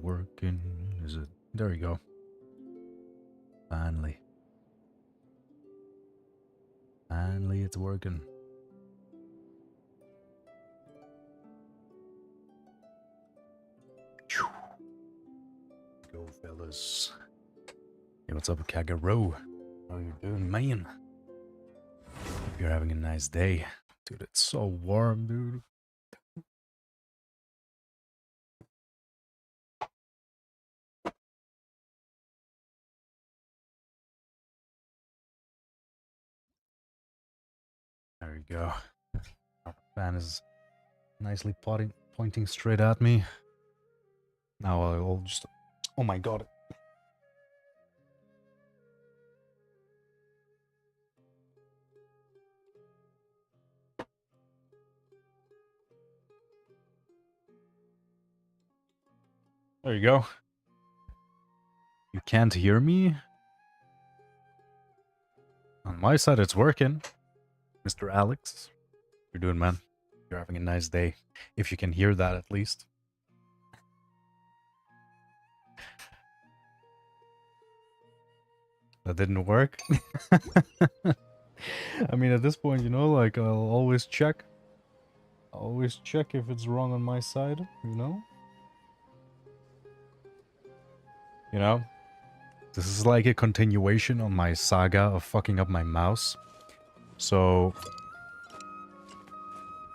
Working? Is it? There you go. Finally. Finally, it's working. Go, fellas. Hey, what's up, Kagero? How you doing, man? Hope you're having a nice day. Dude, it's so warm, dude. There you go. Our fan is nicely pointing straight at me. Now I'll just... Oh my god. There you go. You can't hear me? On my side, it's working. Mr. Alex. You're doing, man? You're having a nice day. If you can hear that, at least. That didn't work? I mean, at this point, you know, like, I'll always check. I'll always check if it's wrong on my side, you know? You know? This is like a continuation on my saga of fucking up my mouse. So...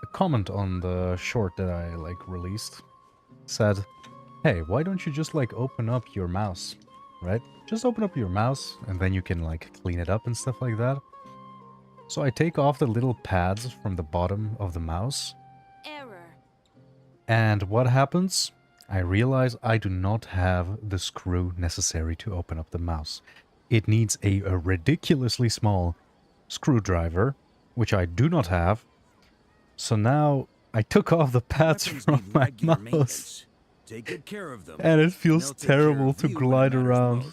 a comment on the short that I, like, released said, hey, why don't you just, like, open up your mouse, right? Just open up your mouse, and then you can, like, clean it up and stuff like that. So I take off the little pads from the bottom of the mouse. Error. And what happens? I realize I do not have the screw necessary to open up the mouse. It needs a ridiculously small screwdriver, which I do not have. So now I took off the pads from my mouse. Take good care of them. And it feels terrible to glide around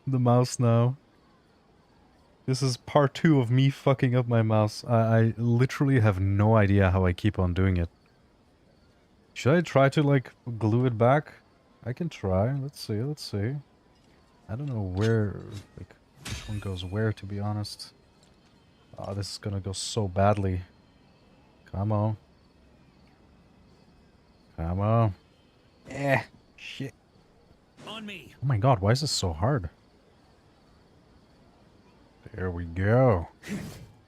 the mouse now. This is part 2 of me fucking up my mouse. I literally have no idea how I keep on doing it. Should I try to, like, glue it back? I can try. Let's see, let's see. I don't know where, like, which one goes where, to be honest. Oh, this is gonna go so badly. Come on. Come on. Eh, shit. On me. Oh my god, why is this so hard? There we go.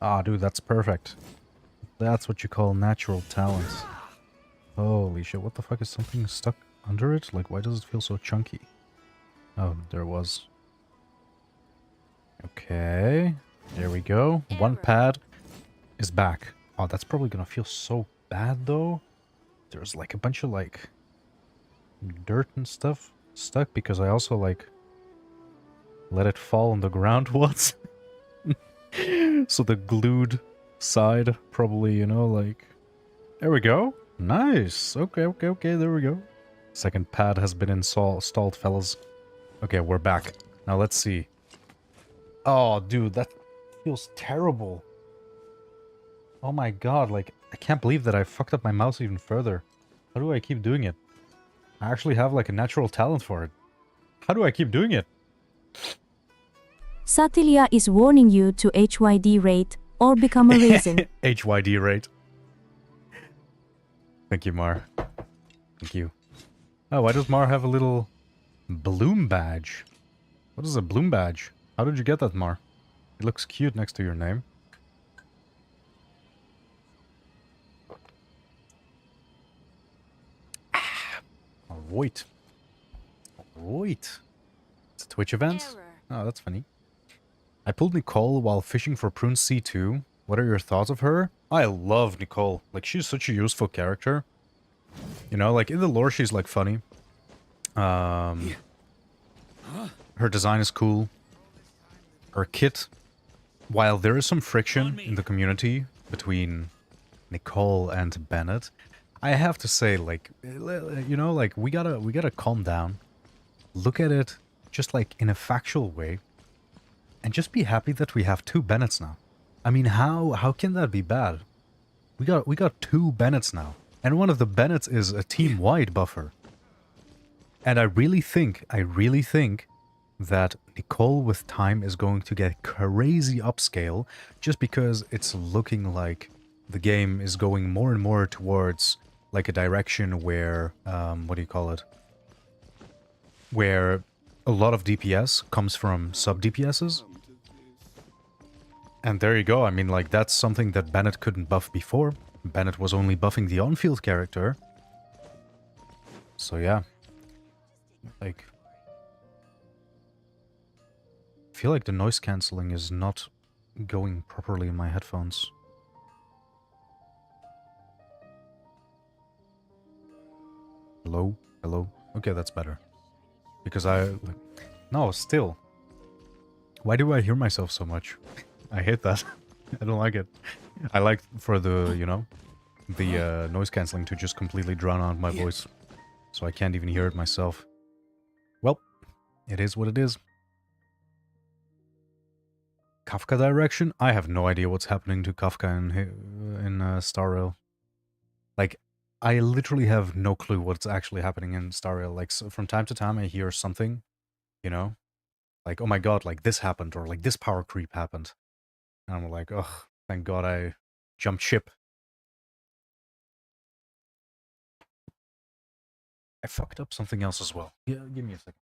Ah, dude, that's perfect. That's what you call natural talent. Holy shit, what the fuck, is something stuck under it? Like, why does it feel so chunky? Oh, there was. Okay, there we go. One pad is back. Oh, that's probably gonna feel so bad, though. There's, like, a bunch of, like, dirt and stuff stuck, because I also, like, let it fall on the ground once. So the glued side probably, you know, like... There we go. Nice. Okay, okay, okay, there we go. Second pad has been installed, fellas. Okay, we're back. Now let's see. Oh, dude, that feels terrible. Oh my god, like, I can't believe that I fucked up my mouse even further. How do I keep doing it? I actually have, like, a natural talent for it. How do I keep doing it? Satilia is warning you to HYD rate or become a raisin. HYD rate. Thank you, Mar. Thank you. Oh, why does Mar have a little bloom badge? What is a bloom badge? How did you get that, Mar? It looks cute next to your name. Alright. Alright. It's a Twitch event? Oh, that's funny. I pulled Nicole while fishing for Prune C2. What are your thoughts of her? I love Nicole. Like, she's such a useful character. You know, like, in the lore, she's, like, funny. Her design is cool. Her kit, while there is some friction in the community between Nicole and Bennett, I have to say, like, you know, like, we gotta calm down. Look at it just, like, in a factual way. And just be happy that we have 2 Bennetts now. I mean, how can that be bad? We got 2 Bennetts now. And one of the Bennetts is a team-wide buffer. And I really think that Nicole with time is going to get crazy upscale just because it's looking like the game is going more and more towards like a direction where, what do you call it? Where a lot of DPS comes from sub-DPSs. And there you go. I mean, like, that's something that Bennett couldn't buff before. Bennett was only buffing the on-field character. So yeah. Like, I feel like the noise cancelling is not going properly in my headphones. Hello? Hello? Okay, that's better. Because no, still. Why do I hear myself so much? I hate that. I don't like it. I like for the, you know, the noise cancelling to just completely drown out my voice. So I can't even hear it myself. Well, it is what it is. Kafka direction? I have no idea what's happening to Kafka in Star Rail. Like, I literally have no clue what's actually happening in Star Rail. Like, so from time to time I hear something, you know? Like, oh my god, like this happened, or like this power creep happened. And I'm like, oh, thank god I jumped ship. I fucked up something else as well. Yeah, give me a second.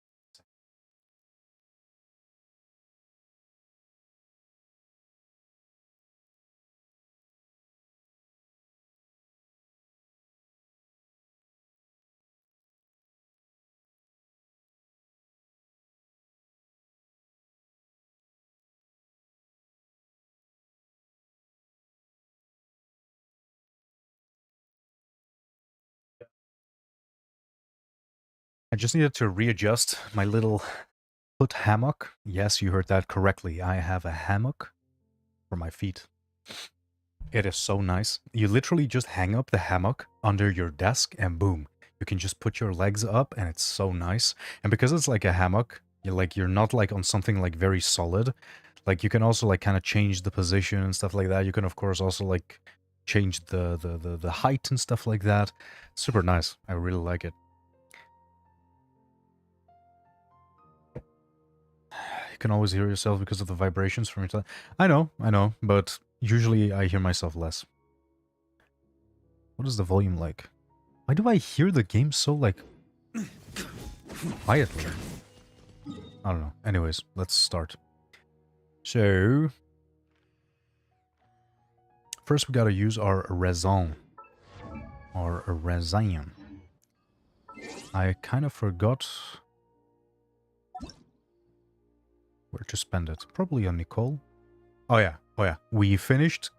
I just needed to readjust my little foot hammock. Yes, you heard that correctly. I have a hammock for my feet. It is so nice. You literally just hang up the hammock under your desk and boom. You can just put your legs up and it's so nice. And because it's like a hammock, you're not like on something like very solid. Like you can also like kind of change the position and stuff like that. You can of course also like change the height and stuff like that. Super nice. I really like it. You can always hear yourself because of the vibrations from your time. I know, but usually I hear myself less. What is the volume like? Why do I hear the game so, like, quietly? I don't know. Anyways, let's start. So, first we gotta use our raison. Or a raison. I kind of forgot where to spend it. Probably on Nicole. Oh yeah. We finished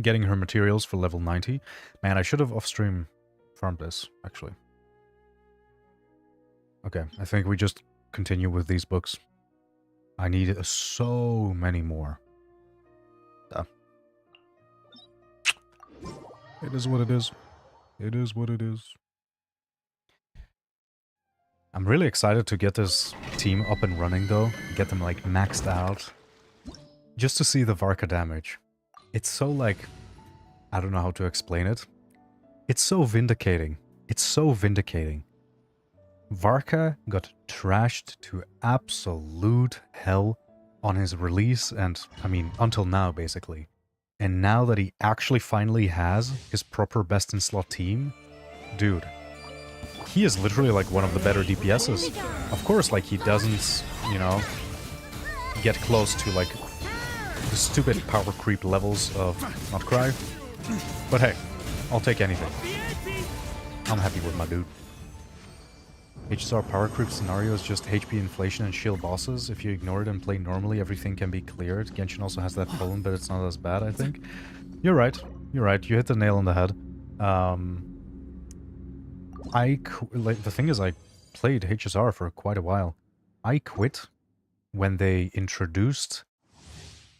getting her materials for level 90. Man, I should have off-stream farmed this, actually. Okay, I think we just continue with these books. I need so many more. It is what it is. It is what it is. I'm really excited to get this team up and running, though. Get them, like, maxed out. Just to see the Varka damage. It's so, like... I don't know how to explain it. It's so vindicating. It's so vindicating. Varka got trashed to absolute hell on his release and, I mean, until now, basically. And now that he actually finally has his proper best-in-slot team, dude, he is literally, like, one of the better DPSs. Of course, like, he doesn't, you know, get close to, like, the stupid power creep levels of Not Cry. But hey, I'll take anything. I'm happy with my dude. HSR power creep scenario is just HP inflation and shield bosses. If you ignore it and play normally, everything can be cleared. Genshin also has that problem, but it's not as bad, I think. You're right. You're right. You hit the nail on the head. Like, the thing is, I played HSR for quite a while. I quit when they introduced...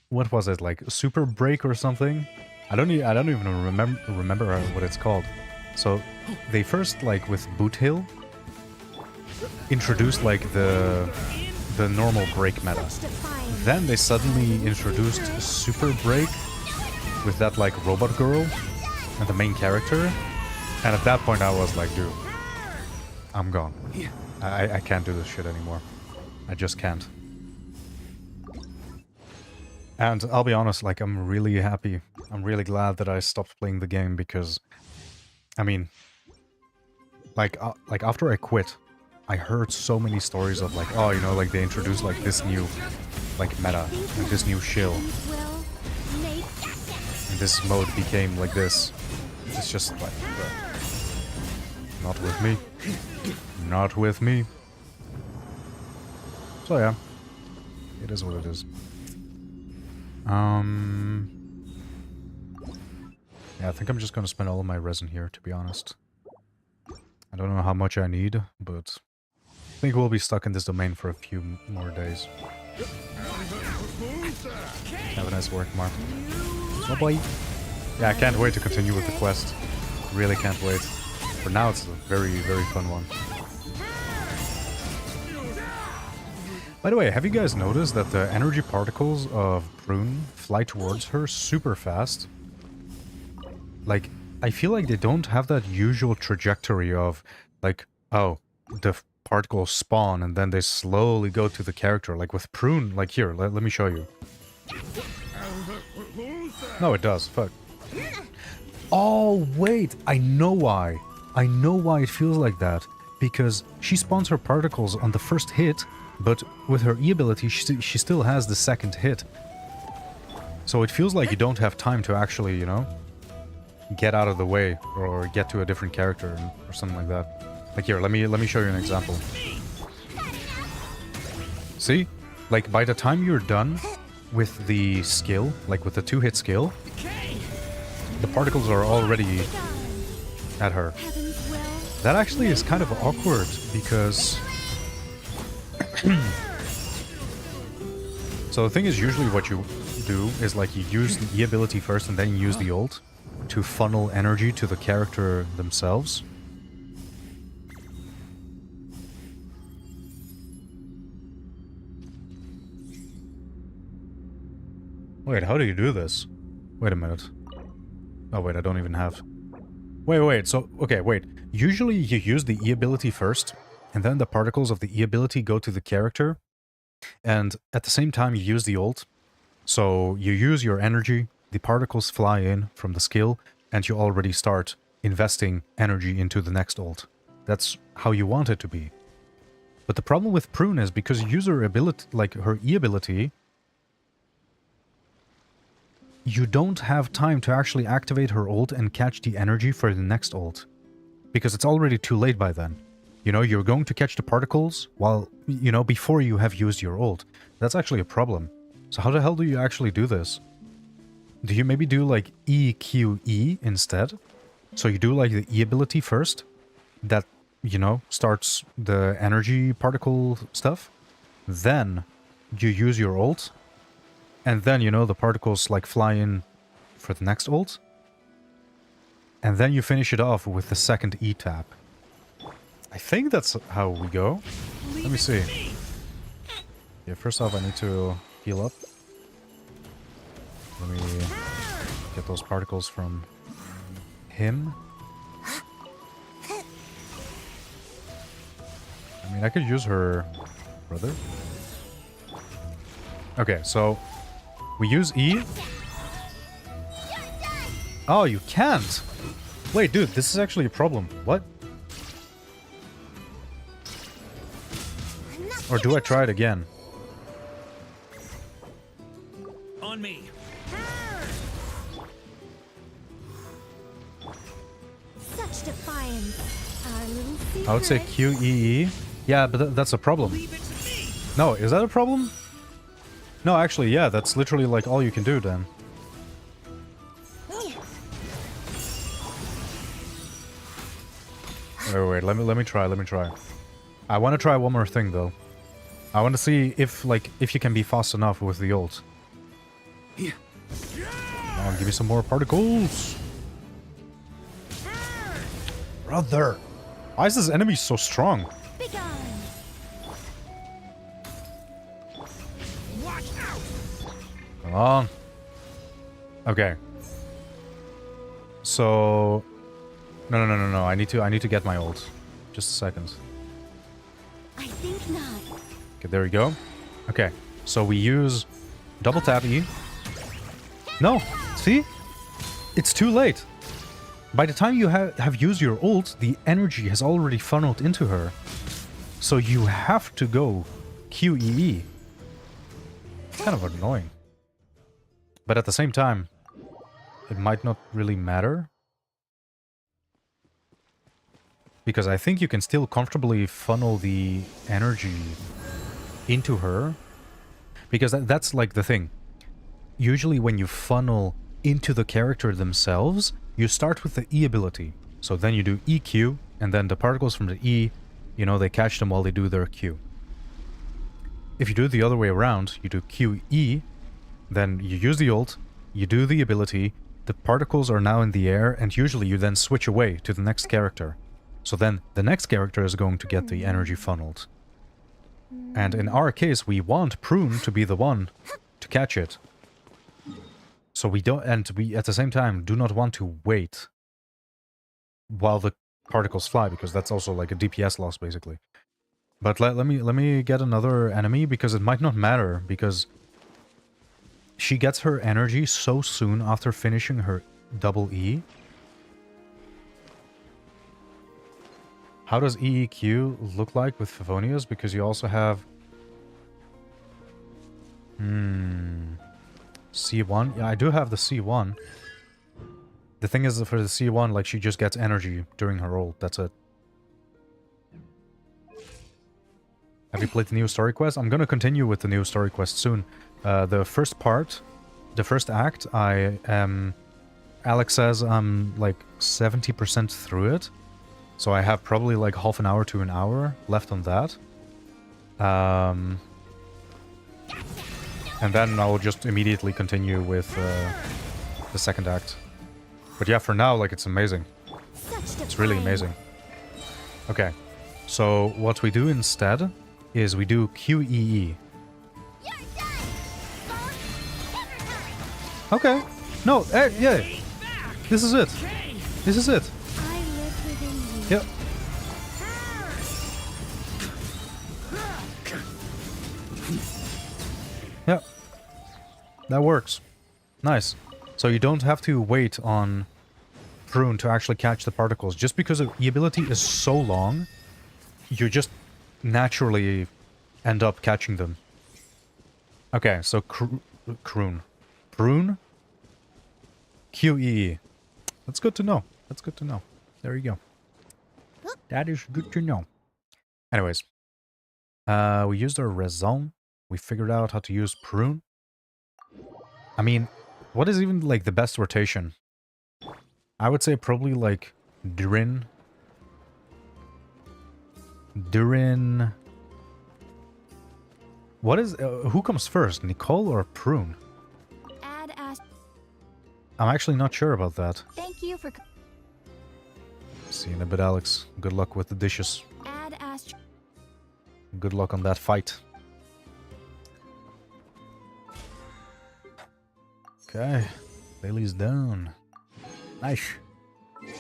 What was it, like Super Break or something? I don't even remember what it's called. So they first, like with Boot Hill, introduced like the normal break meta. Then they suddenly introduced Super Break with that like robot girl and the main character. And at that point I was like, dude, I'm gone. I can't do this shit anymore. I just can't. And I'll be honest, like, I'm really happy. I'm really glad that I stopped playing the game because, I mean, like after I quit, I heard so many stories of like, oh, you know, like they introduced like this new, like meta, and this new shield, and this mode became like this. It's just like, not with me, not with me. So yeah, it is what it is. Yeah, I think I'm just gonna spend all of my resin here, to be honest. I don't know how much I need, but I think we'll be stuck in this domain for a few more days. Have a nice work, Mark. Oh boy. Yeah, I can't wait to continue with the quest. Really can't wait. For now, it's a very, very fun one. By the way, have you guys noticed that the energy particles of Prune fly towards her super fast? Like, I feel like they don't have that usual trajectory of, like, oh, the particles spawn and then they slowly go to the character. Like with Prune, like here, let me show you. No, it does. Fuck. Oh, wait. I know why. I know why it feels like that. Because she spawns her particles on the first hit, but with her E ability, she still has the second hit. So it feels like you don't have time to actually, you know, get out of the way or get to a different character or something like that. Like here, let me show you an example. See? Like by the time you're done with the skill, like with the 2-hit skill, the particles are already at her. That actually is kind of awkward because so the thing is, usually what you do is like you use the E ability first and then you use the ult to funnel energy to the character themselves. Wait, how do you do this? Wait a minute. Oh wait, I don't even have... Wait, so... Okay, wait. Usually you use the E ability first, and then the particles of the E ability go to the character, and at the same time you use the ult. So you use your energy, the particles fly in from the skill, and you already start investing energy into the next ult. That's how you want it to be. But the problem with Prune is because you use her ability, like her E ability, you don't have time to actually activate her ult and catch the energy for the next ult. Because it's already too late by then. You know, you're going to catch the particles while, you know, before you have used your ult. That's actually a problem. So how the hell do you actually do this? Do you maybe do like EQE instead? So you do like the E ability first, that, you know, starts the energy particle stuff. Then you use your ult, and then, you know, the particles like fly in for the next ult. And then you finish it off with the second E tap. I think that's how we go. Let me see. Yeah, first off I need to heal up. Let me get those particles from him. I mean, I could use her brother. Okay, so we use E. Oh, you can't! Wait, dude, this is actually a problem. What? Or do I try it again? On me. Such defiance. Our little secret. I would say QEE. Yeah, but that's a problem. Leave it to me. No, is that a problem? No, actually, yeah, that's literally like all you can do then. Wait, let me try. I want to try one more thing though. I want to see if you can be fast enough with the ult. Come on, give me some more particles. Brother, why is this enemy so strong? Begone. Watch out. Come on. Okay. So, no. I need to get my ult. Just a second. I think not. Okay, there we go. Okay, so we use double tap E. No, see? It's too late. By the time you have used your ult, the energy has already funneled into her. So you have to go QEE. It's kind of annoying. But at the same time, it might not really matter. Because I think you can still comfortably funnel the energy into her. Because that's like the thing. Usually when you funnel into the character themselves, you start with the E ability. So then you do EQ, and then the particles from the E, you know, they catch them while they do their Q. If you do it the other way around, you do QE, then you use the ult, you do the ability, the particles are now in the air, and usually you then switch away to the next character. So then the next character is going to get the energy funneled. And in our case, we want Prune to be the one to catch it. So we don't, and we at the same time do not want to wait while the particles fly, because that's also like a DPS loss basically. But let me get another enemy, because it might not matter, because she gets her energy so soon after finishing her double E. How does EEQ look like with Favonius? Because you also have C1. Yeah, I do have the C1. The thing is that for the C1, like, she just gets energy during her ult. That's it. Have you played the new story quest? I'm gonna continue with the new story quest soon. The first part, the first act, Alex says I'm like 70% through it. So I have probably like half an hour to an hour left on that. And then I'll just immediately continue with the second act. But yeah, for now, like, it's amazing. It's really amazing. Okay, so what we do instead is we do QEE. Okay. No, yeah. This is it. This is it. I live within you. Yep. Yep. That works. Nice. So you don't have to wait on Prune to actually catch the particles. Just because the ability is so long, you just naturally end up catching them. Okay, so Prune. QEE. That's good to know. That's good to know. There you go. That is good to know. Anyways. We used our raison. We figured out how to use Prune. I mean, what is even, like, the best rotation? I would say probably, like, Durin. What is... who comes first, Nicole or Prune? Add Ast. I'm actually not sure about that. Thank you for. See you in a bit, Alex. Good luck with the dishes. Add Ast. Good luck on that fight. Okay. Bailey's down. Nice. There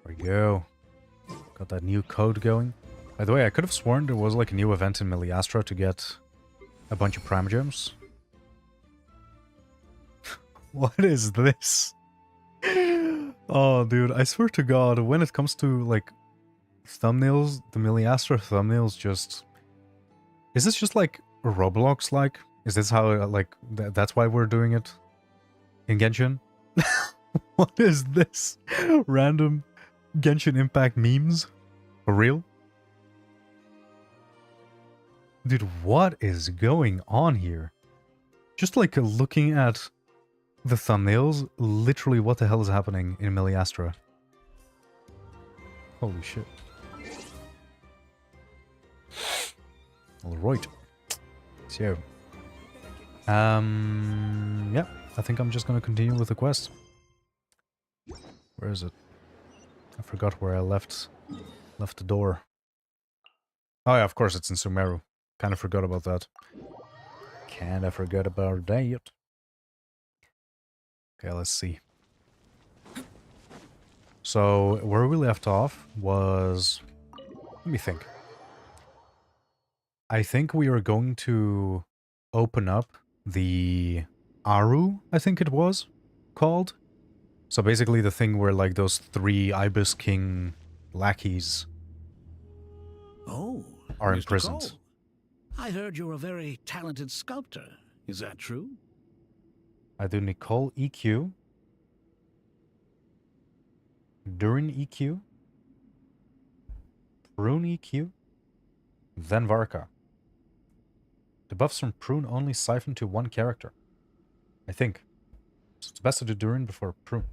we go. Got that new code going. By the way, I could have sworn there was like a new event in Miliastra to get a bunch of Prime Gems. What is this? Oh, dude, I swear to God, when it comes to, like, thumbnails, the Miliastra thumbnails just... Is this just, like, Roblox-like? Is this how, like, that's why we're doing it in Genshin? What is this? Random Genshin Impact memes? For real? Dude, what is going on here? Just, like, looking at the thumbnails, literally what the hell is happening in Miliastra? Holy shit. Alright. So, yeah, I think I'm just gonna continue with the quest. Where is it? I forgot where I left the door. Oh yeah, of course it's in Sumeru. Kinda forgot about that. Kinda forgot about that. Okay, let's see. So where we left off was... Let me think. I think we are going to open up the Aru, I think it was called. So basically the thing where like those 3 Ibis King lackeys Oh, are Mr. imprisoned. Cole. I heard you're a very talented sculptor. Is that true? I do Nicole EQ, Durin EQ, Prune EQ, then Varka. The buffs from Prune only siphon to 1 character. I think. So it's best to do Durin before Prune.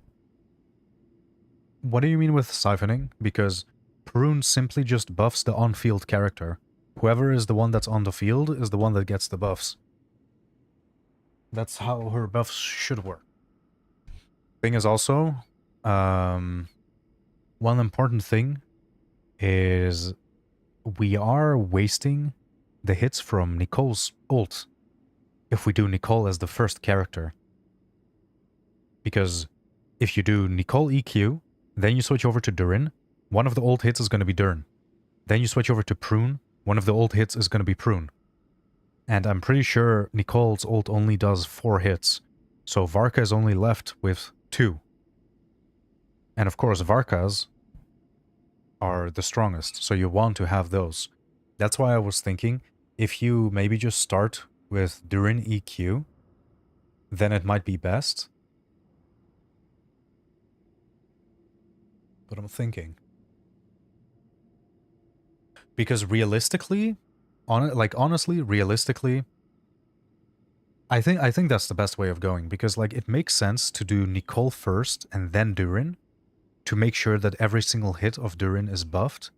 What do you mean with siphoning? Because Prune simply just buffs the on-field character. Whoever is the one that's on the field is the one that gets the buffs. That's how her buffs should work. Thing is also, one important thing is we are wasting the hits from Nicole's ult if we do Nicole as the first character. Because if you do Nicole EQ, then you switch over to Durin, one of the ult hits is going to be Durin. Then you switch over to Prune, one of the ult hits is going to be Prune. And I'm pretty sure Nicole's ult only does 4 hits, so Varka is only left with 2. And of course, Varkas are the strongest, so you want to have those. That's why I was thinking, if you maybe just start with Durin EQ, then it might be best. But I'm thinking. Because realistically, honestly, realistically, I think that's the best way of going. Because like it makes sense to do Nicole first and then Durin, to make sure that every single hit of Durin is buffed.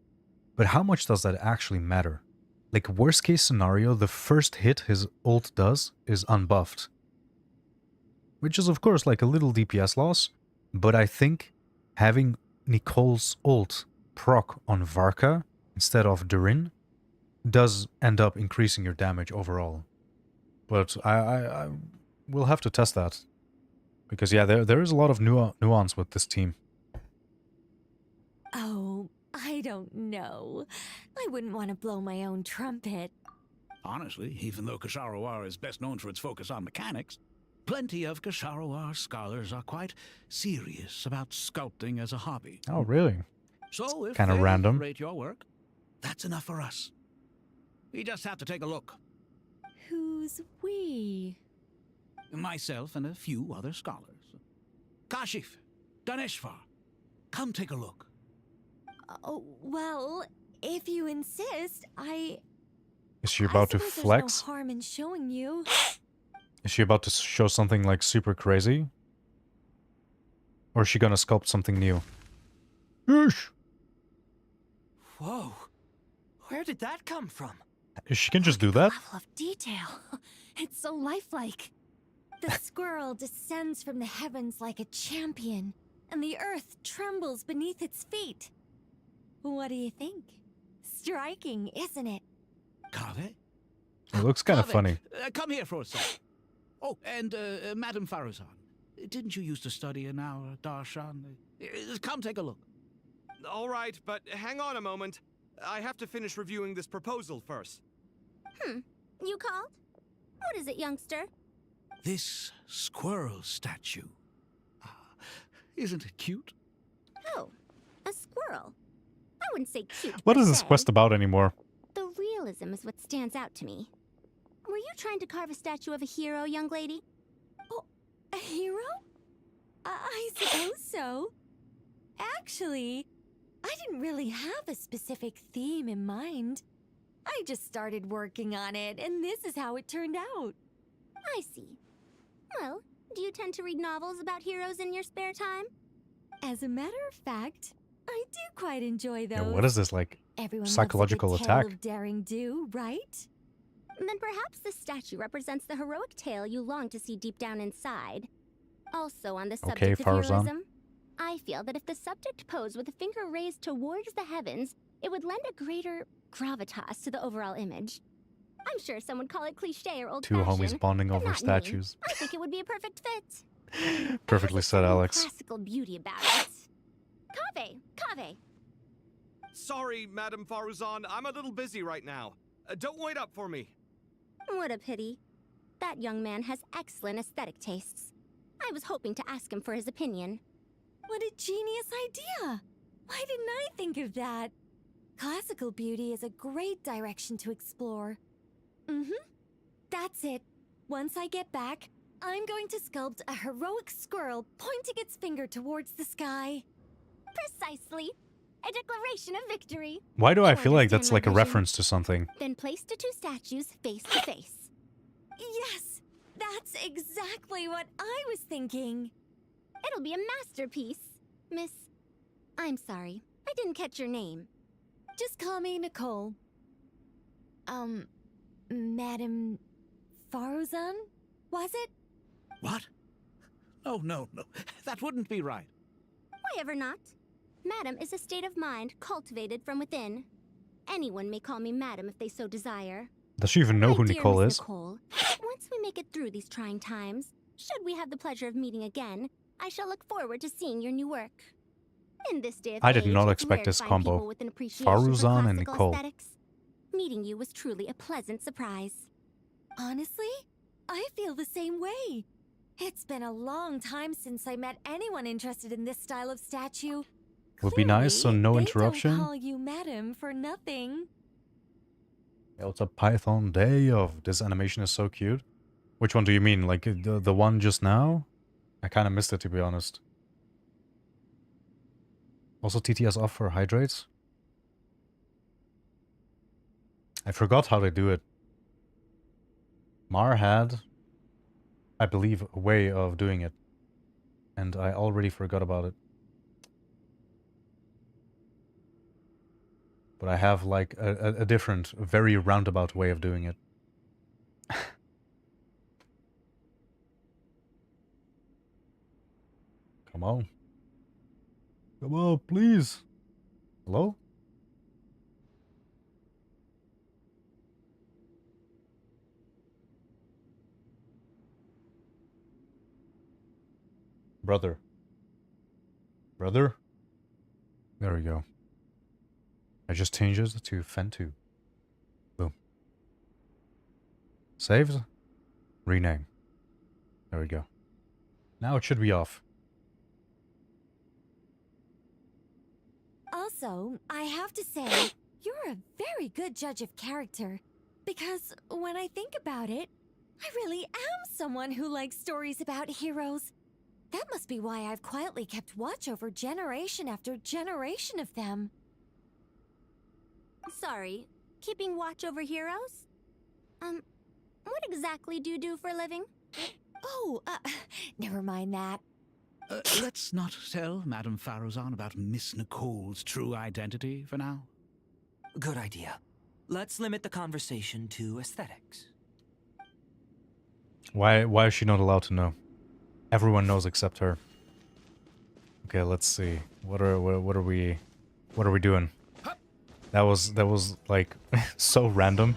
But how much does that actually matter? Like worst case scenario, the first hit his ult does is unbuffed. Which is of course like a little DPS loss, but I think having Nicole's ult proc on Varka instead of Durin does end up increasing your damage overall. But I will have to test that. Because yeah, there is a lot of nuance with this team. Oh, I don't know. I wouldn't want to blow my own trumpet. Honestly, even though Kasharawar is best known for its focus on mechanics, plenty of Kasharawar scholars are quite serious about sculpting as a hobby. Oh, really? So if Kinda they random. rate your work, that's enough for us. We just have to take a look. Who's we? Myself and a few other scholars. Kashif, Daneshvar, come take a look. Oh, well, if you insist, Is she about to suppose flex? There's no harm in showing you. Is she about to show something like super crazy? Or is she gonna sculpt something new? Yeesh. Whoa. Where did that come from? She can just do that? Level of detail. It's so lifelike. The squirrel descends from the heavens like a champion, and the earth trembles beneath its feet. What do you think? Striking, isn't it? Kave? It looks kind of Kave, funny. Come here for a sec. Oh, and Madam Farazan, didn't you used to study in our darshan? Come take a look. All right, but hang on a moment. I have to finish reviewing this proposal first. You called? What is it, youngster? This squirrel statue. Isn't it cute? Oh, a squirrel. I wouldn't say cute. What per is this se. quest about anymore? The realism is what stands out to me. Were you trying to carve a statue of a hero, young lady? Oh, a hero? I suppose so. Actually, I didn't really have a specific theme in mind. I just started working on it, and this is how it turned out. I see. Well, do you tend to read novels about heroes in your spare time? As a matter of fact, I do quite enjoy those. Yeah, what is this, like, Everyone psychological loves a good tale attack? of daring do, right? Then perhaps the statue represents the heroic tale you long to see deep down inside. Also on the subject of Farazan. heroism, I feel that if the subject posed with a finger raised towards the heavens, it would lend a greater gravitas to the overall image. I'm sure some would call it cliché or Two old-fashioned. homies bonding but over not me. statues. I think it would be a perfect fit. It Perfectly has a said, certain Alex. classical beauty about it. Kave. Sorry, Madame Faruzan, I'm a little busy right now. Don't wait up for me. What a pity. That young man has excellent aesthetic tastes. I was hoping to ask him for his opinion. What a genius idea! Why didn't I think of that? Classical beauty is a great direction to explore. That's it. Once I get back, I'm going to sculpt a heroic squirrel pointing its finger towards the sky. Precisely. A declaration of victory. Why do I You feel like understand that's my like a vision? reference to something? Then place the two statues face to face. Yes! That's exactly what I was thinking. It'll be a masterpiece. Miss... I'm sorry. I didn't catch your name. Just call me Nicole. Madame Faruzan? Was it? What? Oh, no. That wouldn't be right. Why ever not? Madam is a state of mind cultivated from within. Anyone may call me Madam if they so desire. Does she even know My who dear Nicole Miss is? Nicole, once we make it through these trying times, should we have the pleasure of meeting again, I shall look forward to seeing your new work. In this day of I did age, not it's expect rare to this find combo. people with an appreciation for Faruzan and classical Nicole. aesthetics. Meeting you was truly a pleasant surprise. Honestly, I feel the same way. It's been a long time since I met anyone interested in this style of statue. Would be nice, so Clearly, no they interruption. Don't call you madam for nothing. Yeah, it's a Python day of this animation is so cute. Which one do you mean? Like the one just now? I kind of missed it, to be honest. Also TTS off for hydrates. I forgot how they do it. Mar had, I believe, a way of doing it. And I already forgot about it. But I have like a different, very roundabout way of doing it. Come on. Come on, please. Hello? Brother. Brother? There we go. I just changed it to Fen2. Boom. Saved. Rename. There we go. Now it should be off. Also, I have to say, you're a very good judge of character. Because when I think about it, I really am someone who likes stories about heroes. That must be why I've quietly kept watch over generation after generation of them. Sorry, keeping watch over heroes? What exactly do you do for a living? Oh, never mind that. Let's not tell Madame Faruzan about Miss Nicole's true identity for now. Good idea. Let's limit the conversation to aesthetics. Why is she not allowed to know? Everyone knows except her. Okay, let's see. What are we doing? That was like so random.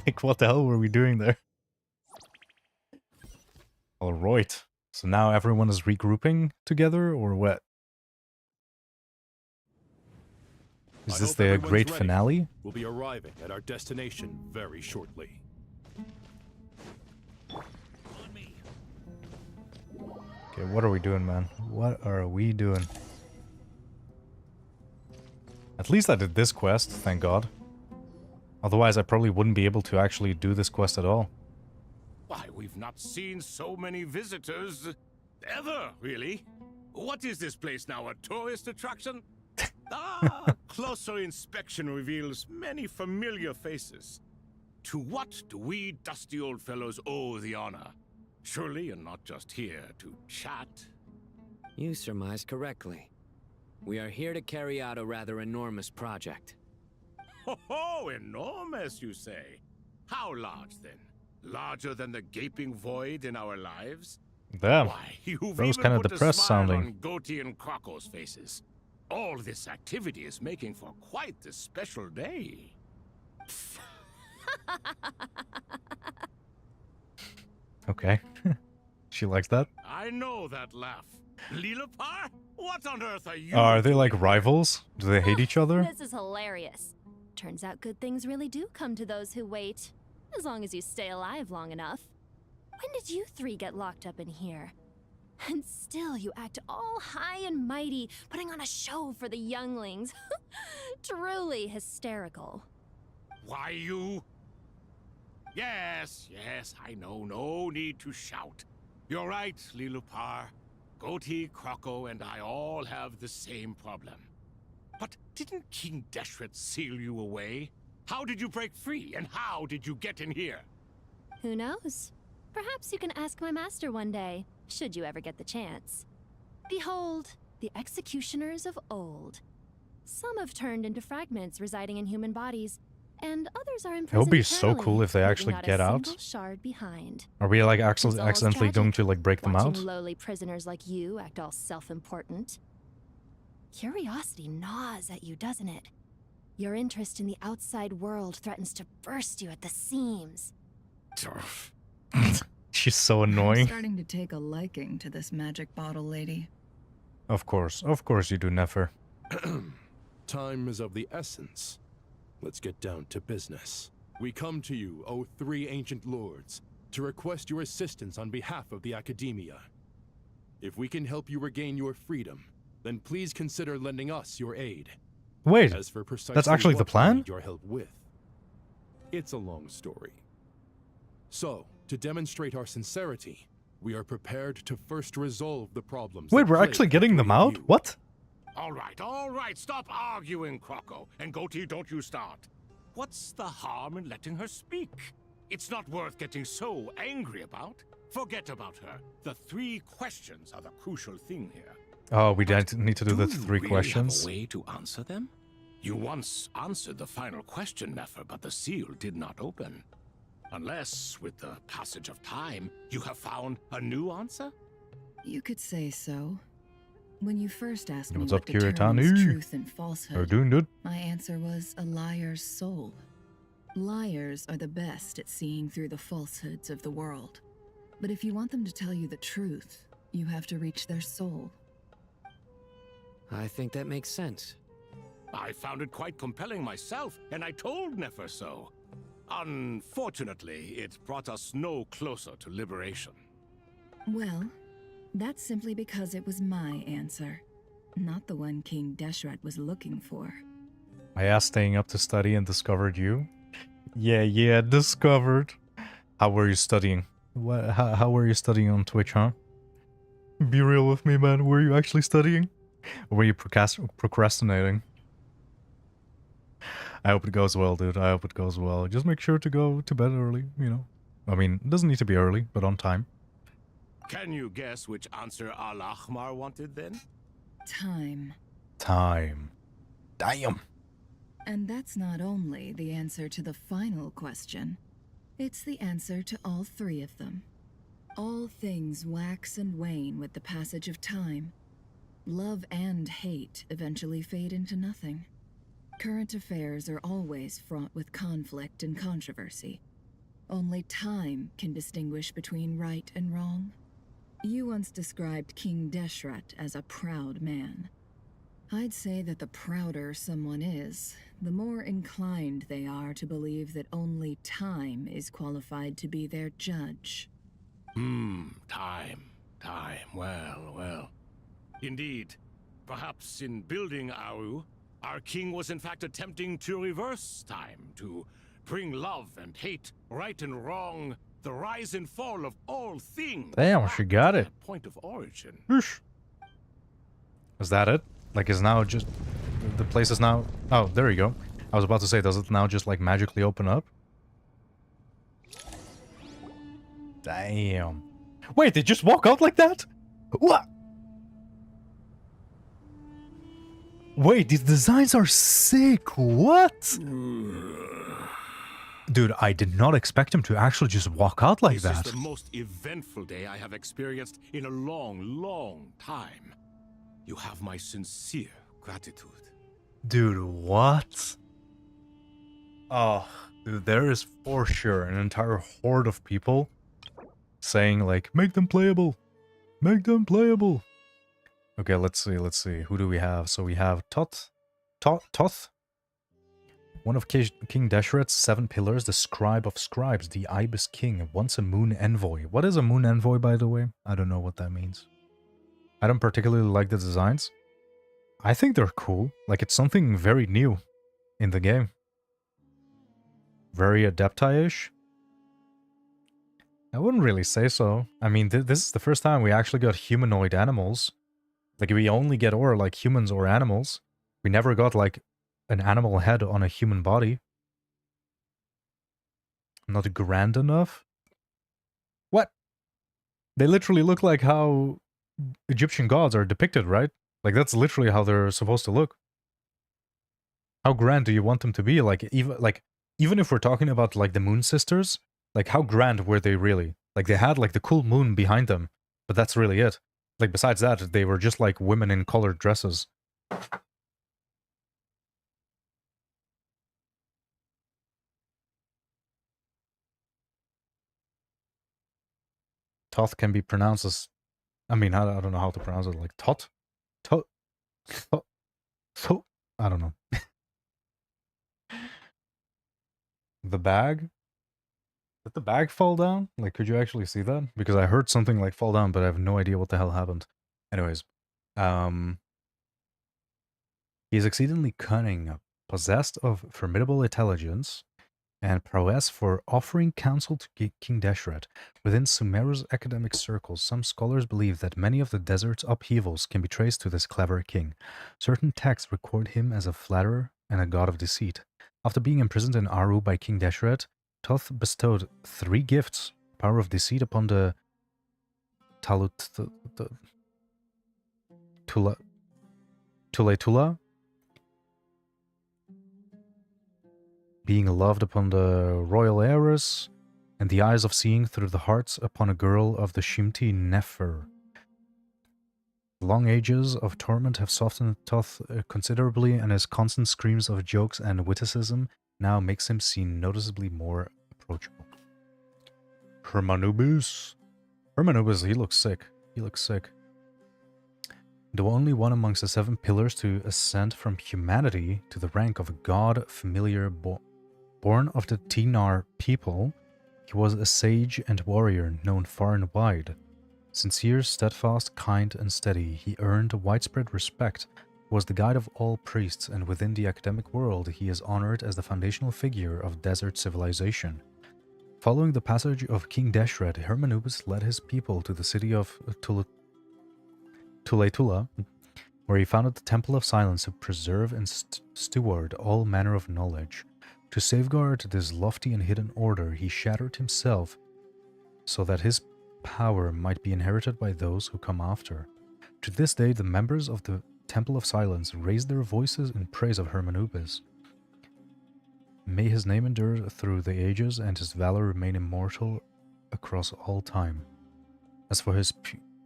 Like what the hell were we doing there? All right. So now everyone is regrouping together or what? Is this the great finale? We'll be arriving at our destination very shortly. Okay, what are we doing, man? What are we doing? At least I did this quest, thank God. Otherwise, I probably wouldn't be able to actually do this quest at all. Why, we've not seen so many visitors ever, really. What is this place now, a tourist attraction? Closer inspection reveals many familiar faces. To what do we dusty old fellows owe the honor? Surely you're not just here to chat. You surmise correctly. We are here to carry out a rather enormous project. Ho, enormous, you say? How large, then? Larger than the gaping void in our lives? Damn. Why, you've Bro's even kinda put depressed a smile sounding. on Goatee and Crocco's faces. All this activity is making for quite the special day. Okay. She likes that. I know that laugh. Lilipar? What on earth are you? Are they like doing? rivals? Do they hate each other? This is hilarious. Turns out good things really do come to those who wait. As long as you stay alive long enough. When did you three get locked up in here? And still you act all high and mighty, putting on a show for the younglings. Truly hysterical. Why you? Yes, I know. No need to shout. You're right, Lilipar. Goatee, Croco, and I all have the same problem. But didn't King Deshret seal you away? How did you break free, and how did you get in here? Who knows? Perhaps you can ask my master one day, should you ever get the chance. Behold, the executioners of old. Some have turned into fragments residing in human bodies, and others are imprisoned. It would be so eternally, cool if they leaving actually not a get out. single shard behind. Are we like It's almost accidentally tragic, going to like break them out? watching lowly prisoners like you act all self-important. Curiosity gnaws at you, doesn't it? Your interest in the outside world threatens to burst you at the seams. She's so I'm annoying. starting to take a liking to this magic bottle lady. Of course you do, Nefer. Time is of the essence. Let's get down to business. We come to you, O three ancient lords, to request your assistance on behalf of the Academia. If we can help you regain your freedom, then please consider lending us your aid. Wait, As for precisely that's actually the what we plan? need your help with, it's a long story. So, to demonstrate our sincerity, we are prepared to first resolve the problems. Wait, that we're plague actually the getting them three of out? you. What? All right, stop arguing, Croco. And Goatee, don't you start. What's the harm in letting her speak? It's not worth getting so angry about. Forget about her. The three questions are the crucial thing here. Oh, we need to do the you three really questions. have a way to answer them? You once answered the final question, Nefer, but the seal did not open. Unless, with the passage of time, you have found a new answer? You could say so. When you first asked me What's what up, determines Kiritani? truth and Are falsehood, doing good? my answer was a liar's soul. Liars are the best at seeing through the falsehoods of the world. But if you want them to tell you the truth, you have to reach their soul. I think that makes sense. I found it quite compelling myself, and I told Nefer so. Unfortunately, it brought us no closer to liberation. Well, that's simply because it was my answer, not the one King Deshret was looking for. I asked staying up to study and discovered you. Yeah, discovered. How were you studying? How were you studying on Twitch, huh? Be real with me, man. Were you actually studying? Or were you procrastinating? I hope it goes well, dude. I hope it goes well. Just make sure to go to bed early, you know. I mean, it doesn't need to be early, but on time. Can you guess which answer Al-Ahmar wanted then? Time. Time. Damn. And that's not only the answer to the final question, it's the answer to all three of them. All things wax and wane with the passage of time. Love and hate eventually fade into nothing. Current affairs are always fraught with conflict and controversy. Only time can distinguish between right and wrong. You once described King Deshret as a proud man. I'd say that the prouder someone is, the more inclined they are to believe that only time is qualified to be their judge. Time. Well. Indeed. Perhaps in building Aru, our king was in fact attempting to reverse time, to bring love and hate, right and wrong, the rise and fall of all things. Damn, back she got to it. their point of origin. Whoosh. Is that it? Like, is now just... The place is now... Oh, there you go. I was about to say, does it now just, like, magically open up? Damn. Wait, they just walk out like that? What? Wait, these designs are sick. What? Dude, I did not expect him to actually just walk out like This that. is the most eventful day I have experienced in a long time. You have my sincere gratitude. Dude, what? Oh, dude, there is for sure an entire horde of people saying, like, make them playable. Make them playable. Okay, let's see. Who do we have? So we have Toth, one of King Desheret's 7 pillars, the Scribe of Scribes, the Ibis King, once a Moon Envoy. What is a Moon Envoy, by the way? I don't know what that means. I don't particularly like the designs. I think they're cool. Like, it's something very new in the game. Very Adepti-ish. I wouldn't really say so. I mean, this is the first time we actually got humanoid animals. Like, we only get like humans or animals. We never got like an animal head on a human body. Not grand enough? What? They literally look like how Egyptian gods are depicted, right? Like, that's literally how they're supposed to look. How grand do you want them to be? Like, even if we're talking about like the Moon Sisters, like how grand were they really? Like, they had like the cool moon behind them, but that's really it. Like, besides that, they were just like women in colored dresses. Toth can be pronounced as, I mean, I don't know how to pronounce it, like Tot? Tot? So, I don't know. The bag? Did the bag fall down? Like, could you actually see that? Because I heard something like fall down, but I have no idea what the hell happened. Anyways, he is exceedingly cunning, possessed of formidable intelligence, and prowess for offering counsel to King Deshret. Within Sumeru's academic circles, some scholars believe that many of the desert's upheavals can be traced to this clever king. Certain texts record him as a flatterer and a god of deceit. After being imprisoned in Aru by King Deshret, Toth bestowed 3 gifts: power of deceit upon the Tula, being loved upon the royal heiress, and the eyes of seeing through the hearts upon a girl of the Shimti Nefer. Long ages of torment have softened Toth considerably, and his constant screams of jokes and witticism now makes him seem noticeably more approachable. Hermanubis, he looks sick. He looks sick. Though only one amongst the 7 pillars to ascend from humanity to the rank of a god familiar born of the Tinar people, he was a sage and warrior known far and wide. Sincere, steadfast, kind, and steady, he earned widespread respect, was the guide of all priests, and within the academic world he is honored as the foundational figure of desert civilization. Following the passage of King Deshret, Hermanubis led his people to the city of Tuletula, where he founded the Temple of Silence to preserve and steward all manner of knowledge. To safeguard this lofty and hidden order, he shattered himself so that his power might be inherited by those who come after. To this day, the members of the Temple of Silence raise their voices in praise of Hermanubis. May his name endure through the ages and his valor remain immortal across all time. As for his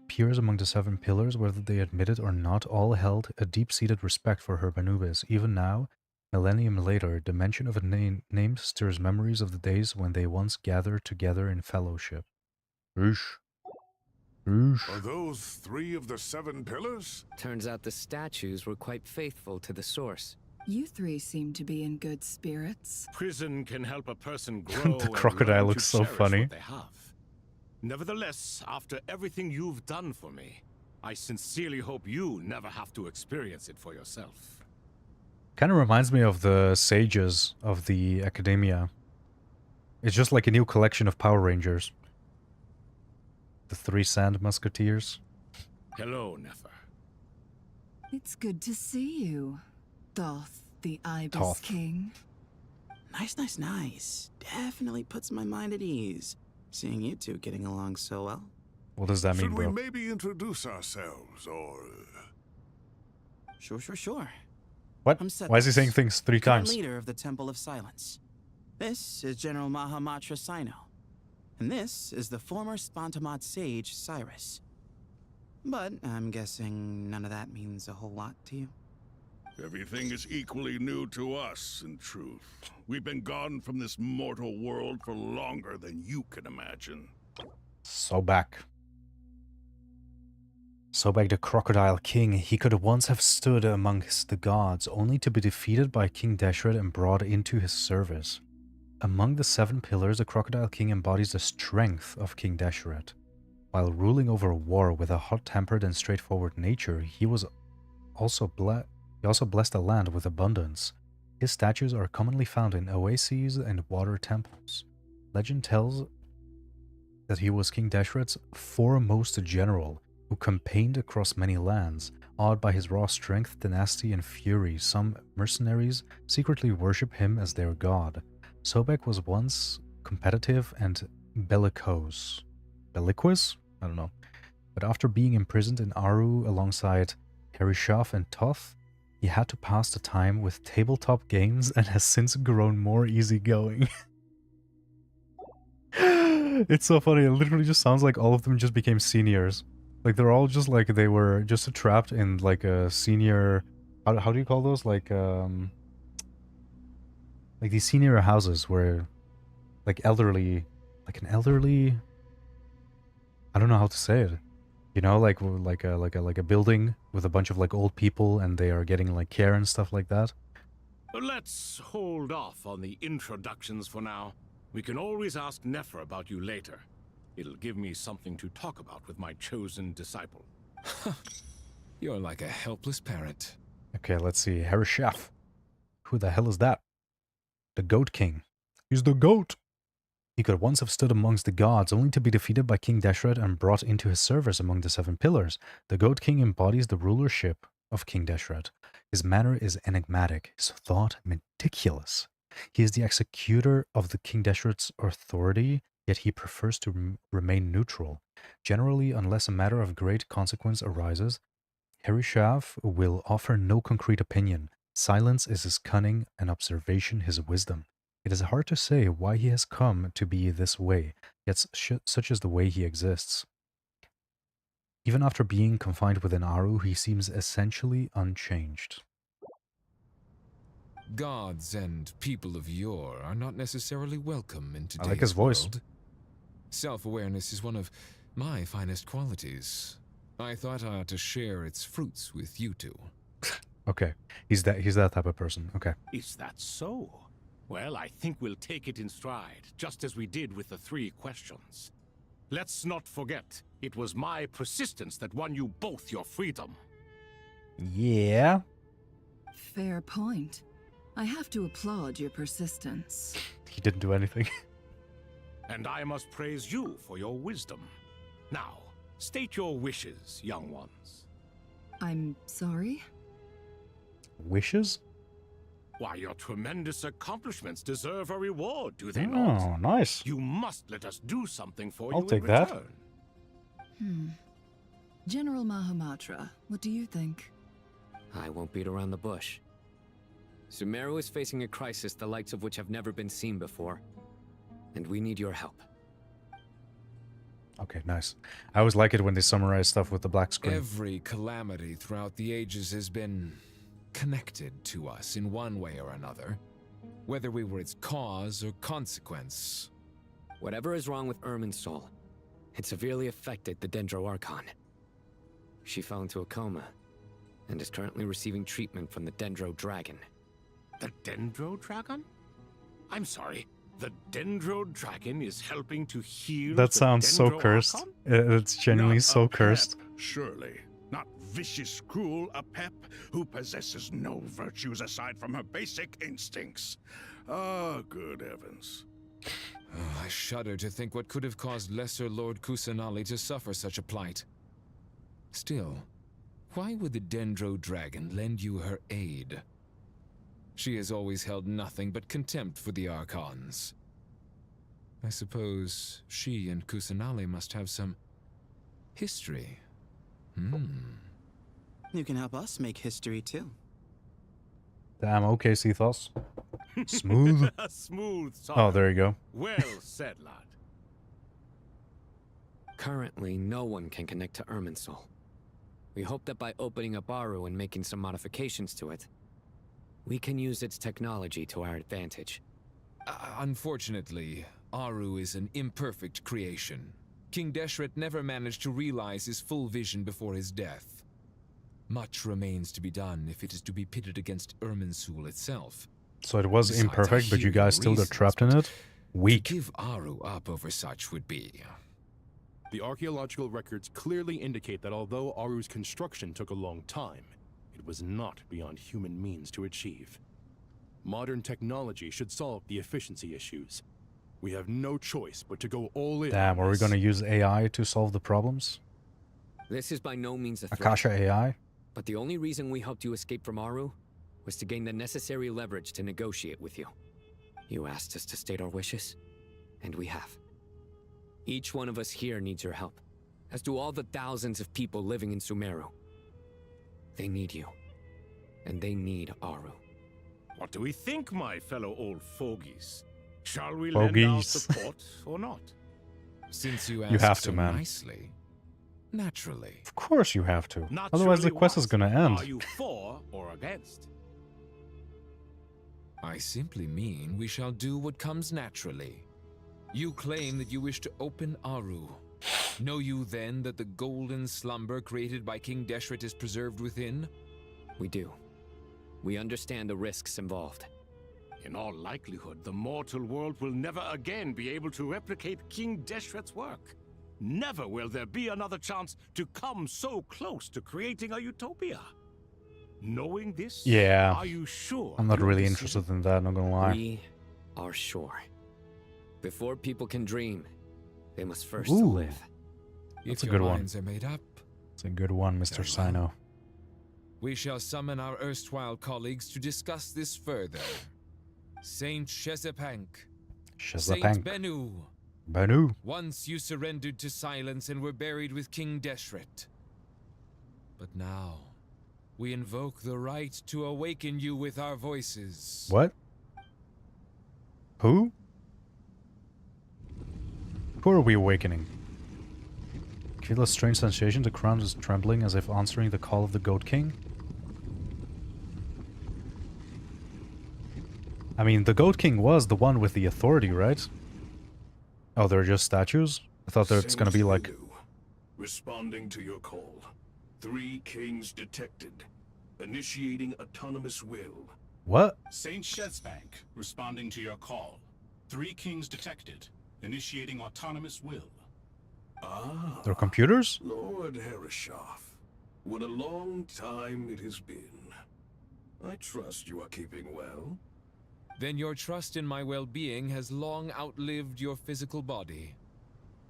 peers among the 7 pillars, whether they admit it or not, all held a deep-seated respect for Hermanubis. Even now, millennium later, the mention of a name stirs memories of the days when they once gathered together in fellowship. Oosh. Oosh. Are those 3 of the 7 pillars? Turns out the statues were quite faithful to the source. You 3 seem to be in good spirits. Prison can help a person grow. The crocodile looks so funny. What they have. Nevertheless, after everything you've done for me, I sincerely hope you never have to experience it for yourself. Kind of reminds me of the sages of the Academia. It's just like a new collection of Power Rangers. The 3 Sand Musketeers. Hello, Nefer. It's good to see you, Thoth, the Ibis Thoth. King. Nice. Definitely puts my mind at ease, seeing you 2 getting along so well. What does that mean, Should bro? we maybe introduce ourselves, or... Sure. What? I'm Sethos, Why is he saying things 3 current times? leader of the Temple of Silence. This is General Mahamatra Sino. And this is the former Spantamat sage, Cyrus. But I'm guessing none of that means a whole lot to you. Everything is equally new to us, in truth. We've been gone from this mortal world for longer than you can imagine. So back. Sobek the Crocodile King, he could once have stood amongst the gods, only to be defeated by King Deshret and brought into his service. Among the 7 pillars, the Crocodile King embodies the strength of King Deshret. While ruling over a war with a hot-tempered and straightforward nature, he also blessed a land with abundance. His statues are commonly found in oases and water temples. Legend tells that he was King Deshret's foremost general, who campaigned across many lands. Awed by his raw strength, tenacity, and fury, some mercenaries secretly worship him as their god. Sobek was once competitive and bellicose. Bellicose? I don't know. But after being imprisoned in Aru alongside Herishaf and Toth, he had to pass the time with tabletop games and has since grown more easygoing. It's so funny, it literally just sounds like all of them just became seniors. Like, they're all just like, they were just trapped in like a senior... How do you call those? Like these senior houses where, like, elderly... Like an elderly... I don't know how to say it. You know, like a building with a bunch of like old people and they are getting like care and stuff like that. Let's hold off on the introductions for now. We can always ask Nefer about you later. It'll give me something to talk about with my chosen disciple. You're like a helpless parent. Okay, let's see. Herishaf. Who the hell is that? The Goat King. He's the goat! He could once have stood amongst the gods, only to be defeated by King Deshret and brought into his service among the 7 pillars. The Goat King embodies the rulership of King Deshret. His manner is enigmatic, his thought meticulous. He is the executor of the King Deshret's authority, yet he prefers to remain neutral. Generally, unless a matter of great consequence arises, Herishaf will offer no concrete opinion. Silence is his cunning and observation his wisdom. It is hard to say why he has come to be this way, yet such is the way he exists. Even after being confined within Aru, he seems essentially unchanged. Gods and people of yore are not necessarily welcome in today's I like his voice. world. Self-awareness is one of my finest qualities. I thought I ought to share its fruits with you two. Okay, he's that type of person. Okay. Is that so? Well, I think we'll take it in stride, just as we did with the 3 questions. Let's not forget, it was my persistence that won you both your freedom. Yeah. Fair point. I have to applaud your persistence. He didn't do anything. And I must praise you for your wisdom. Now, state your wishes, young ones. I'm sorry? Wishes? Why, your tremendous accomplishments deserve a reward, do they Oh, not? nice. You must let us do something for I'll you take in that. return. General Mahamatra, what do you think? I won't beat around the bush. Sumeru is facing a crisis the likes of which have never been seen before. And we need your help. Okay, nice. I always like it when they summarize stuff with the black screen. Every calamity throughout the ages has been connected to us in one way or another, whether we were its cause or consequence. Whatever is wrong with Ermin's soul, it severely affected the Dendro Archon. She fell into a coma and is currently receiving treatment from the Dendro Dragon. The Dendro Dragon? I'm sorry, the Dendro Dragon is helping to heal That the sounds so Dendro cursed. Archon? It's genuinely Not so a cursed. Pep, surely. Not vicious, cruel a Pep who possesses no virtues aside from her basic instincts. Ah, good heavens. Oh, I shudder to think what could have caused Lesser Lord Kusanali to suffer such a plight. Still, why would the Dendro Dragon lend you her aid? She has always held nothing but contempt for the Archons. I suppose she and Kusanali must have some history. You can help us make history too. Damn, okay, Cethos. Smooth. Smooth, Oh, there you go. Well said, lad. Currently, no one can connect to Ermin's soul. We hope that by opening up Aru and making some modifications to it, we can use its technology to our advantage. Unfortunately, Aru is an imperfect creation, King Deshret never managed to realize his full vision before his death. Much remains to be done if it is to be pitted against Irminsul itself. So it was Besides, I imperfect, but hear you guys your still got reasons, trapped in it? Weak. To give Aru up over such would be... The archaeological records clearly indicate that although Aru's construction took a long time, it was not beyond human means to achieve. Modern technology should solve the efficiency issues. We have no choice but to go all in. Damn, on are we this. gonna use AI to solve the problems? This is by no means a threat. Akasha AI? But the only reason we helped you escape from Aru was to gain the necessary leverage to negotiate with you. You asked us to state our wishes, and we have. Each one of us here needs your help, as do all the thousands of people living in Sumeru. They need you, and they need Aru. What do we think, my fellow old fogies? Shall we lend our Fogies. support or not? Since you You asked have to, so man. nicely, naturally. Of course you have to. Naturally Otherwise the quest what? is gonna end. Are you for or against? I simply mean we shall do what comes naturally. You claim that you wish to open Aru. Know you then that the golden slumber created by King Deshret is preserved within? We do. We understand the risks involved. In all likelihood, the mortal world will never again be able to replicate King Deshret's work. Never will there be another chance to come so close to creating a utopia. Knowing this, Yeah. are you sure? I'm not your really decision- interested in that, not gonna lie. We are sure. Before people can dream, they must first Ooh. live. That's If a your good one. minds are made up, It's a good one, Mr. Very Sino. we shall summon our erstwhile colleagues to discuss this further. Saint Shezepank, Saint Shazapank. Benu, Banu. once you surrendered to silence and were buried with King Deshret. But now, we invoke the right to awaken you with our voices. What? Who? Who are we awakening? Feel a strange sensation, the ground is trembling as if answering the call of the Goat King. I mean, the Goat King was the one with the authority, right? Oh, they're just statues? I thought that it's gonna be like... Responding to your call. 3 kings detected. Initiating autonomous will. What? Saint Shezbank, responding to your call. 3 kings detected. Initiating autonomous will. Ah. They're computers? Lord Herreshoff. What a long time it has been. I trust you are keeping well. Then your trust in my well-being has long outlived your physical body.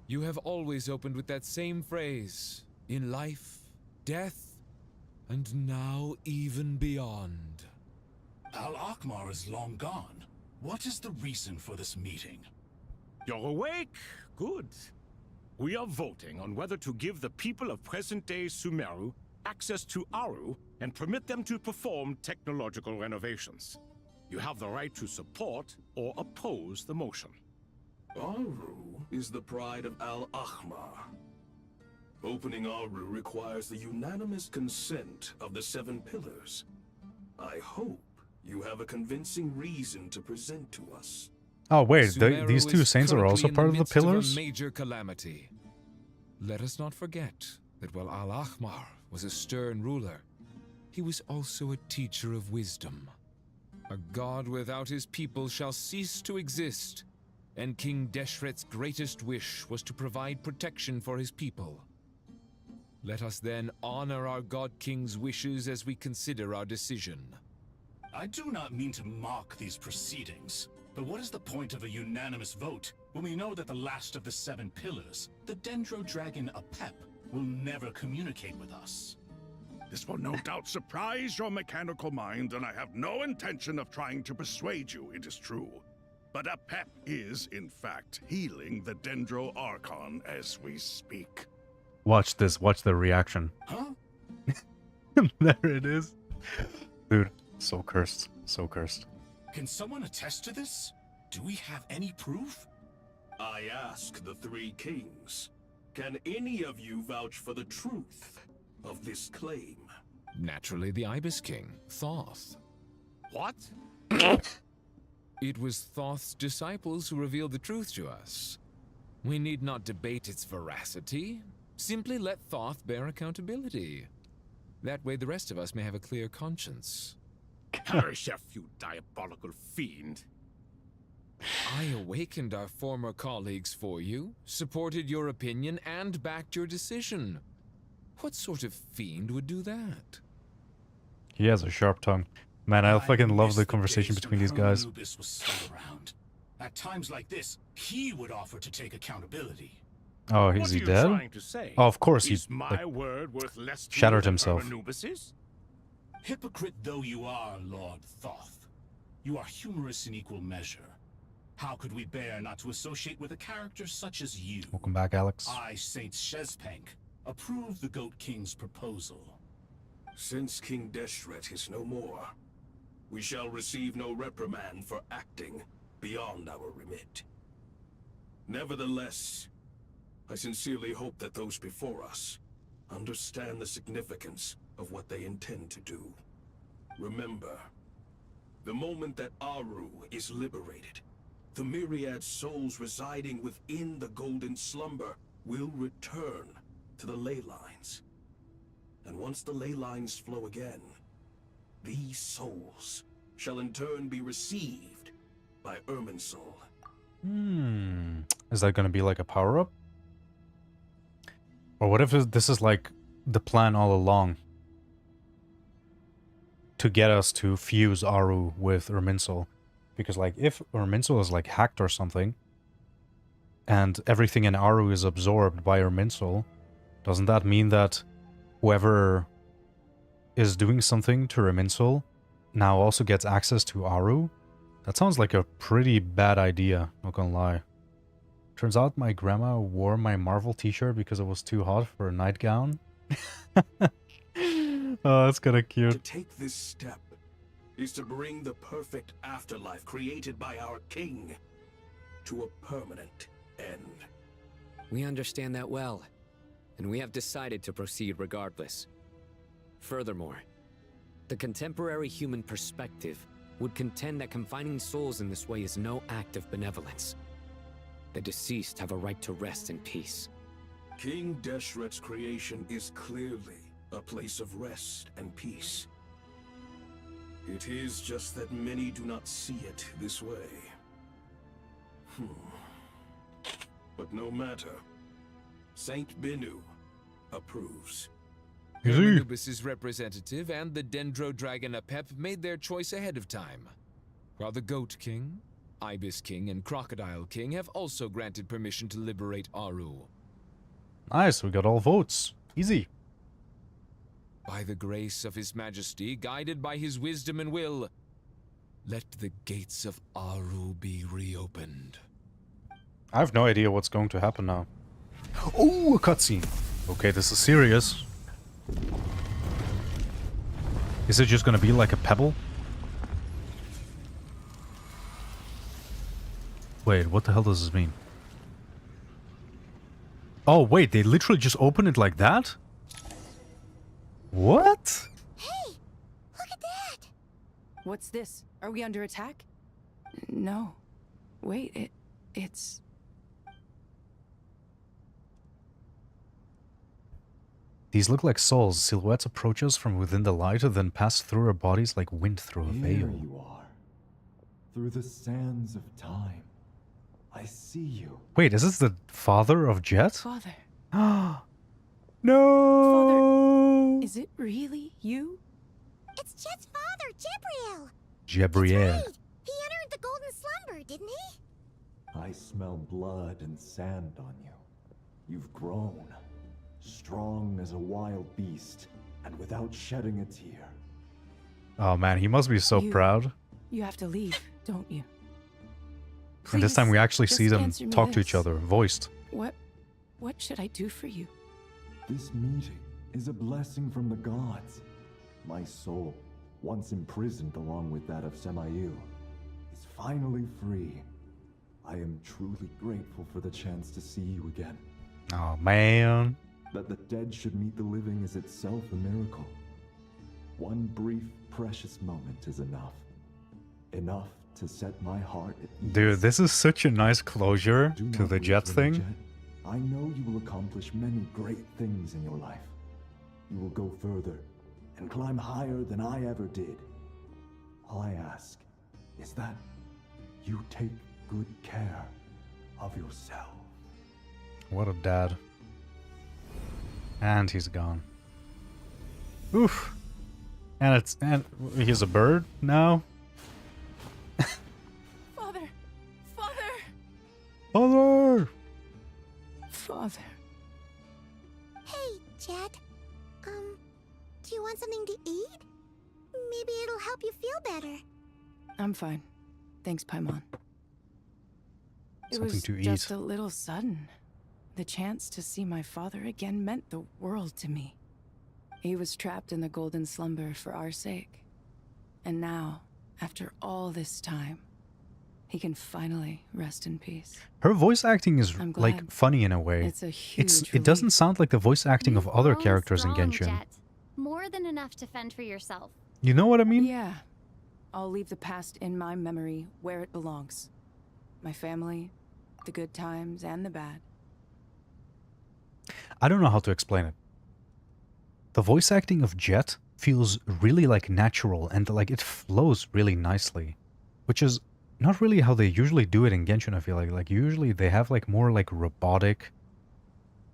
You have always opened with that same phrase, in life, death, and now even beyond. Al-Akmar is long gone. What is the reason for this meeting? You're awake? Good. We are voting on whether to give the people of present-day Sumeru access to Aru and permit them to perform technological renovations. You have the right to support or oppose the motion. Aru is the pride of Al-Ahmar. Opening Aru requires the unanimous consent of the 7 pillars. I hope you have a convincing reason to present to us. Oh wait, Sumeru these 2 is saints are currently also in part of the midst pillars? a major calamity. Let us not forget that while Al-Ahmar was a stern ruler, he was also a teacher of wisdom. A god without his people shall cease to exist, and King Deshret's greatest wish was to provide protection for his people. Let us then honor our God King's wishes as we consider our decision. I do not mean to mock these proceedings, but what is the point of a unanimous vote when we know that the last of the 7 pillars, the Dendro Dragon Apep, will never communicate with us? This will no doubt surprise your mechanical mind, and I have no intention of trying to persuade you it is true. But Apep is, in fact, healing the Dendro Archon as we speak. Watch this, watch the reaction. Huh? There it is. Dude, so cursed, so cursed. Can someone attest to this? Do we have any proof? I ask the 3 kings, can any of you vouch for the truth of this claim? Naturally, the Ibis King, Thoth. What? It was Thoth's disciples who revealed the truth to us. We need not debate its veracity. Simply let Thoth bear accountability. That way the rest of us may have a clear conscience. Chef, you diabolical fiend. I awakened our former colleagues for you, supported your opinion, and backed your decision. What sort of fiend would do that? He has a sharp tongue. Man, I fucking love the conversation between these guys. Anubis was still around. At times like this, he would offer to take accountability. Oh, is he dead? Oh, of course he Is my word worth less to shattered you than himself. Anubis's? Hypocrite though you are, Lord Thoth, you are humorous in equal measure. How could we bear not to associate with a character such as you? Welcome back, Alex. I, Saint Shezpank, approve the Goat King's proposal. Since King Deshret is no more, we shall receive no reprimand for acting beyond our remit. Nevertheless, I sincerely hope that those before us understand the significance of what they intend to do. Remember, the moment that Aru is liberated, the myriad souls residing within the Golden Slumber will return to the ley lines. And once the ley lines flow again, these souls shall in turn be received by Irminsul. Is that gonna be like a power-up? Or what if this is like the plan all along? To get us to fuse Aru with Irminsul. Because like if Irminsul is like hacked or something, and everything in Aru is absorbed by Irminsul, doesn't that mean that whoever is doing something to Irminsul now also gets access to Aru? That sounds like a pretty bad idea, not gonna lie. Turns out my grandma wore my Marvel t-shirt because it was too hot for a nightgown. Oh, that's kinda cute. To take this step is to bring the perfect afterlife created by our king to a permanent end. We understand that well, and we have decided to proceed regardless. Furthermore, the contemporary human perspective would contend that confining souls in this way is no act of benevolence. The deceased have a right to rest in peace. King Deshret's creation is clearly a place of rest and peace. It is just that many do not see it this way. But no matter. Saint Binu approves. Anubis' representative and the Dendro Dragon Apep made their choice ahead of time, while the Goat King, Ibis King, and Crocodile King have also granted permission to liberate Aru. Nice, we got all votes. Easy. By the grace of His Majesty, guided by his wisdom and will, let the gates of Aru be reopened. I have no idea what's going to happen now. Oh, a cutscene. Okay, this is serious. Is it just gonna be like a pebble? Wait, what the hell does this mean? Oh, wait, they literally just open it like that? What? Hey, look at that! What's this? Are we under attack? No. Wait, it's... These look like souls. Silhouettes approach us from within the light and then pass through our bodies like wind through a Here veil. you are. Through the sands of time. I see you. Wait, is this the father of Jet? Father. No! Is it really you? It's Jet's father, Jebriel. Jebriel. Right. He entered the Golden Slumber, didn't he? I smell blood and sand on you. You've grown. Strong as a wild beast, and without shedding a tear. Oh man, he must be so proud. You have to leave, don't you? And this time we actually see just them answer me talk to this. each other, voiced. What should I do for you? This meeting is a blessing from the gods. My soul, once imprisoned along with that of Semayu, is finally free. I am truly grateful for the chance to see you again. Oh man. That the dead should meet the living is itself a miracle. One brief, precious moment is enough. Enough to set my heart at ease. Dude, this is such a nice closure Do to not the weep, Jet little thing. Jet. I know you will accomplish many great things in your life. You will go further and climb higher than I ever did. All I ask is that you take good care of yourself. What a dad. And he's gone. Oof. And he's a bird now. Father! Father! Father! Father. Hey, Jet. Do you want something to eat? Maybe it'll help you feel better. I'm fine. Thanks, Paimon. It Something was to just eat. a little sudden. The chance to see my father again meant the world to me. He was trapped in the golden slumber for our sake. And now, after all this time, he can finally rest in peace. Her voice acting is I'm like glad. funny in a way. It's a huge It doesn't sound like the voice acting of other Grown characters in strong, Genshin. Jet. More than enough to fend for yourself. You know what I mean? Yeah. I'll leave the past in my memory where it belongs. My family, the good times and the bad. I don't know how to explain it. The voice acting of Jet feels really like natural and like it flows really nicely, which is not really how they usually do it in Genshin. I feel like usually they have like more like robotic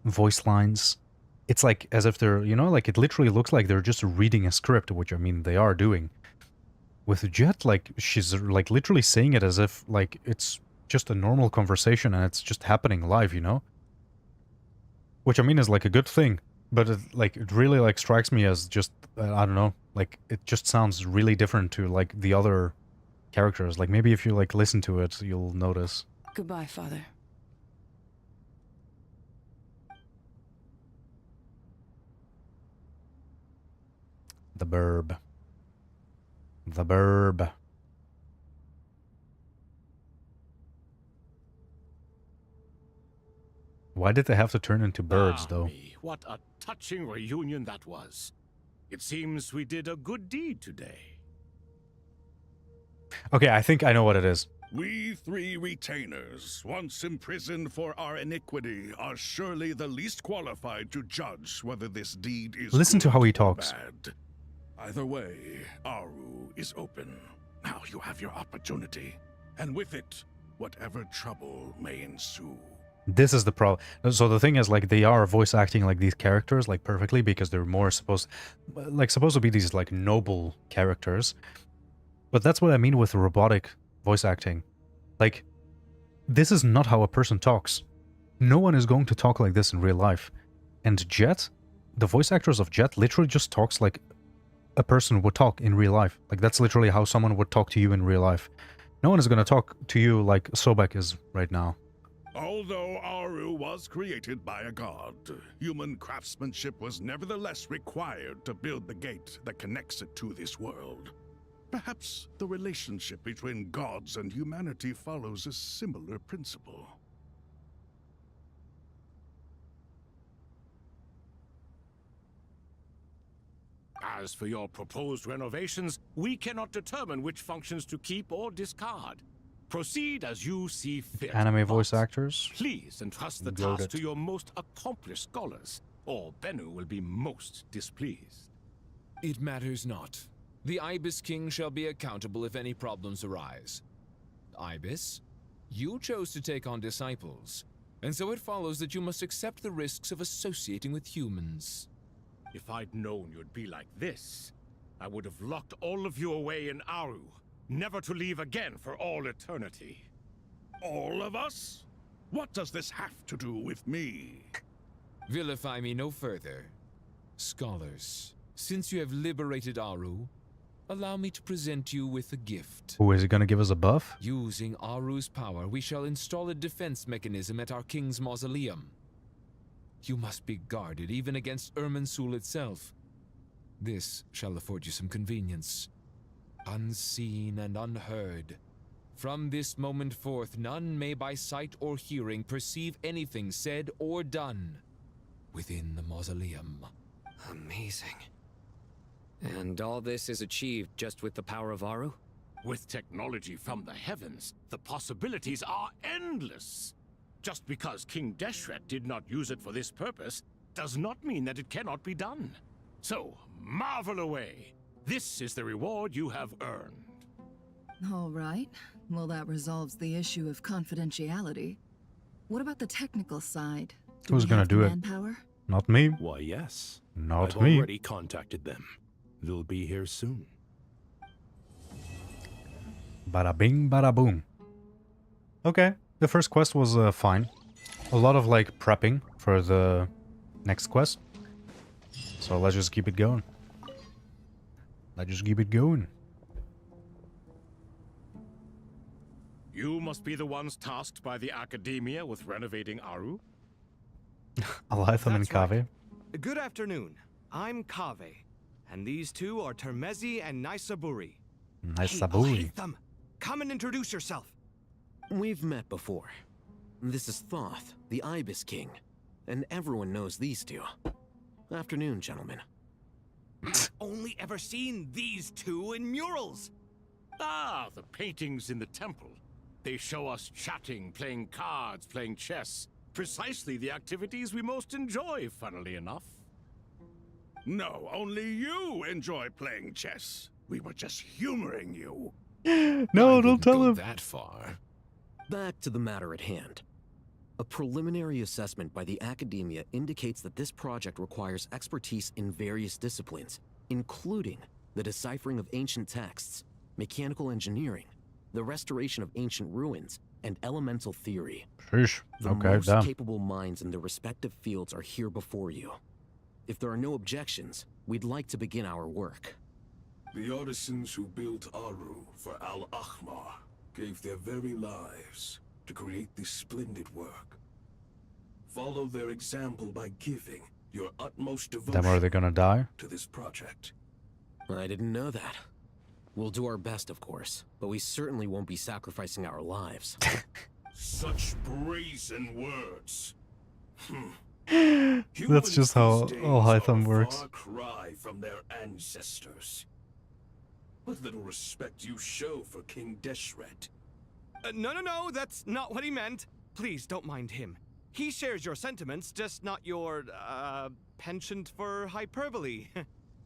voice lines. It's like as if they're, you know, like it literally looks like they're just reading a script, which I mean they are doing. With Jet, like she's like literally saying it as if like it's just a normal conversation and it's just happening live, you know? Which I mean is like a good thing, but it really like strikes me as just, I don't know, like it just sounds really different to like the other characters. Like maybe if you like listen to it, you'll notice. Goodbye, Father. The burb. The burb. Why did they have to turn into birds, though? Me, what a touching reunion that was. It seems we did a good deed today. Okay, I think I know what it is. We three retainers, once imprisoned for our iniquity, are surely the least qualified to judge whether this deed is Listen to good how he or talks. bad. Either way, Aru is open. Now you have your opportunity, and with it, whatever trouble may ensue. This is the problem. So the thing is, like, they are voice acting like these characters, like, perfectly, because they're more supposed to be these, like, noble characters. But that's what I mean with robotic voice acting. Like, this is not how a person talks. No one is going to talk like this in real life. And Jet, the voice actors of Jet literally just talks like a person would talk in real life. Like, that's literally how someone would talk to you in real life. No one is going to talk to you like Sobek is right now. Although Aru was created by a god, human craftsmanship was nevertheless required to build the gate that connects it to this world. Perhaps the relationship between gods and humanity follows a similar principle. As for your proposed renovations, we cannot determine which functions to keep or discard. Proceed as you see fit. Anime voice actors. Please entrust the Goaded. task to your most accomplished scholars, or Bennu will be most displeased. It matters not. The Ibis King shall be accountable if any problems arise. Ibis, you chose to take on disciples, and so it follows that you must accept the risks of associating with humans. If I'd known you'd be like this, I would have locked all of you away in Aru, never to leave again for all eternity. All of us? What does this have to do with me? Vilify me no further. Scholars, since you have liberated Aru, allow me to present you with a gift. Who is he going to give us a buff? Using Aru's power, we shall install a defense mechanism at our king's mausoleum. You must be guarded even against Irminsul itself. This shall afford you some convenience. Unseen and unheard. From this moment forth, none may by sight or hearing perceive anything said or done within the mausoleum. Amazing. And all this is achieved just with the power of Aru? With technology from the heavens, the possibilities are endless. Just because King Deshret did not use it for this purpose does not mean that it cannot be done. So, marvel away. This is the reward you have earned. All right. Well, that resolves the issue of confidentiality. What about the technical side? Who's gonna do it? Manpower? Not me. Why, yes. Not I've me. already contacted them. They'll be here soon. Bada bing, bada boom. Okay, the first quest was fine. A lot of like prepping for the next quest. So let's just keep it going. Let's just keep it going. You must be the ones tasked by the Academia with renovating Aru? Alitham and That's right. Kave. Good afternoon. I'm Kave, and these two are Termezi and Naisaburi. Naisaburi. Alitham, come and introduce yourself. We've met before. This is Thoth, the Ibis King, and everyone knows these two. Afternoon, gentlemen. Only ever seen these two in murals. Ah, the paintings in the temple. They show us chatting, playing cards, playing chess. Precisely the activities we most enjoy, funnily enough. No, only you enjoy playing chess. We were just humoring you. No, don't tell him. That far. Back to the matter at hand. A preliminary assessment by the Academia indicates that this project requires expertise in various disciplines, including the deciphering of ancient texts, mechanical engineering, the restoration of ancient ruins, and elemental theory. Sheesh. The Okay, most damn. capable minds in their respective fields are here before you. If there are no objections, we'd like to begin our work. The artisans who built Aru for Al-Ahmar gave their very lives to create this splendid work. Follow their example by giving your utmost Then are they devotion gonna die? to this project. I didn't know that. We'll do our best, of course, but we certainly won't be sacrificing our lives. Such brazen words. That's just how Alitham works. Far cry from their ancestors. What little respect you show for King Deshret. No, that's not what he meant. Please don't mind him. He shares your sentiments, just not your, penchant for hyperbole.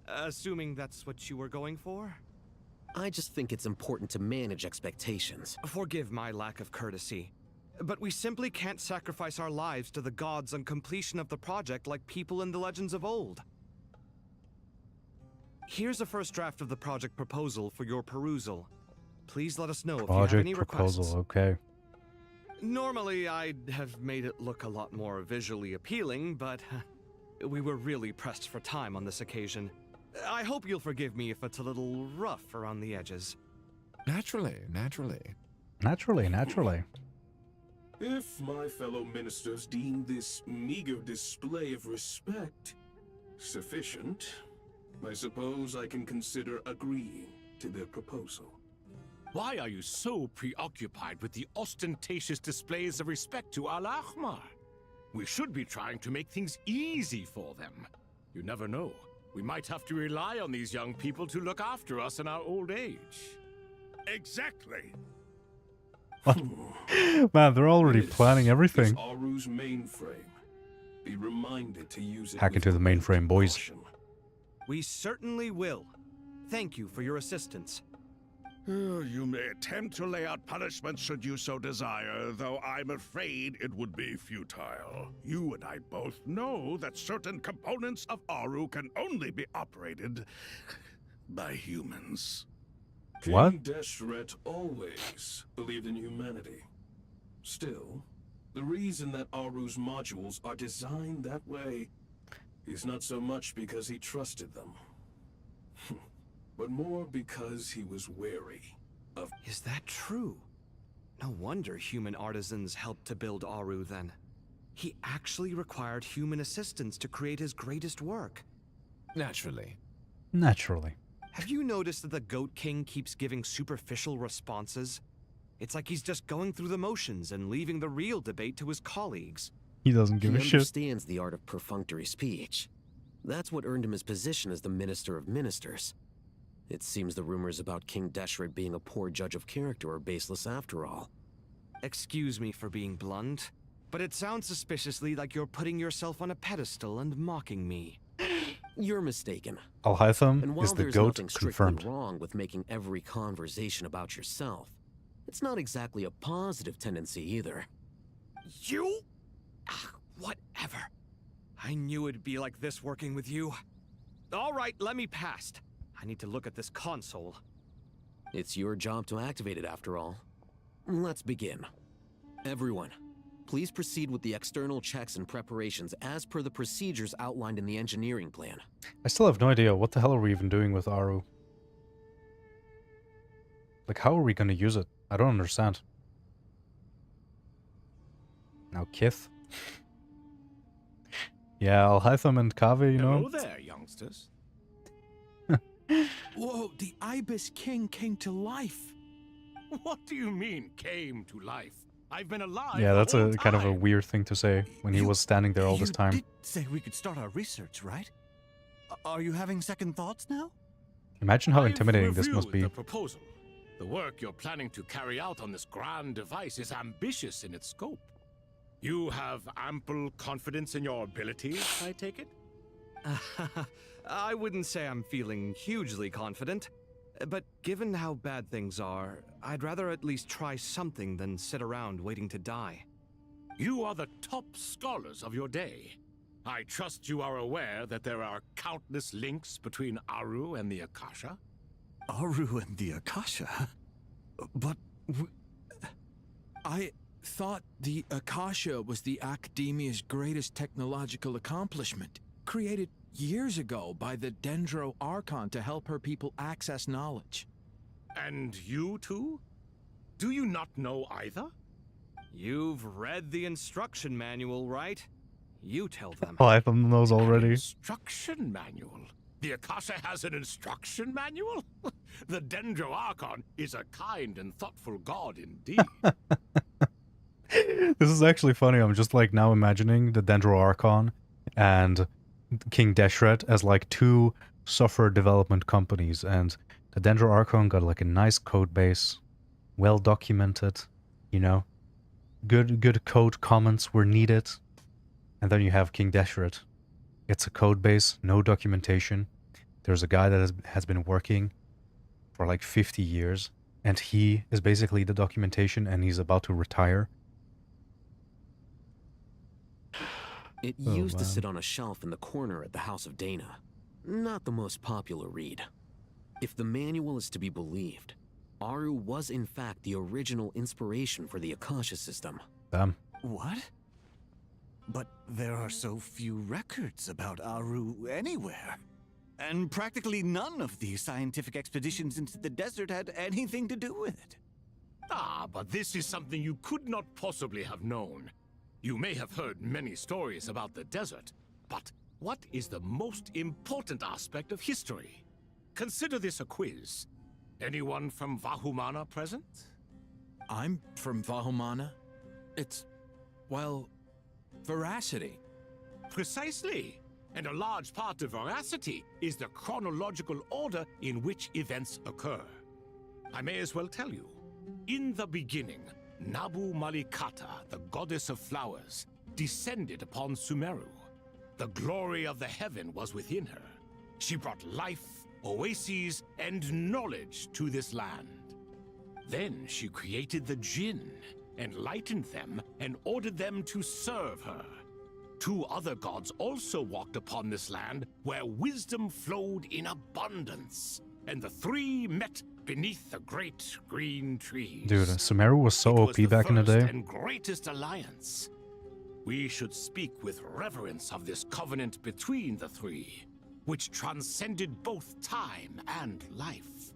Assuming that's what you were going for? I just think it's important to manage expectations. Forgive my lack of courtesy, but we simply can't sacrifice our lives to the gods on completion of the project like people in the legends of old. Here's a first draft of the project proposal for your perusal. Please let us know if you have any Project requests. proposal, okay. Normally, I'd have made it look a lot more visually appealing, but we were really pressed for time on this occasion. I hope you'll forgive me if it's a little rough around the edges. Naturally. Naturally. If my fellow ministers deem this meager display of respect sufficient, I suppose I can consider agreeing to their proposal. Why are you so preoccupied with the ostentatious displays of respect to Al-Ahmar? We should be trying to make things easy for them. You never know. We might have to rely on these young people to look after us in our old age. Exactly. Man, they're already planning Is everything. Aru's mainframe. Be reminded to use it Hack with into the mainframe, boys. caution. We certainly will. Thank you for your assistance. You may attempt to lay out punishment should you so desire, though I'm afraid it would be futile. You and I both know that certain components of Aru can only be operated by humans. What? King Deshret always believed in humanity. Still, the reason that Aru's modules are designed that way is not so much because he trusted them, but more because he was wary of... Is that true? No wonder human artisans helped to build Aru then. He actually required human assistance to create his greatest work. Naturally. Have you noticed that the Goat King keeps giving superficial responses? It's like he's just going through the motions and leaving the real debate to his colleagues. He doesn't give a He shit. understands the art of perfunctory speech. That's what earned him his position as the Minister of Ministers. It seems the rumors about King Deshret being a poor judge of character are baseless after all. Excuse me for being blunt, but it sounds suspiciously like you're putting yourself on a pedestal and mocking me. You're mistaken. Al-Haytham And while is the there's goat nothing strictly confirmed. wrong with making every conversation about yourself, it's not exactly a positive tendency either. You? Whatever. I knew it'd be like this working with you. All right, let me past. I need to look at this console. It's your job to activate it after all. Let's begin. Everyone, please proceed with the external checks and preparations as per the procedures outlined in the engineering plan. I still have no idea what the hell are we even doing with Aru. Like, how are we going to use it? I don't understand. Now, Kith. Yeah, Al-Haytham and Kaveh, you know. Hello there, youngsters. Whoa, the Ibis King came to life. What do you mean, came to life? I've been alive. Yeah, that's the whole a kind of a time. weird thing to say when he was standing there all this time. You did say we could start our research, right? Are you having second thoughts now? Imagine how I've intimidating this must reviewed be. The proposal. The work you're planning to carry out on this grand device is ambitious in its scope. You have ample confidence in your abilities, I take it? I wouldn't say I'm feeling hugely confident, but given how bad things are, I'd rather at least try something than sit around waiting to die. You are the top scholars of your day. I trust you are aware that there are countless links between Aru and the Akasha? Aru and the Akasha? But I thought the Akasha was the Academia's greatest technological accomplishment, created years ago by the Dendro Archon to help her people access knowledge. And you too? Do you not know either? You've read the instruction manual, right? You tell them. Al-Haytham knows already. Instruction manual? The Akasha has an instruction manual? The Dendro Archon is a kind and thoughtful god indeed. This is actually funny. I'm just like now imagining the Dendro Archon and King Deshret as like two software development companies, and the Dendro Archon got like a nice code base, well documented, you know, good code comments were needed, and then you have King Deshret. It's a code base, no documentation. There's a guy that has been working for like 50 years, and he is basically the documentation, and he's about to retire. It used to sit on a shelf in the corner at the House of Dana. Not the most popular read. If the manual is to be believed, Aru was in fact the original inspiration for the Akasha system. Damn. What? But there are so few records about Aru anywhere. And practically none of these scientific expeditions into the desert had anything to do with it. Ah, but this is something you could not possibly have known. You may have heard many stories about the desert, but what is the most important aspect of history? Consider this a quiz. Anyone from Vahumana present? I'm from Vahumana. It's, well, veracity. Precisely. And a large part of veracity is the chronological order in which events occur. I may as well tell you. In the beginning, Nabu Malikata, the goddess of flowers, descended upon Sumeru. The glory of the heaven was within her. She brought life, oases, and knowledge to this land. Then she created the Jinn, enlightened them, and ordered them to serve her. Two other gods also walked upon this land where wisdom flowed in abundance, and the three met beneath the great green trees. Dude, Sumeru was so OP back in the day. And greatest alliance. We should speak with reverence of this covenant between the three, which transcended both time and life.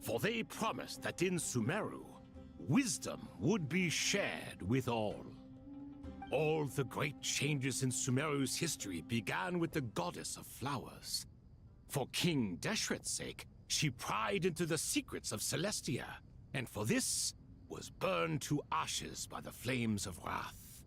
For they promised that in Sumeru, wisdom would be shared with all. All the great changes in Sumeru's history began with the goddess of flowers. For King Deshret's sake, she pried into the secrets of Celestia, and for this was burned to ashes by the flames of wrath.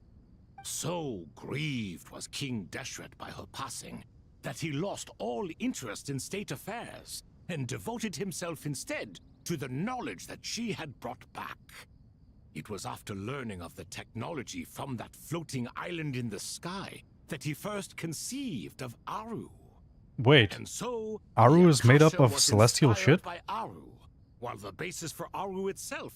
So grieved was King Deshret by her passing that he lost all interest in state affairs and devoted himself instead to the knowledge that she had brought back. It was after learning of the technology from that floating island in the sky that he first conceived of Aru. Wait, And so, Aru the is made up Akasha of was celestial inspired shit? by Aru, while the basis for Aru itself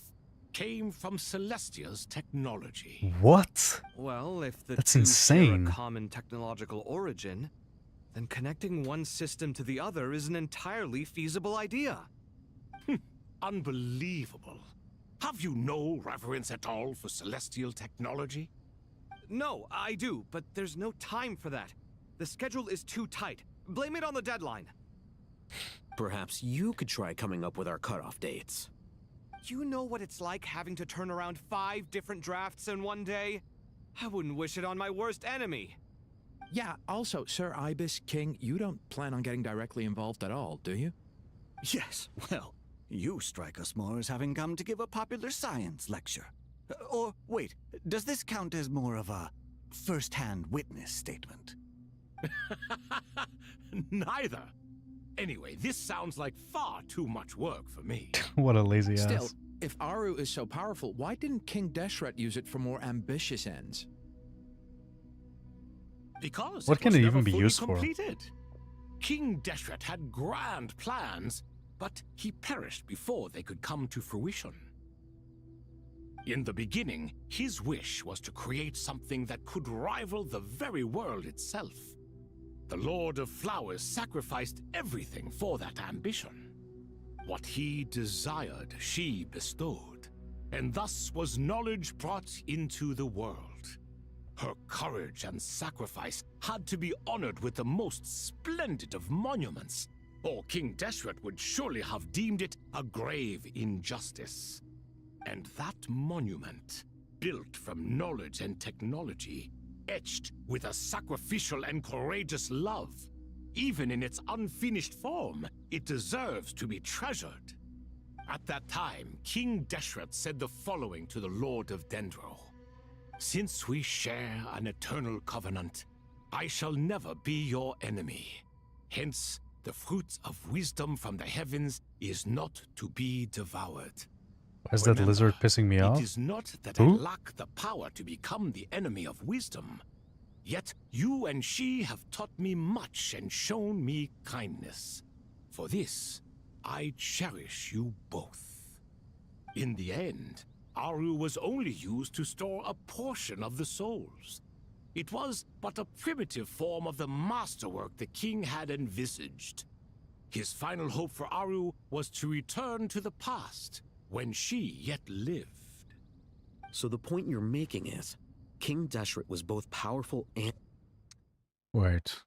came from Celestia's technology. What? Well, if the That's two share a insane. common technological origin, then connecting one system to the other is an entirely feasible idea. Unbelievable. Have you no reverence at all for celestial technology? No, I do, but there's no time for that. The schedule is too tight. Blame it on the deadline. Perhaps you could try coming up with our cutoff dates. You know what it's like having to turn around 5 different drafts in one day? I wouldn't wish it on my worst enemy. Yeah, also, Sir Ibis King, you don't plan on getting directly involved at all, do you? Yes, well, you strike us more as having come to give a popular science lecture. Or, wait, does this count as more of a first-hand witness statement? Neither. Anyway, this sounds like far too much work for me. What a lazy Still, ass. if Aru is so powerful, why didn't King Deshret use it for more ambitious ends? Because What can was it never even be fully used for? completed. King Deshret had grand plans, but he perished before they could come to fruition. In the beginning, his wish was to create something that could rival the very world itself. The Lord of Flowers sacrificed everything for that ambition. What he desired, she bestowed, and thus was knowledge brought into the world. Her courage and sacrifice had to be honored with the most splendid of monuments, or King Deshret would surely have deemed it a grave injustice. And that monument, built from knowledge and technology, etched with a sacrificial and courageous love, even in its unfinished form, it deserves to be treasured. At that time, King Deshret said the following to the Lord of Dendro. Since we share an eternal covenant, I shall never be your enemy. Hence, the fruit of wisdom from the heavens is not to be devoured. Why is that lizard pissing me off? It is not that Who? I lack the power to become the enemy of wisdom. Yet you and she have taught me much and shown me kindness. For this, I cherish you both. In the end, Aru was only used to store a portion of the souls. It was but a primitive form of the masterwork the king had envisaged. His final hope for Aru was to return to the past, when she yet lived. So the point you're making is, King Deshret was both powerful and... Wait.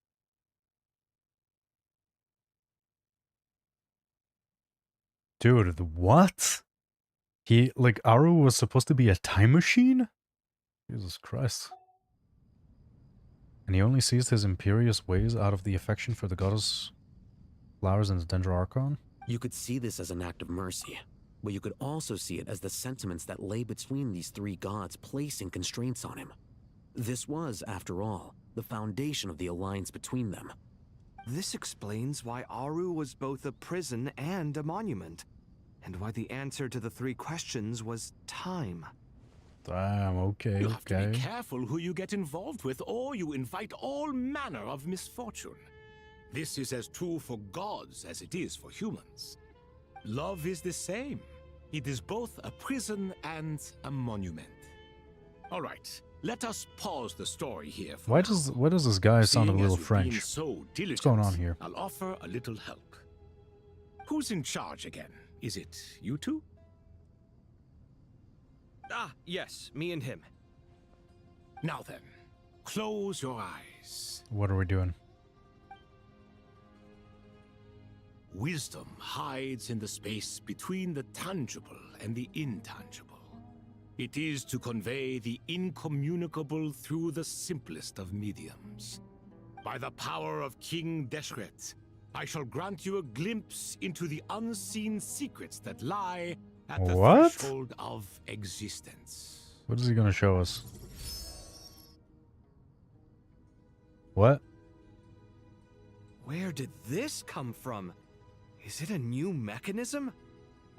Dude, what? Aru was supposed to be a time machine? Jesus Christ. And he only sees his imperious ways out of the affection for the goddess flowers and the Dendroarchon? You could see this as an act of mercy, but you could also see it as the sentiments that lay between these three gods placing constraints on him. This was, after all, the foundation of the alliance between them. This explains why Aru was both a prison and a monument, and why the answer to the 3 questions was time. Damn, okay, You have to okay. be careful who you get involved with, or you invite all manner of misfortune. This is as true for gods as it is for humans. Love is the same. It is both a prison and a monument. All right, let us pause the story here for Why now. does this guy sound a Seeing little as you've been French? so diligent, What's going on here? I'll offer a little help. Who's in charge again? Is it you two? Ah, yes, me and him. Now then, close your eyes. What are we doing? Wisdom hides in the space between the tangible and the intangible. It is to convey the incommunicable through the simplest of mediums. By the power of King Deshret, I shall grant you a glimpse into the unseen secrets that lie at the What? threshold of existence. What is he gonna show us? What? Where did this come from? Is it a new mechanism?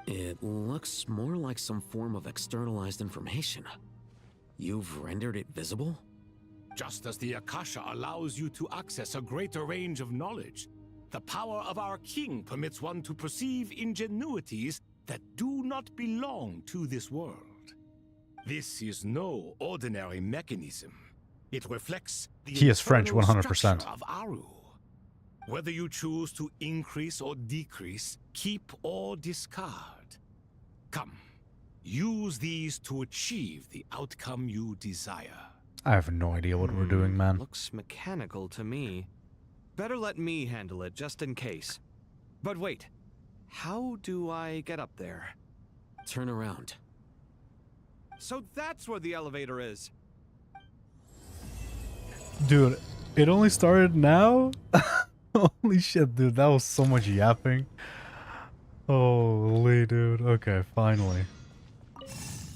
It looks more like some form of externalized information. You've rendered it visible? Just as the Akasha allows you to access a greater range of knowledge, the power of our king permits one to perceive ingenuities that do not belong to this world. This is no ordinary mechanism. It reflects the He is French, internal 100%. structure of Aru. Whether you choose to increase or decrease, keep or discard. Come, use these to achieve the outcome you desire. I have no idea what we're doing, man. Looks mechanical to me. Better let me handle it, just in case. But wait, how do I get up there? Turn around. So that's where the elevator is. Dude, it only started now? Holy shit, dude, that was so much yapping. Holy, dude. Okay, finally.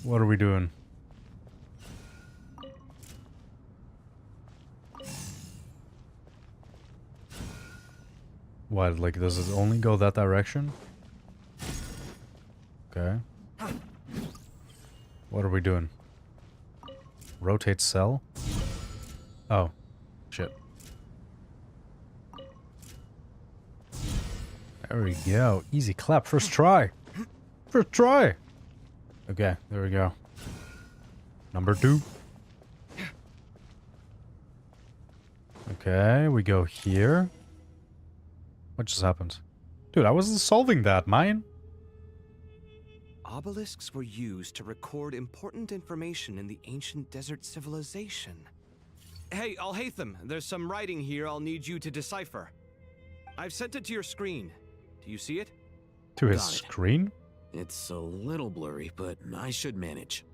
What are we doing? What, like, does it only go that direction? Okay. What are we doing? Rotate cell? Oh. Shit. There we go. Easy clap. First try. First try. Okay, there we go. Number 2. Okay, we go here. What just happened? Dude, I wasn't solving that, mine. Obelisks were used to record important information in the ancient desert civilization. Hey, Al-Haytham, there's some writing here I'll need you to decipher. I've sent it to your screen. Do you see it? To his Got it. screen? It's a little blurry, but I should manage.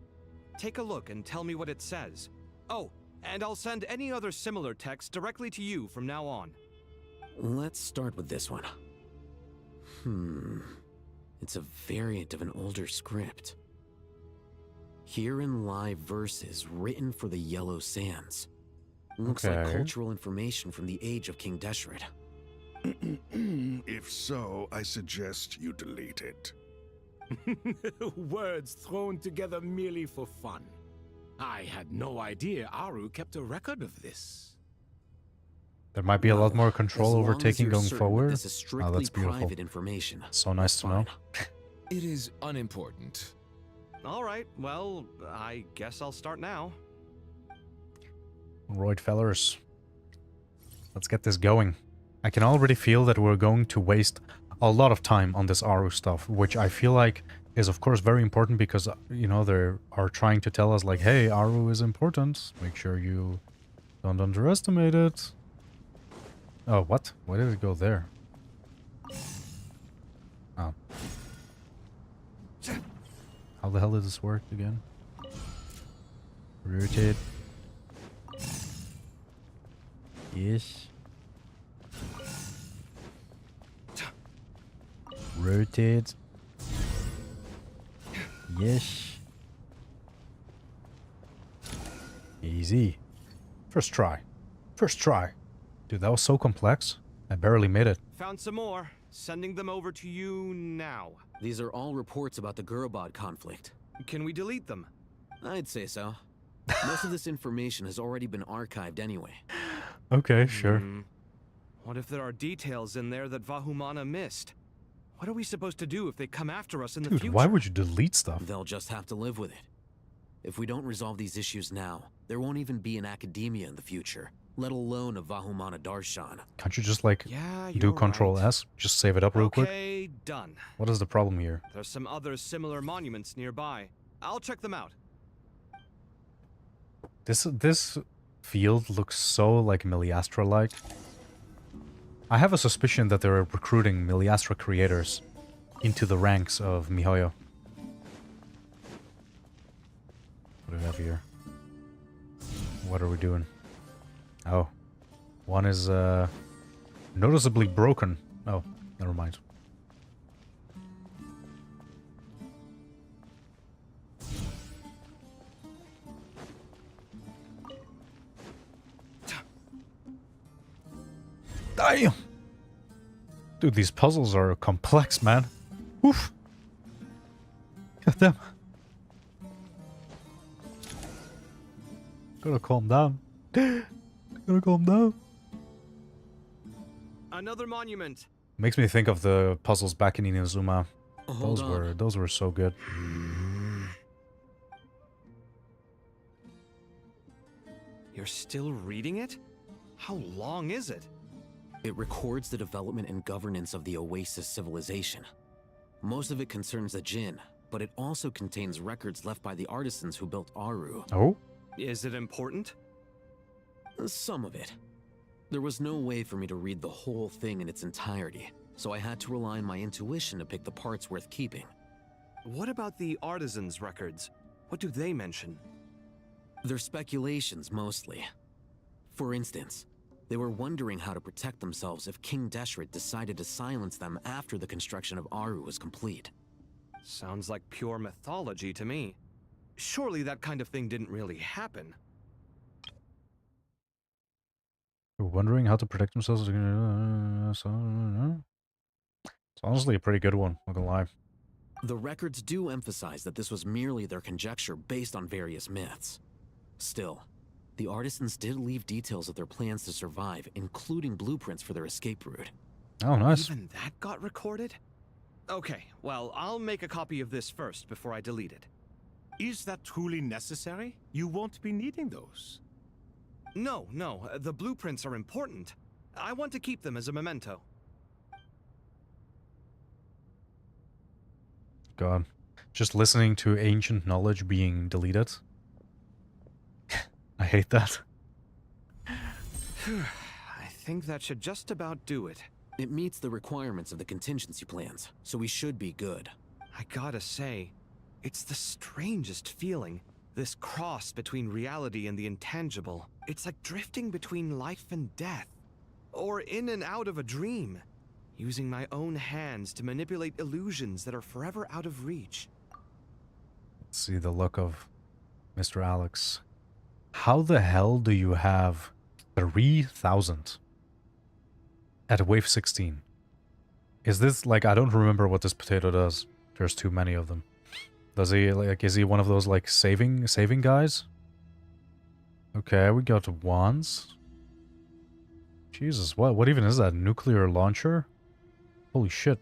Take a look and tell me what it says. Oh, and I'll send any other similar text directly to you from now on. Let's start with this one. It's a variant of an older script. Herein lie verses written for the Yellow Sands. Looks like Okay. cultural information from the age of King Deshret. If so, I suggest you delete it. Words thrown together merely for fun. I had no idea Aru kept a record of this. There might be a lot more control As over long as taking you're going certain that forward. this is Oh, strictly that's beautiful. private information. So nice to know. It is unimportant. All right, well, I guess I'll start now. Right, fellers. Let's get this going. I can already feel that we're going to waste a lot of time on this Aru stuff, which I feel like is of course very important because, you know, they are trying to tell us like, hey, Aru is important. Make sure you don't underestimate it. Oh, what? Why did it go there? Oh. How the hell did this work again? Rotate. Yes. Rotate. Yes. Easy. First try. First try. Dude, that was so complex. I barely made it. Found some more. Sending them over to you now. These are all reports about the Gurubad conflict. Can we delete them? I'd say so. Most of this information has already been archived anyway. Okay, sure. What if there are details in there that Vahumana missed? What are we supposed to do if they come after us in the Dude, future? why would you delete stuff? They'll just have to live with it. If we don't resolve these issues now, there won't even be an academia in the future, let alone a Vahumana Darshan. Can't you just like Yeah, do you're Control right. S? Just save it up real quick? Okay, done. What is the problem here? There's some other similar monuments nearby. I'll check them out. This field looks so like Miliastra-like. I have a suspicion that they're recruiting Miliastra creators into the ranks of MiHoYo. What do we have here? What are we doing? Oh. One is noticeably broken. Oh, never mind. Damn! Dude, these puzzles are complex, man. Oof. God damn. Gotta calm down. Gotta calm down. Another monument. Makes me think of the puzzles back in Inazuma. Hold on. Those were so good. You're still reading it? How long is it? It records the development and governance of the Oasis civilization. Most of it concerns the Jinn, but it also contains records left by the artisans who built Aru. Oh? Is it important? Some of it. There was no way for me to read the whole thing in its entirety, so I had to rely on my intuition to pick the parts worth keeping. What about the artisans' records? What do they mention? They're speculations, mostly. For instance, they were wondering how to protect themselves if King Deshret decided to silence them after the construction of Aru was complete. Sounds like pure mythology to me. Surely that kind of thing didn't really happen. Wondering how to protect themselves. It's honestly a pretty good one, not gonna lie. The records do emphasize that this was merely their conjecture based on various myths. Still, the artisans did leave details of their plans to survive, including blueprints for their escape route. Oh, nice. Even that got recorded? Okay, well, I'll make a copy of this first before I delete it. Is that truly necessary? You won't be needing those. No, the blueprints are important. I want to keep them as a memento. God. Just listening to ancient knowledge being deleted. I hate that. I think that should just about do it. It meets the requirements of the contingency plans, so we should be good. I gotta say, it's the strangest feeling. This cross between reality and the intangible. It's like drifting between life and death. Or in and out of a dream. Using my own hands to manipulate illusions that are forever out of reach. Let's see the look of Mr. Alex. How the hell do you have 3,000 at wave 16? Is this like, I don't remember what this potato does. There's too many of them. Does he, like, is he one of those, like, saving guys? Okay, we got wands. Jesus, what even is that? Nuclear launcher? Holy shit.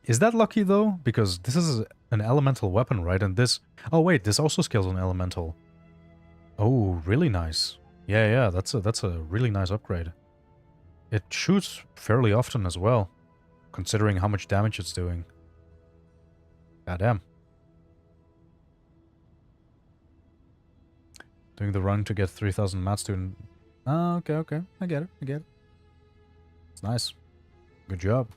Is that lucky, though? Because this is an elemental weapon, right? And this... Oh, wait, this also scales on elemental. Oh, really nice. Yeah, that's a really nice upgrade. It shoots fairly often as well, considering how much damage it's doing. Goddamn. Doing the run to get 3,000 mats to... Oh, okay. I get it. It's nice. Good job.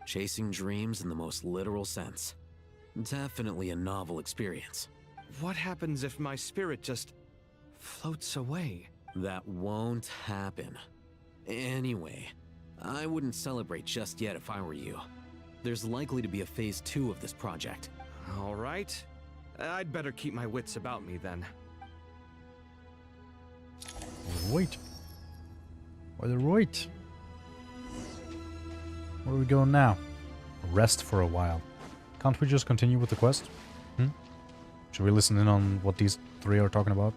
Chasing dreams in the most literal sense. Definitely a novel experience. What happens if my spirit just floats away? That won't happen. Anyway, I wouldn't celebrate just yet if I were you. There's likely to be a phase 2 of this project. All right. I'd better keep my wits about me then. Wait. Right. Where are we going now? Rest for a while. Can't we just continue with the quest? Should we listen in on what these three are talking about?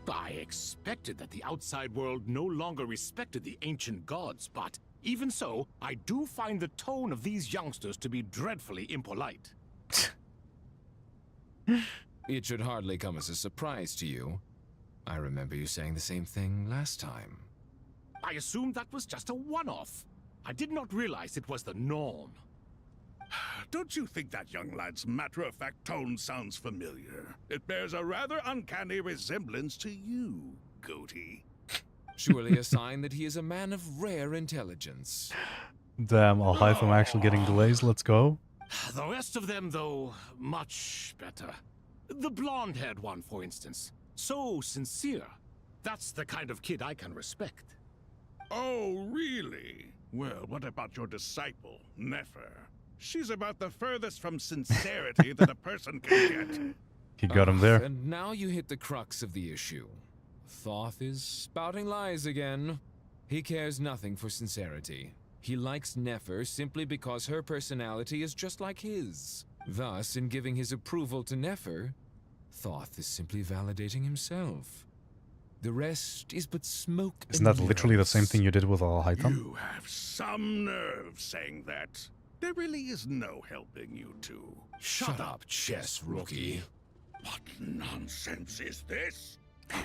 I expected that the outside world no longer respected the ancient gods, but even so, I do find the tone of these youngsters to be dreadfully impolite. It should hardly come as a surprise to you. I remember you saying the same thing last time. I assumed that was just a one-off. I did not realize it was the norm. Don't you think that young lad's matter-of-fact tone sounds familiar? It bears a rather uncanny resemblance to you, Goatee. Surely a sign that he is a man of rare intelligence. Damn, I'll hide from actually getting delays. Let's go. The rest of them, though, much better. The blonde-haired one, for instance. So sincere. That's the kind of kid I can respect. Oh, really? Well, what about your disciple, Nefer? She's about the furthest from sincerity that a person can get. He got him there. And now you hit the crux of the issue. Thoth is spouting lies again. He cares nothing for sincerity. He likes Nefer simply because her personality is just like his. Thus, in giving his approval to Nefer, Thoth is simply validating himself. The rest is but smoke. Isn't that literally the same thing you did with Al-Haytham? You have some nerve saying that. There really is no helping you two. Shut up, chess rookie. What nonsense is this? How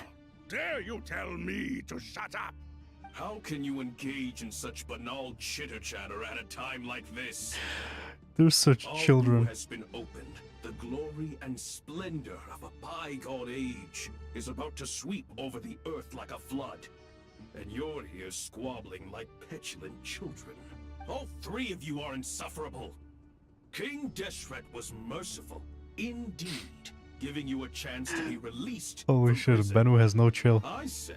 dare you tell me to shut up? How can you engage in such banal chitter-chatter at a time like this? They're such All children. has been opened. The glory and splendor of a bygone age is about to sweep over the earth like a flood. And you're here squabbling like petulant children. All three of you are insufferable. King Deshret was merciful, indeed, giving you a chance to be released. Holy shit, Bennu has no chill. I say,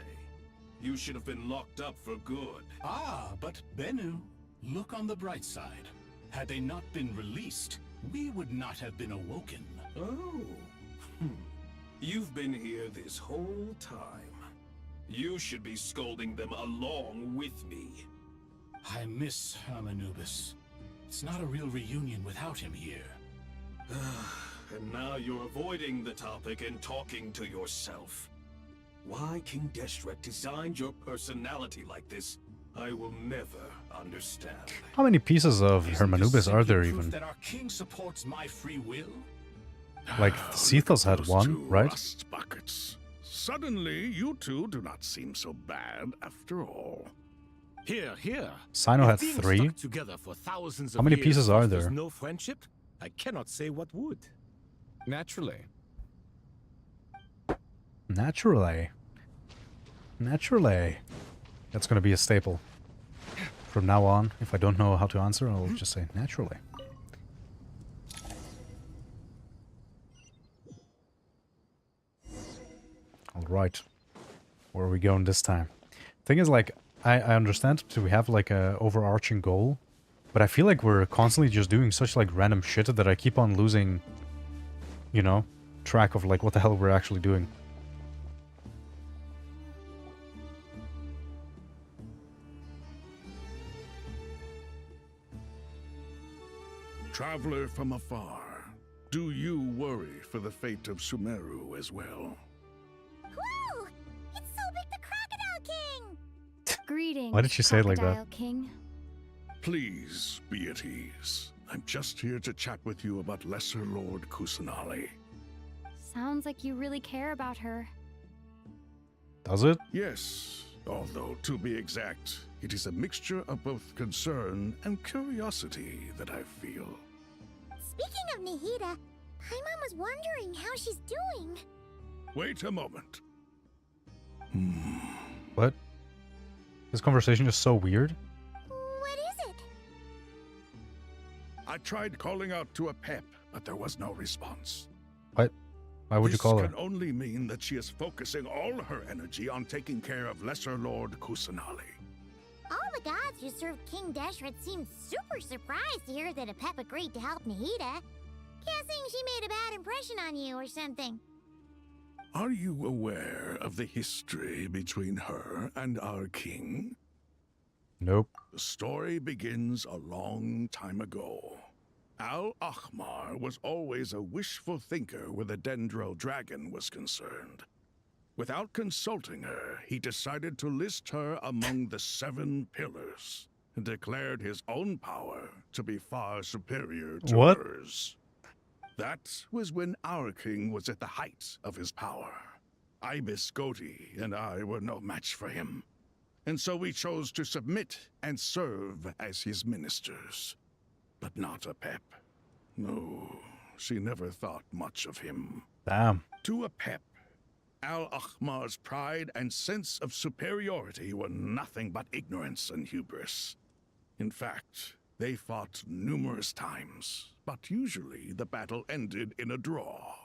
you should have been locked up for good. Ah, but Bennu, look on the bright side. Had they not been released, we would not have been awoken. Oh. You've been here this whole time. You should be scolding them along with me. I miss Hermanubis. It's not a real reunion without him here. And now you're avoiding the topic and talking to yourself. Why King Deshret designed your personality like this, I will never understand. How many pieces of Hermanubis are there Proof even? that our king supports my free will? Like, Sethos had one, right? Rust buckets. Suddenly, you two do not seem so bad after all. Here, here. Sino If had being 3. stuck together for thousands How of many years pieces are fosters there? No friendship. I cannot say what would. Naturally. Naturally. Naturally. That's gonna be a staple. From now on, if I don't know how to answer, I'll just say naturally. Alright. Where are we going this time? Thing is, like, I understand we have like a overarching goal, but I feel like we're constantly just doing such like random shit that I keep on losing, you know, track of like what the hell we're actually doing. Traveler from afar, do you worry for the fate of Sumeru as well? Whoa! It's Sobek the Crocodile King! Greetings, Why did she say it like that? Crocodile King. Please be at ease. I'm just here to chat with you about Lesser Lord Kusanali. Sounds like you really care about her. Does it? Yes, although to be exact, it is a mixture of both concern and curiosity that I feel. Speaking of Nihida, Paimon was wondering how she's doing. Wait a moment. What? This conversation is so weird. What is it? I tried calling out to a pep, but there was no response. What? Why would you call her? This can only mean that she is focusing all her energy on taking care of Lesser Lord Kusanali. All the gods who served King Deshret seemed super surprised to hear that a pep agreed to help Nihida. Guessing she made a bad impression on you or something. Are you aware of the history between her and our king? Nope. The story begins a long time ago. Al-Ahmar was always a wishful thinker where the Dendro dragon was concerned. Without consulting her, he decided to list her among the 7 pillars and declared his own power to be far superior to What? hers. That was when our king was at the height of his power. Ibis Goti and I were no match for him, and so we chose to submit and serve as his ministers. But not a pep. No, she never thought much of him. Damn. To a pep, Al-Ahmar's pride and sense of superiority were nothing but ignorance and hubris. In fact, they fought numerous times, but usually the battle ended in a draw.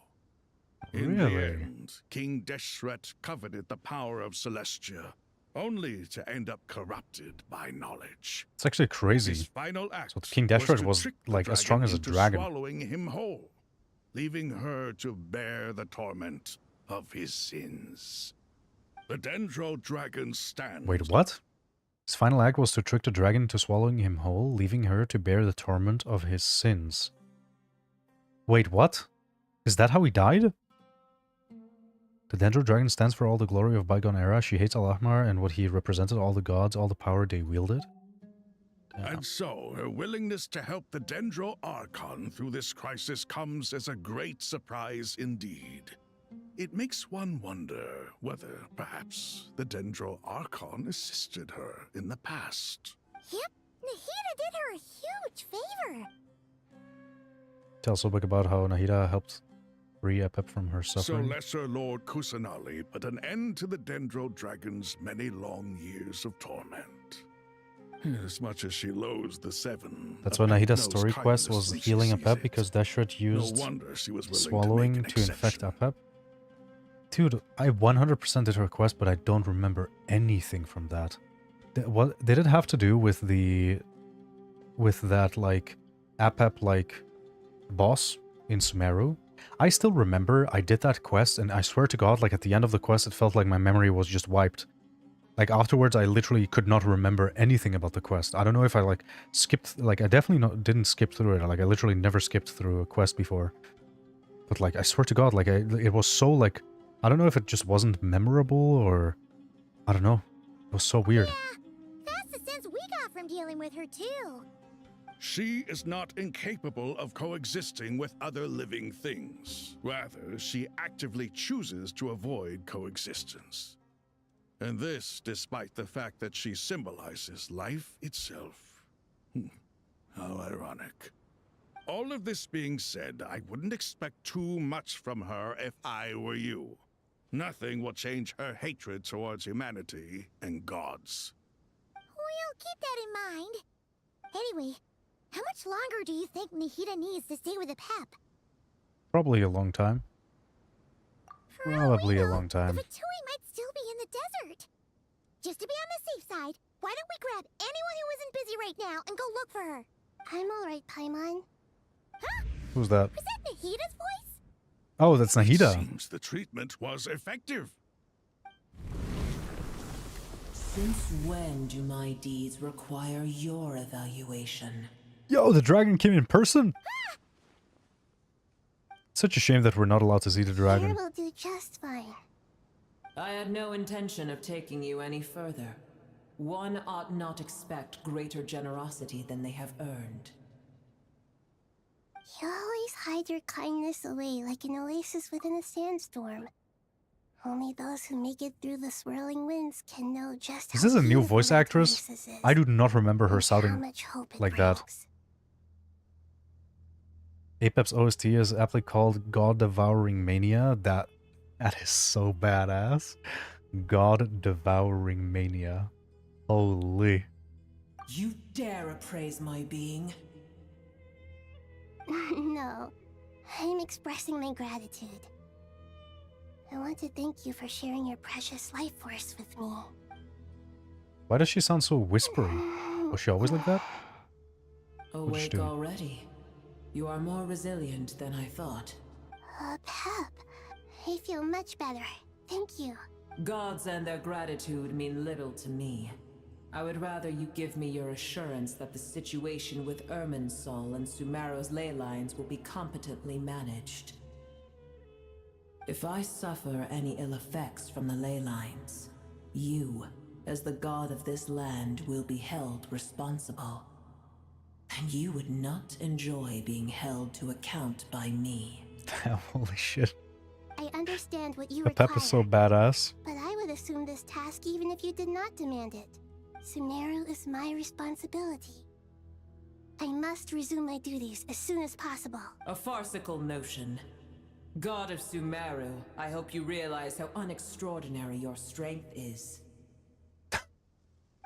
In the Really? end, King Deshret coveted the power of Celestia, only to end up corrupted by knowledge. It's actually crazy. His final act So King Deshret to was trick the like as strong as a into dragon. swallowing him whole, leaving her to bear the torment of his sins. The Dendro dragon stands. Wait, what? His final act was to trick the dragon into swallowing him whole, leaving her to bear the torment of his sins. Wait, what? Is that how he died? The Dendro Dragon stands for all the glory of bygone era. She hates Al-Ahmar and what he represented, all the gods, all the power they wielded. And so, her willingness to help the Dendro Archon through this crisis comes as a great surprise indeed. It makes one wonder whether, perhaps, the Dendro Archon assisted her in the past. Yep, Nahida did her a huge favor. Tell Sobek about how Nahida helped free Apep from her So suffering. Lesser Lord Kusanali put an end to the Dendro Dragon's many long years of torment. As much as she loathes the Seven, That's why Apep Nahida's knows story quest kindness was when she healing sees Apep it. because Dashret used No wonder she was willing swallowing to, make an to infect exception. Apep. Dude, I 100% did her quest, but I don't remember anything from that. What did it have to do with that like Apep like boss in Sumeru? I still remember I did that quest, and I swear to God, like at the end of the quest, it felt like my memory was just wiped. Like afterwards, I literally could not remember anything about the quest. I don't know if I like skipped, like I definitely didn't skip through it. Like I literally never skipped through a quest before. But like I swear to God, like it was so like, I don't know if it just wasn't memorable or, I don't know. It was so weird. That's the sense we got from dealing with her, too. She is not incapable of coexisting with other living things. Rather, she actively chooses to avoid coexistence. And this despite the fact that she symbolizes life itself. How ironic. All of this being said, I wouldn't expect too much from her if I were you. Nothing will change her hatred towards humanity and gods. We'll keep that in mind. Anyway, how much longer do you think Nahida needs to stay with Apep? Probably a long time. Probably a long time. The Fatui might still be in the desert. Just to be on the safe side, why don't we grab anyone who isn't busy right now and go look for her? I'm alright, Paimon. Huh? Who's that? Was that Nahida's voice? Oh, that's Nahida. Seems the treatment was effective. Since when do my deeds require your evaluation? Yo, the dragon came in person? Such a shame that we're not allowed to see the dragon. will do just fine. I had no intention of taking you any further. One ought not expect greater generosity than they have earned. You always hide your kindness away like an oasis within a sandstorm. Only those who make it through the swirling winds can know just Is how this a new beautiful voice that actress? oasis is. I do not remember her and how sounding much hope it like that. Apep's OST is aptly called God Devouring Mania. That is so badass. God Devouring Mania. Holy. You dare appraise my being? No, I'm expressing my gratitude. I want to thank you for sharing your precious life force with me. Why does she sound so whispery? Was she always like that? What is she Awake doing? already? You are more resilient than I thought. Pep, I feel much better. Thank you. Gods and their gratitude mean little to me. I would rather you give me your assurance that the situation with Irminsul and Sumeru's ley lines will be competently managed. If I suffer any ill effects from the ley lines, you, as the god of this land, will be held responsible. And you would not enjoy being held to account by me. Holy shit. I understand what you The require, Pep is so badass. but I would assume this task even if you did not demand it. Sumeru is my responsibility. I must resume my duties as soon as possible. A farcical notion. God of Sumeru, I hope you realize how unextraordinary your strength is.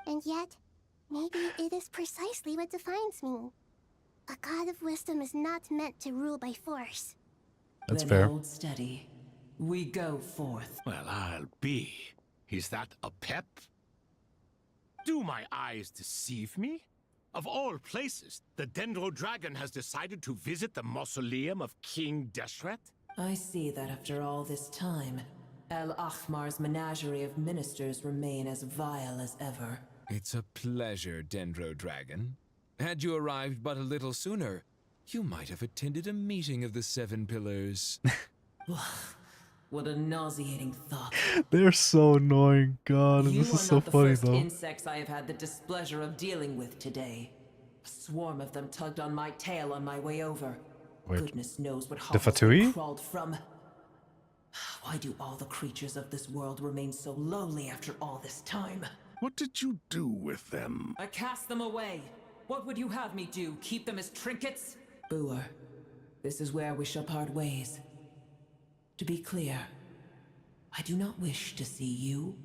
And yet, maybe it is precisely what defines me. A god of wisdom is not meant to rule by force. That's Then fair. hold steady. We go forth. Well, I'll be. Is that a pep? Do my eyes deceive me? Of all places, the Dendro Dragon has decided to visit the mausoleum of King Deshret? I see that after all this time, El Ahmar's menagerie of ministers remain as vile as ever. It's a pleasure, Dendro Dragon. Had you arrived but a little sooner, you might have attended a meeting of the Seven Pillars. What a nauseating thought. They're so annoying. God, You this is are so not the funny first though. insects I have had the displeasure of dealing with today. A swarm of them tugged on my tail on my way over. Wait, Goodness knows what the hovels they Fatui? crawled from. Why do all the creatures of this world remain so lowly after all this time? What did you do with them? I cast them away. What would you have me do? Keep them as trinkets? Booer, this is where we shall part ways. To be clear, I do not wish to see you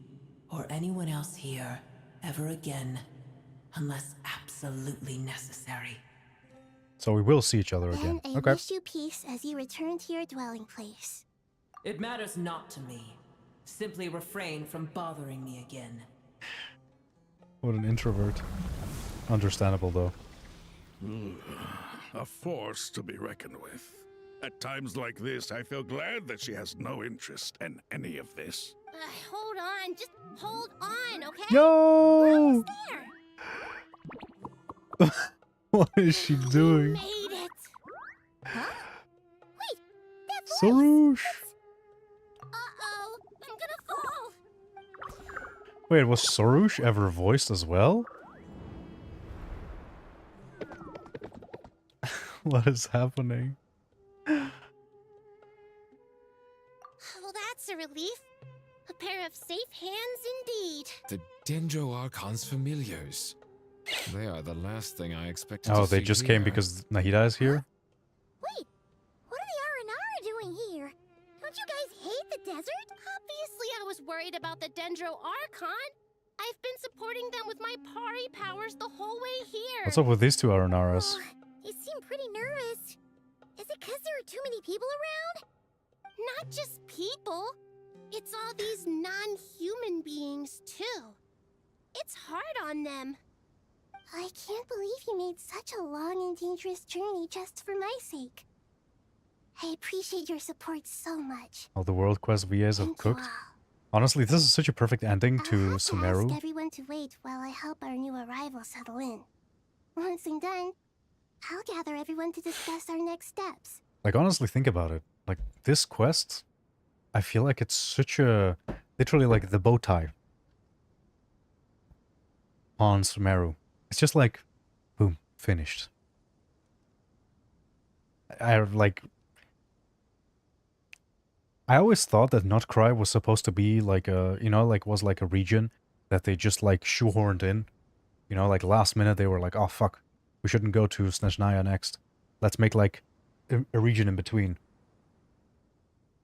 or anyone else here ever again, unless absolutely necessary. So we will see each other again. Then I Okay. wish you peace as you return to your dwelling place. It matters not to me. Simply refrain from bothering me again. What an introvert. Understandable though. A force to be reckoned with. At times like this, I feel glad that she has no interest in any of this. Hold on, just hold on, okay? Yo! We're almost there. What is she doing? Made it. Huh? Wait, that voice. Sarouche! Uh-oh, I'm gonna fall. Wait, was Sarouche ever voiced as well? What is happening? Well, that's a relief. A pair of safe hands indeed. The Dendro Archon's familiars. They are the last thing I expected to Oh, see they just came here. because Nahida is here? Wait, what are the Aranara doing here? Don't you guys hate the desert? Obviously, I was worried about the Dendro Archon. I've been supporting them with my Pari powers the whole way here. What's up with these two Arenaras? They seem pretty nervous. Is it because there are too many people around? Not just people. It's all these non-human beings, too. It's hard on them. I can't believe you made such a long and dangerous journey just for my sake. I appreciate your support so much. All the world quest VAs have cooked. Honestly, this is such a perfect ending to Ask Sumeru. everyone to wait while I help our new arrival settle in. Once I'm done, I'll gather everyone to discuss our next steps. Like, honestly, think about it. Like, this quest, I feel like it's such a... Literally like the bow tie on Sumeru. It's just like, boom, finished. I always thought that Notcry was supposed to be like a, you know, like was like a region that they just like shoehorned in. You know, like last minute they were like, oh fuck, we shouldn't go to Snezhnaya next. Let's make like a region in between.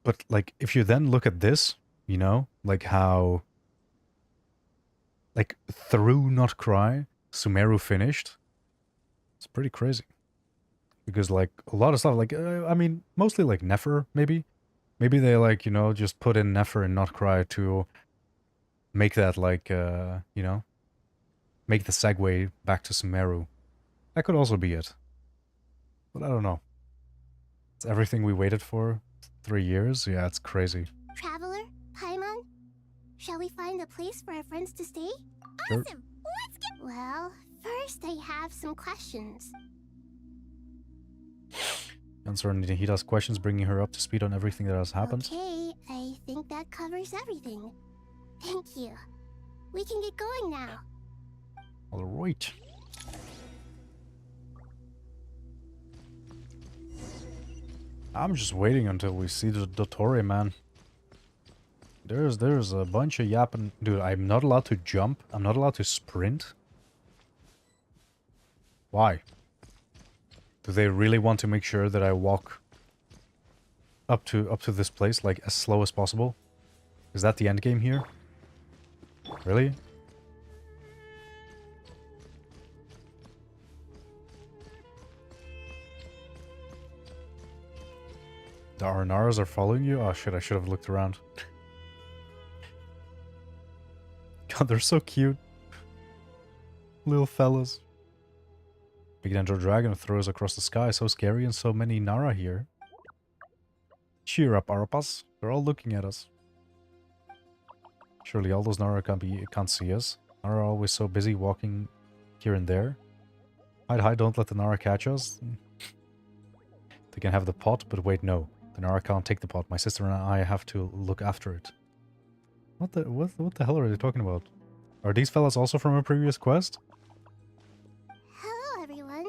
But like if you then look at this, you know, like how like through Notcry, Sumeru finished. It's pretty crazy. Because like a lot of stuff, like I mean, mostly like Nefer, maybe. Maybe they like, you know, just put in Nefer and Notcry to make that like, you know, make the segue back to Sumeru. That could also be it. But I don't know. It's everything we waited for. 3 years? Yeah, it's crazy. Traveler, Paimon, shall we find a place for our friends to stay? Sure. Awesome! Let's get... Well, first I have some questions. Answering Nahida's questions, bringing her up to speed on everything that has happened. Okay, I think that covers everything. Thank you. We can get going now. Alright. I'm just waiting until we see the Dottore, man. There's a bunch of yapping. Dude, I'm not allowed to jump. I'm not allowed to sprint. Why? Do they really want to make sure that I walk up to this place like as slow as possible? Is that the end game here? Really? The Arnaras are following you? Oh shit, I should have looked around. God, they're so cute. Little fellas. Big Dendro Dragon throws across the sky, so scary and so many Nara here. Cheer up, Arapas. They're all looking at us. Surely all those Nara can't see us. Nara always so busy walking here and there. Hide, hide, don't let the Nara catch us. They can have the pot, but wait, no. The Nara can't take the pot. My sister and I have to look after it. What the hell are they talking about? Are these fellas also from a previous quest? Hello, everyone.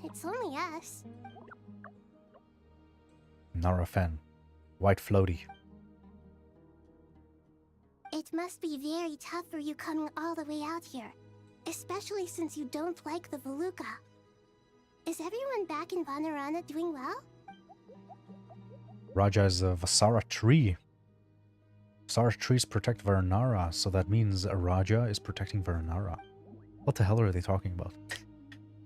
It's only us. Nara Fen. White floaty. It must be very tough for you coming all the way out here, especially since you don't like the Voluka. Is everyone back in Vanarana doing well? Raja is a Vasara tree. Vasara trees protect Varanara, so that means a Raja is protecting Varanara. What the hell are they talking about?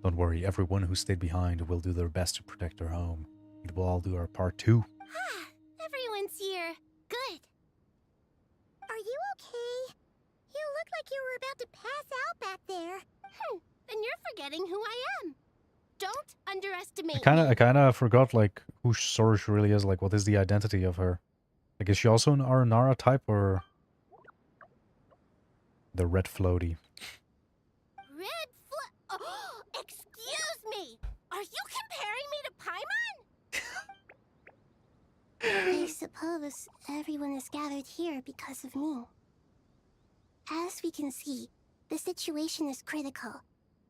Don't worry, everyone who stayed behind will do their best to protect their home. We will all do our part too. Everyone's here. Good. Are you okay? You look like you were about to pass out back there. Then you're forgetting who I am. Don't underestimate I kind of forgot like who Sorush really is. Like, what is the identity of her? Like, is she also an Aranara type or the red floaty? Oh, excuse me! Are you comparing me to Paimon? I suppose everyone is gathered here because of me. As we can see, the situation is critical,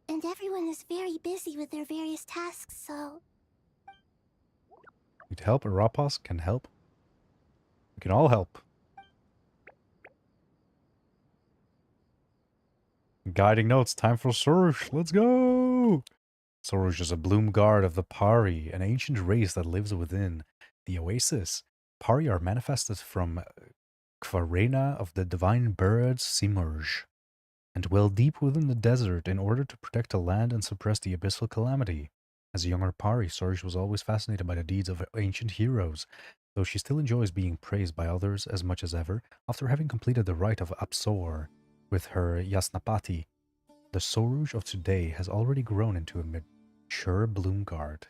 and everyone is very busy with their various tasks, so... Need help? Arapas can help. We can all help. Guiding notes. Time for Sorush. Let's go! Sorush is a bloom guard of the Pari, an ancient race that lives within the oasis. Pari are manifested from Kvarena of the divine birds Simurj, and dwell deep within the desert in order to protect the land and suppress the abyssal calamity. As a younger Pari, Sorush was always fascinated by the deeds of ancient heroes, though she still enjoys being praised by others as much as ever. After having completed the rite of Apsor with her Yasnapati, the Sorush of today has already grown into a mature bloom guard.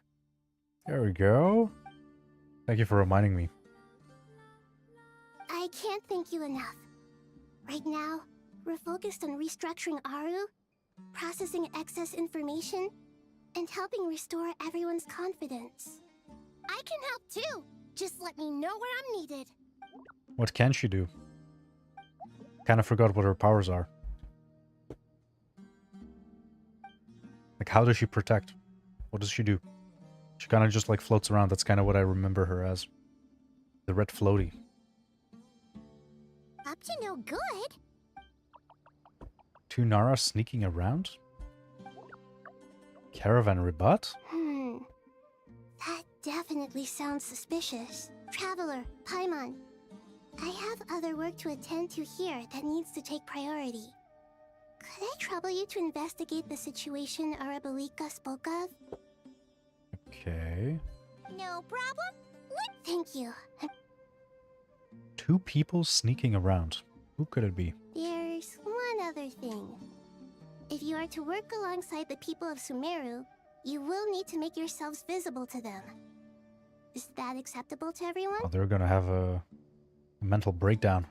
There we go. Thank you for reminding me. I can't thank you enough. Right now, we're focused on restructuring Aru, processing excess information, and helping restore everyone's confidence. I can help too. Just let me know where I'm needed. What can she do? Kind of forgot what her powers are. Like, how does she protect? What does she do? She kind of just like floats around. That's kind of what I remember her as. The red floaty. Up to no good. Two Nara sneaking around? Caravan rebut? That definitely sounds suspicious. Traveler, Paimon, I have other work to attend to here that needs to take priority. Could I trouble you to investigate the situation Arabalika spoke of? Okay. No problem. Thank you. Two people sneaking around. Who could it be? There's one other thing. If you are to work alongside the people of Sumeru, you will need to make yourselves visible to them. Is that acceptable to everyone? Oh, they're gonna have a mental breakdown.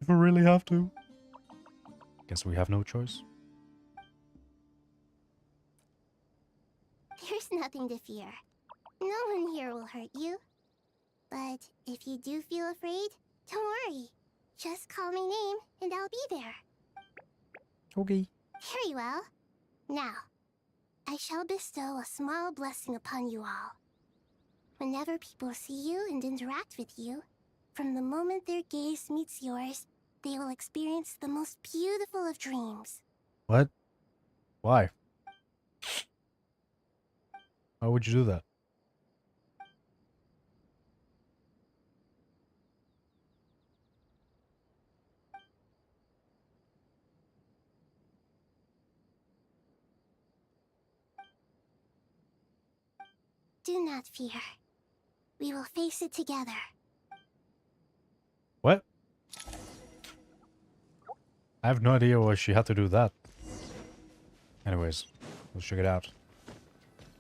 If we really have to. Guess we have no choice. There's nothing to fear. No one here will hurt you. But if you do feel afraid, don't worry. Just call my name and I'll be there. Okay. Very well. Now, I shall bestow a small blessing upon you all. Whenever people see you and interact with you, from the moment their gaze meets yours, they will experience the most beautiful of dreams. What? Why? Why would you do that? Do not fear. We will face it together. What? I have no idea why she had to do that. Anyways, let's check it out.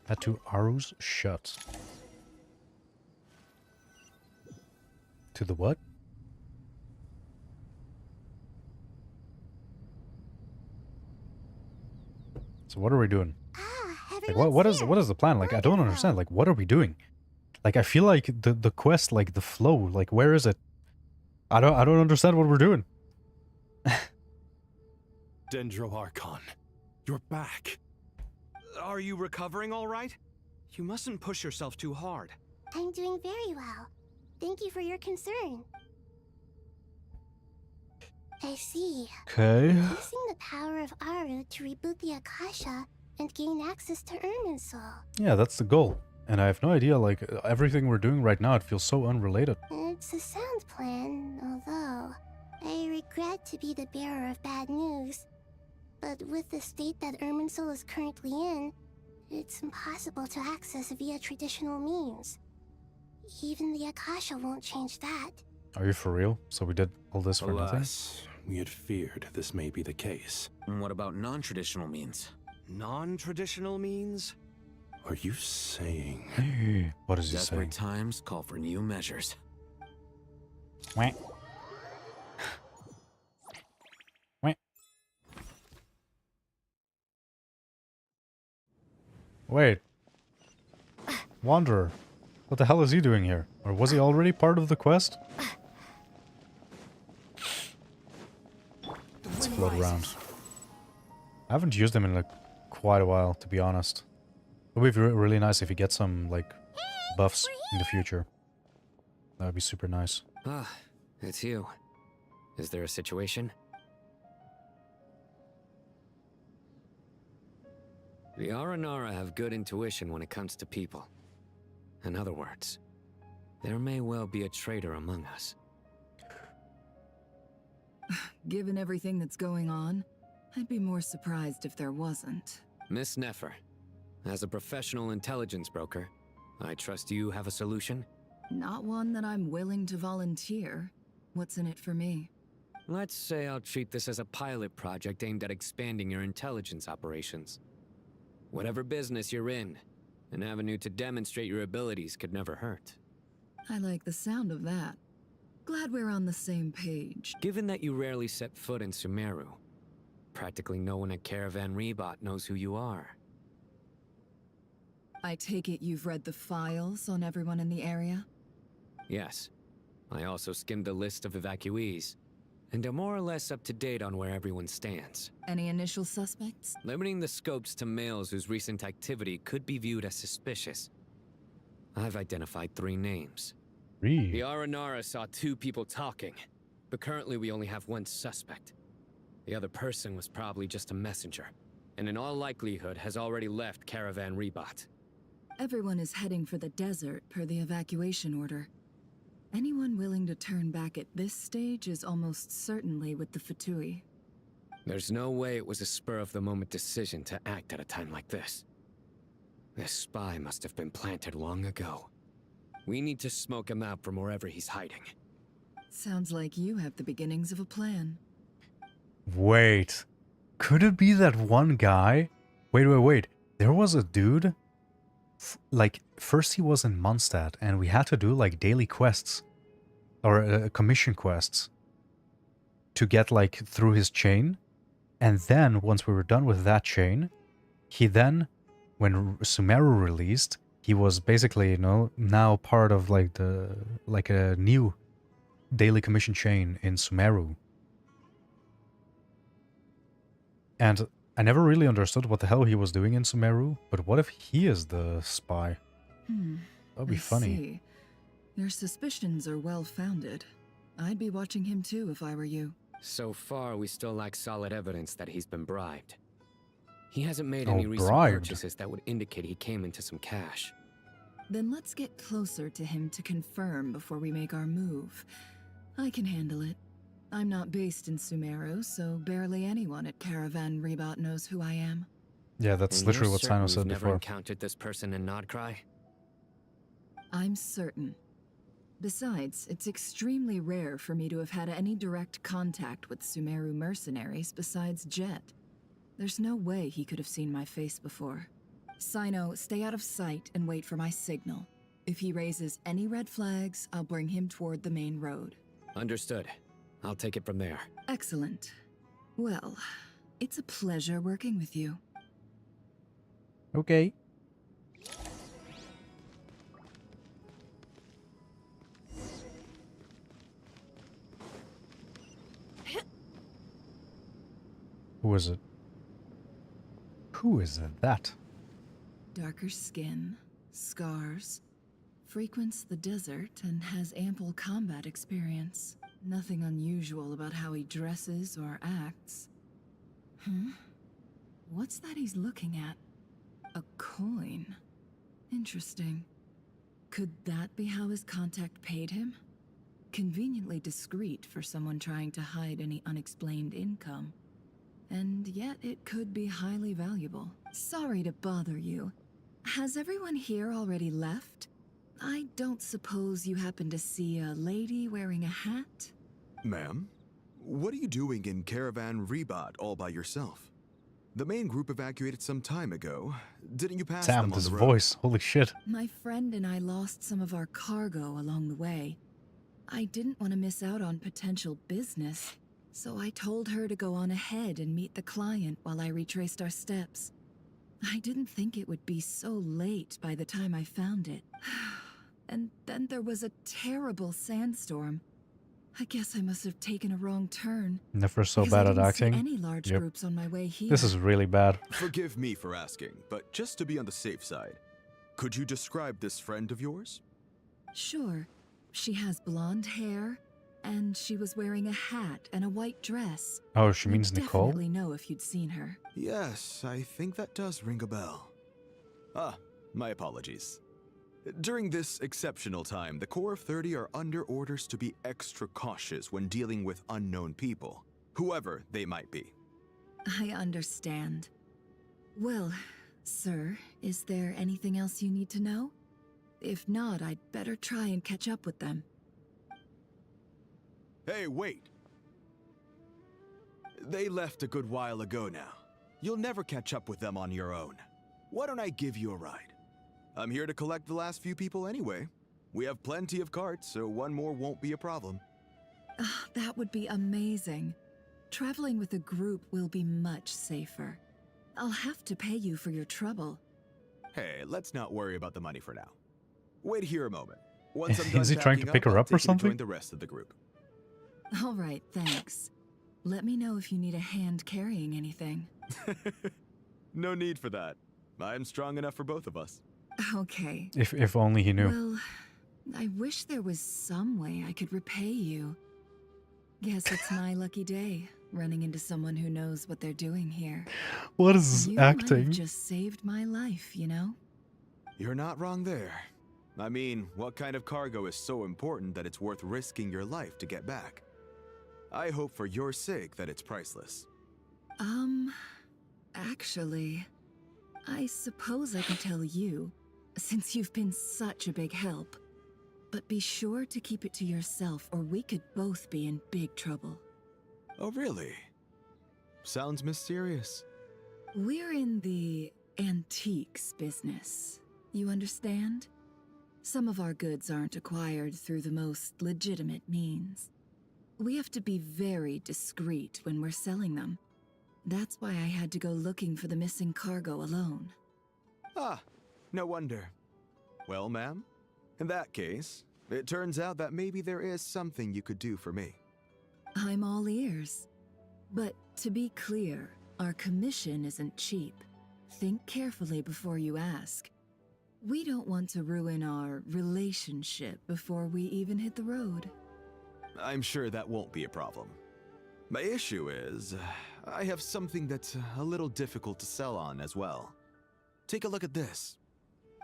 Add to Aru's shut. To the what? So what are we doing? Like Everyone's what is the plan? Like I don't understand. Like what are we doing? Like I feel like the quest, like the flow, like where is it? I don't understand what we're doing. Dendro Archon, you're back. Are you recovering all right? You mustn't push yourself too hard. I'm doing very well. Thank you for your concern. I see. Okay. Using the power of Aru to reboot the Akasha and gain access to Ermin's soul. Yeah, that's the goal. And I have no idea, like, everything we're doing right now, it feels so unrelated. It's a sound plan, although I regret to be the bearer of bad news. But with the state that Ermin's soul is currently in, it's impossible to access via traditional means. Even the Akasha won't change that. Are you for real? So we did all this for nothing? Alas, we had feared this may be the case. And what about non-traditional means? Non-traditional means? Are you saying... What is he saying? Desperate times call for new measures. Wait. Wait. Wait. Wanderer. What the hell is he doing here? Or was he already part of the quest? Let's float around. I haven't used him in like quite a while, to be honest. It would be really nice if he gets some like buffs in the future. That would be super nice. Ah, it's you. Is there a situation? The Aranara have good intuition when it comes to people. In other words, there may well be a traitor among us. Given everything that's going on, I'd be more surprised if there wasn't. Miss Nefer, as a professional intelligence broker, I trust you have a solution? Not one that I'm willing to volunteer. What's in it for me? Let's say I'll treat this as a pilot project aimed at expanding your intelligence operations. Whatever business you're in, an avenue to demonstrate your abilities could never hurt. I like the sound of that. Glad we're on the same page. Given that you rarely set foot in Sumeru, practically no one at Caravan Rebot knows who you are. I take it you've read the files on everyone in the area? Yes. I also skimmed the list of evacuees, and am more or less up to date on where everyone stands. Any initial suspects? Limiting the scopes to males whose recent activity could be viewed as suspicious. I've identified 3 names. The Aranara saw 2 people talking, but currently we only have 1 suspect. The other person was probably just a messenger, and in all likelihood has already left Caravan Rebot. Everyone is heading for the desert per the evacuation order. Anyone willing to turn back at this stage is almost certainly with the Fatui. There's no way it was a spur-of-the-moment decision to act at a time like this. This spy must have been planted long ago. We need to smoke him out from wherever he's hiding. Sounds like you have the beginnings of a plan. Wait. Could it be that one guy? Wait. There was a dude. Like, first he was in Mondstadt, and we had to do, like, daily quests. Or commission quests. To get, like, through his chain. And then, once we were done with that chain, he then, when Sumeru released, he was basically, you know, now part of, like, a new daily commission chain in Sumeru. And I never really understood what the hell he was doing in Sumeru, but what if he is the spy? That'd be funny. See. Your suspicions are well-founded. I'd be watching him too if I were you. So far, we still lack solid evidence that he's been bribed. He hasn't made Oh, any recent bribed. purchases that would indicate he came into some cash. Then let's get closer to him to confirm before we make our move. I can handle it. I'm not based in Sumeru, so barely anyone at Caravan Rebot knows who I am. Yeah, that's And literally you're what certain Sino you've said never before. encountered this person in Nodcry? I'm certain. Besides, it's extremely rare for me to have had any direct contact with Sumeru mercenaries besides Jet. There's no way he could have seen my face before. Sino, stay out of sight and wait for my signal. If he raises any red flags, I'll bring him toward the main road. Understood. I'll take it from there. Excellent. Well, it's a pleasure working with you. Okay. Who is it? Who is that? Darker skin, scars, frequents the desert, and has ample combat experience. Nothing unusual about how he dresses or acts. What's that he's looking at? A coin. Interesting. Could that be how his contact paid him? Conveniently discreet for someone trying to hide any unexplained income. And yet it could be highly valuable. Sorry to bother you. Has everyone here already left? I don't suppose you happen to see a lady wearing a hat? Ma'am, what are you doing in Caravan Rebat all by yourself? The main group evacuated some time ago. Didn't you pass Damn, them on this the road? voice. Holy shit. My friend and I lost some of our cargo along the way. I didn't want to miss out on potential business, so I told her to go on ahead and meet the client while I retraced our steps. I didn't think it would be so late by the time I found it. And then there was a terrible sandstorm. I guess I must have taken a wrong turn. Never so because bad I at didn't see acting. any large Yep. groups on my way here. This is really bad. Forgive me for asking, but just to be on the safe side, could you describe this friend of yours? Sure. She has blonde hair, and she was wearing a hat and a white dress. Oh, she You'd means Nicole? definitely know if you'd seen her. Yes, I think that does ring a bell. Ah, my apologies. During this exceptional time, the Corps of 30 are under orders to be extra cautious when dealing with unknown people, whoever they might be. I understand. Well, sir, is there anything else you need to know? If not, I'd better try and catch up with them. Hey, wait! They left a good while ago now. You'll never catch up with them on your own. Why don't I give you a ride? I'm here to collect the last few people anyway. We have plenty of carts, so one more won't be a problem. That would be amazing. Traveling with a group will be much safer. I'll have to pay you for your trouble. Hey, let's not worry about the money for now. Wait here a moment. Once I'm done Is he trying to packing pick her I'll up or take you to join something? the rest of the group. All right, thanks. Let me know if you need a hand carrying anything. No need for that. I'm strong enough for both of us. Okay. If only he knew. Well, I wish there was some way I could repay you. Guess it's my lucky day, running into someone who knows what they're doing here. What is this You might have acting? just saved my life, you know? You're not wrong there. I mean, what kind of cargo is so important that it's worth risking your life to get back? I hope for your sake that it's priceless. Actually, I suppose I can tell you, since you've been such a big help. But be sure to keep it to yourself, or we could both be in big trouble. Oh, really? Sounds mysterious. We're in the antiques business. You understand? Some of our goods aren't acquired through the most legitimate means. We have to be very discreet when we're selling them. That's why I had to go looking for the missing cargo alone. Ah, no wonder. Well, ma'am, in that case, it turns out that maybe there is something you could do for me. I'm all ears. But to be clear, our commission isn't cheap. Think carefully before you ask. We don't want to ruin our relationship before we even hit the road. I'm sure that won't be a problem. My issue is, I have something that's a little difficult to sell on as well. Take a look at this.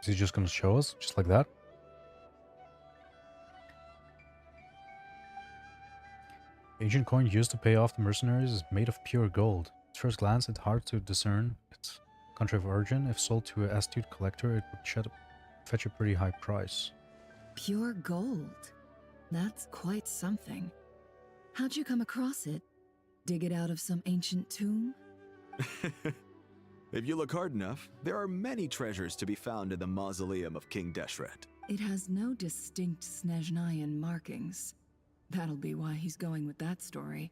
Is he just gonna show us? Just like that? Ancient coin used to pay off the mercenaries is made of pure gold. At first glance, it's hard to discern its country of origin. If sold to an astute collector, it would fetch a pretty high price. Pure gold? That's quite something. How'd you come across it? Dig it out of some ancient tomb? If you look hard enough, there are many treasures to be found in the mausoleum of King Deshret. It has no distinct Snezhnayan markings. That'll be why he's going with that story.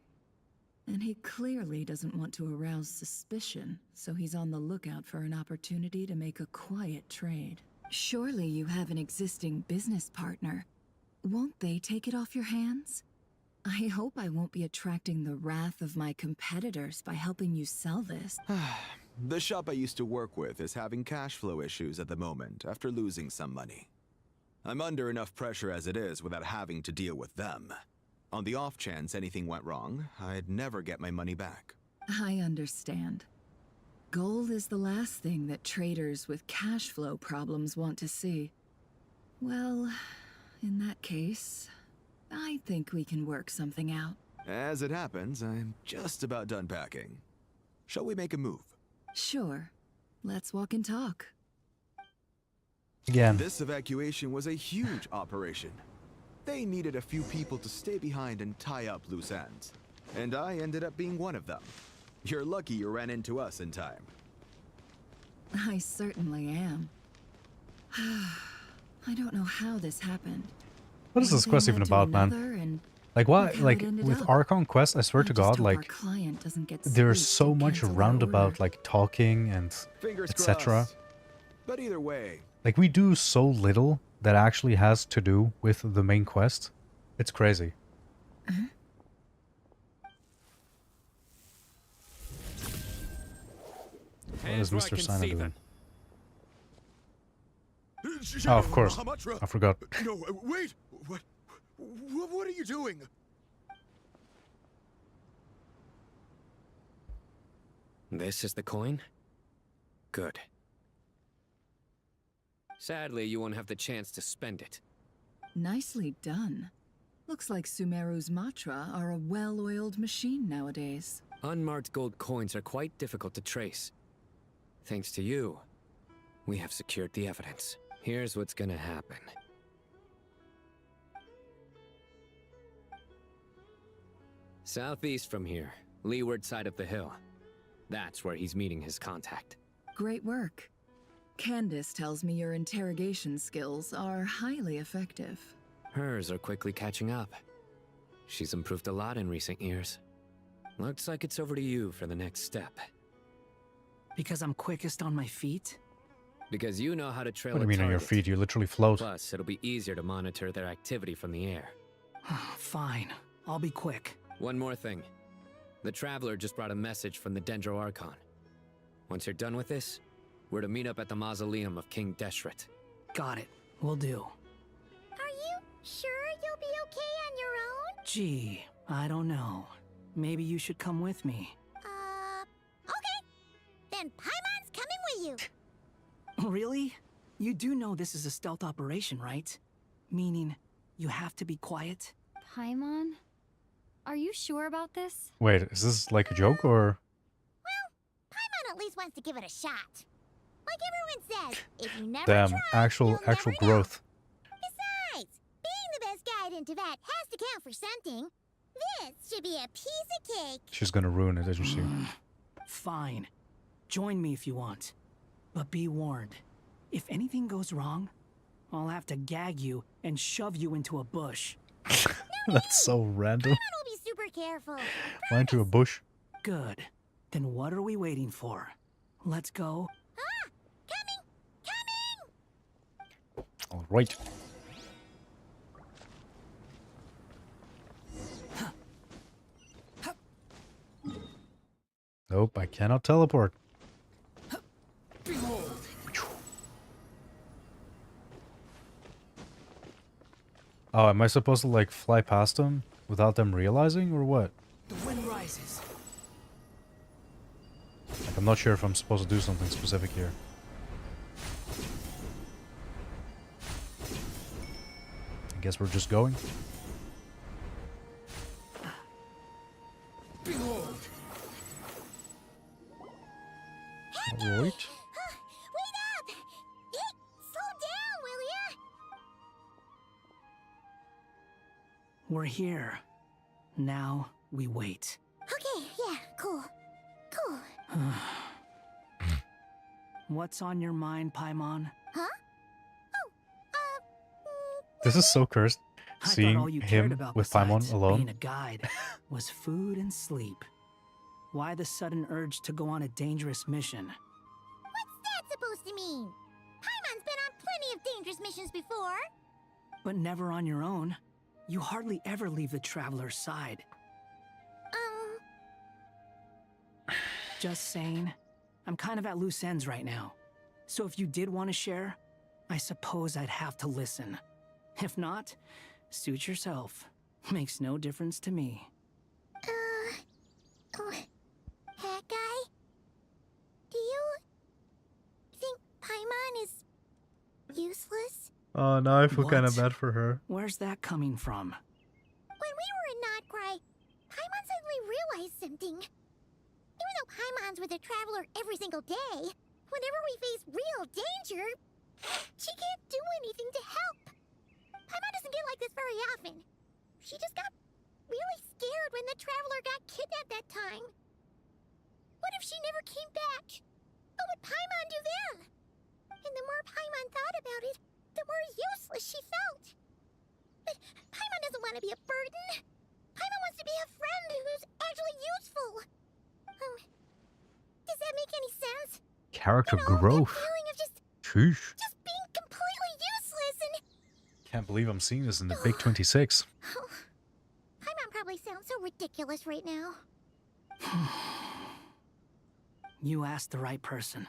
And he clearly doesn't want to arouse suspicion, so he's on the lookout for an opportunity to make a quiet trade. Surely you have an existing business partner. Won't they take it off your hands? I hope I won't be attracting the wrath of my competitors by helping you sell this. The shop I used to work with is having cash flow issues at the moment after losing some money. I'm under enough pressure as it is without having to deal with them. On the off chance anything went wrong, I'd never get my money back. I understand. Gold is the last thing that traders with cash flow problems want to see. Well, in that case, I think we can work something out. As it happens, I'm just about done packing. Shall we make a move? Sure. Let's walk and talk. Again. This evacuation was a huge operation. They needed a few people to stay behind and tie up loose ends. And I ended up being one of them. You're lucky you ran into us in time. I certainly am. I don't know how this happened. What is this quest even about, man? Like, what? Like, with Archon quest, I swear to God, like, there's so much roundabout, like, talking and etc. But either way, like, we do so little that actually has to do with the main quest. It's crazy. What is Mr. Sina doing? Oh, of course. I forgot. No, wait! What are you doing? This is the coin? Good. Sadly, you won't have the chance to spend it. Nicely done. Looks like Sumeru's Matra are a well-oiled machine nowadays. Unmarked gold coins are quite difficult to trace. Thanks to you, we have secured the evidence. Here's what's gonna happen. Southeast from here, leeward side of the hill. That's where he's meeting his contact. Great work. Candace tells me your interrogation skills are highly effective. Hers are quickly catching up. She's improved a lot in recent years. Looks like it's over to you for the next step. Because I'm quickest on my feet? Because you know how to trail What do you mean on your feet? You literally float. Plus, it'll be easier to monitor their activity from the air. Fine. I'll be quick. One more thing. The Traveler just brought a message from the Dendro Archon. Once you're done with this, we're to meet up at the mausoleum of King Deshret. Got it. Will do. Are you sure you'll be okay on your own? Gee, I don't know. Maybe you should come with me. Okay. Then Paimon's coming with you. Really? You do know this is a stealth operation, right? Meaning, you have to be quiet? Paimon? Are you sure about this? Wait, is this like a joke or? Well, Paimon at least wants to give it a shot. Like everyone says, if you never Damn, try, actual you'll never know. growth. Besides, being the best guide in Tibet has to count for something. This should be a piece of cake. She's gonna ruin it, isn't she? Fine. Join me if you want. But be warned. If anything goes wrong, I'll have to gag you and shove you into a bush. That's so random. Paimon will be super careful. Why into a bush? Good. Then what are we waiting for? Let's go. All right. Nope, I cannot teleport. Oh, am I supposed to like fly past them without them realizing or what? The wind rises. Like, I'm not sure if I'm supposed to do something specific here. I guess we're just going. Behold. All right. Wait up! Slow down, will ya? We're here. Now we wait. Okay, yeah, cool. Cool. What's on your mind, Paimon? Huh? This is so cursed. I thought Seeing all you cared him about with besides Paimon alone. being a guide was food and sleep. Why the sudden urge to go on a dangerous mission? What's that supposed to mean? Paimon's been on plenty of dangerous missions before. But never on your own. You hardly ever leave the Traveler's side. Just saying. I'm kind of at loose ends right now. So if you did want to share, I suppose I'd have to listen. If not, suit yourself. Makes no difference to me. Hat guy? Do you think Paimon is useless? Oh, now I feel kind of What? bad for her. Where's that coming from? When we were in Notcry, Paimon suddenly realized something. Even though Paimon's with the Traveler every single day, whenever we face real danger, she can't do anything to help. Paimon doesn't get like this very often. She just got really scared when the Traveler got kidnapped that time. What if she never came back? What would Paimon do then? And the more Paimon thought about it, the more useless she felt. But Paimon doesn't want to be a burden. Paimon wants to be a friend who's actually useful. Does that make any sense? Character You know, growth. that feeling of Sheesh. just being completely useless and... Can't believe I'm seeing this in the Big 26. Paimon probably sounds so ridiculous right now. You asked the right person.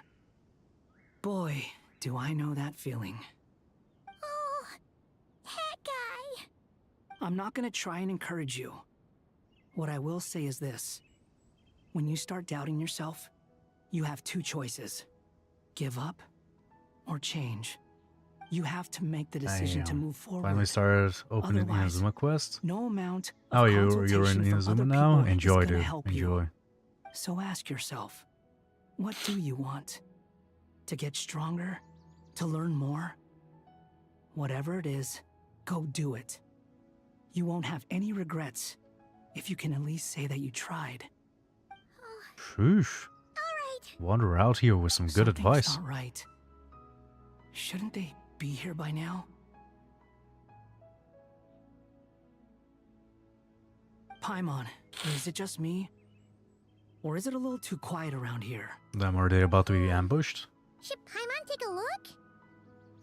Boy, do I know that feeling. Oh, Hat guy. I'm not gonna try and encourage you. What I will say is this. When you start doubting yourself, you have two choices. Give up or change. You have to make the decision to move forward. Finally started opening Otherwise, Inazuma quest. no amount Oh, of you're in consultation from other Inazuma now? people Enjoy, is gonna dude. help you. Enjoy. So ask yourself, what do you want? To get stronger? To learn more? Whatever it is, go do it. You won't have any regrets if you can at least say that you tried. Sheesh. Wander out here with some good advice. Something's not right. Shouldn't they be here by now? Paimon, is it just me? Or is it a little too quiet around here? Then are they about to be ambushed? Should Paimon take a look?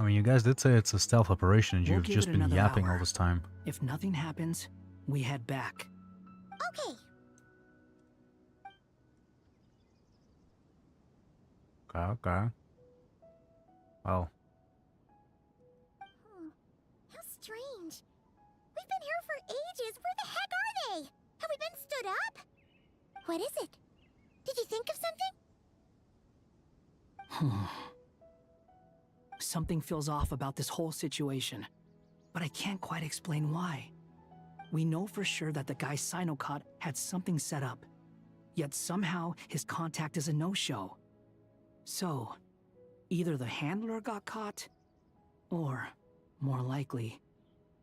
I mean, you guys did say it's a stealth operation and We'll you've give just it been another yapping hour. all this time. If nothing happens, we head back. Okay. Okay. Well, How strange. We've been here for ages. Where the heck are they? Have we been stood up? What is it? Did you think of something? Something feels off about this whole situation, but I can't quite explain why. We know for sure that the guy Sinocot had something set up, yet somehow his contact is a no-show. So, either the handler got caught, or, more likely,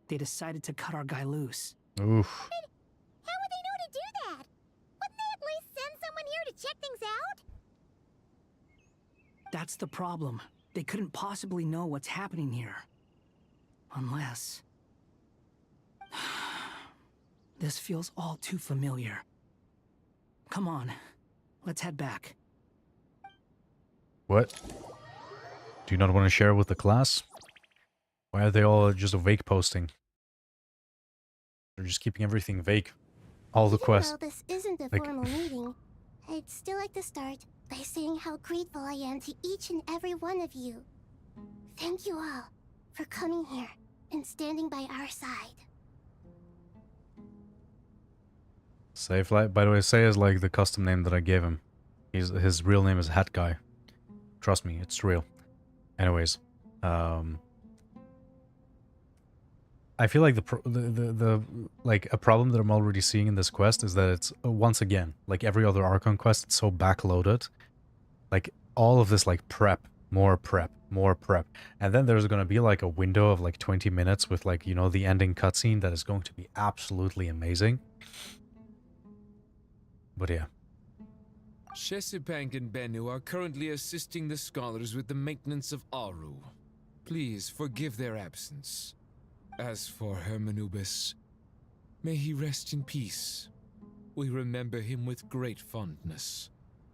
they decided to cut our guy loose. oof. How would they know to do that? Wouldn't they at least send someone here to check things out? That's the problem. They couldn't possibly know what's happening here. Unless... This feels all too familiar. Come on, let's head back. What? Do you not want to share with the class? Why are they all just vague posting? They're just keeping everything vague. All the quests. Even though this isn't a Like- formal meeting, I'd still like to start by saying how grateful I am to each and every one of you. Thank you all for coming here and standing by our side. Safe Light, by the way, Say is like the custom name that I gave him. His real name is Hat Guy. Trust me, it's real. Anyways, I feel like the like a problem that I'm already seeing in this quest is that it's once again like every other Archon quest, it's so backloaded. Like all of this like prep, more prep, and then there's gonna be like a window of like 20 minutes with like, you know, the ending cutscene that is going to be absolutely amazing. But yeah. Shesipank and Bennu are currently assisting the scholars with the maintenance of Aru. Please forgive their absence. As for Hermanubis, may he rest in peace. We remember him with great fondness.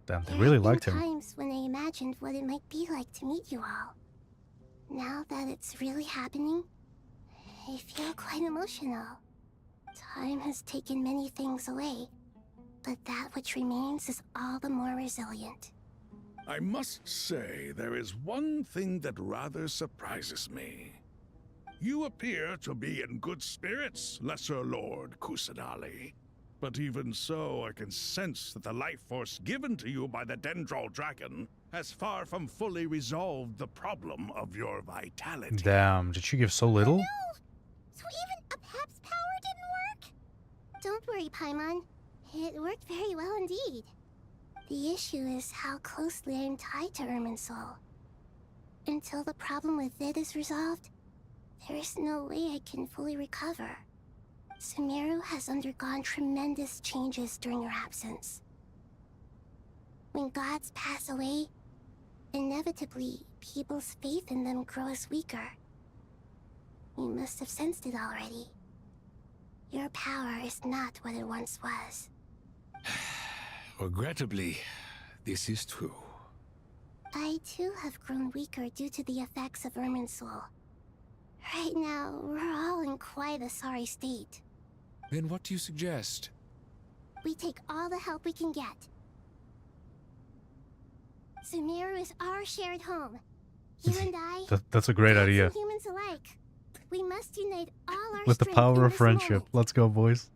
Damn, they There really have been liked him. times when I imagined what it might be like to meet you all. Now that it's really happening, I feel quite emotional. Time has taken many things away, but that which remains is all the more resilient. I must say, there is one thing that rather surprises me. You appear to be in good spirits, Lesser Lord Kusanali. But even so, I can sense that the life force given to you by the Dendral Dragon has far from fully resolved the problem of your vitality. Damn, did she give so little? So even a Pep's power didn't work? Don't worry, Paimon. It worked very well indeed. The issue is how closely I'm tied to Irminsul. Until the problem with it is resolved, there is no way I can fully recover. Sumeru has undergone tremendous changes during your absence. When gods pass away, inevitably, people's faith in them grows weaker. You must have sensed it already. Your power is not what it once was. Regrettably, this is true. I too have grown weaker due to the effects of Irminsul. Right now, we're all in quite a sorry state. Then what do you suggest? We take all the help we can get. Sumeru is our shared home. You and I, That's a great gods idea. and humans alike. We must unite all our With the strength power in of this friendship. moment. Let's go, boys.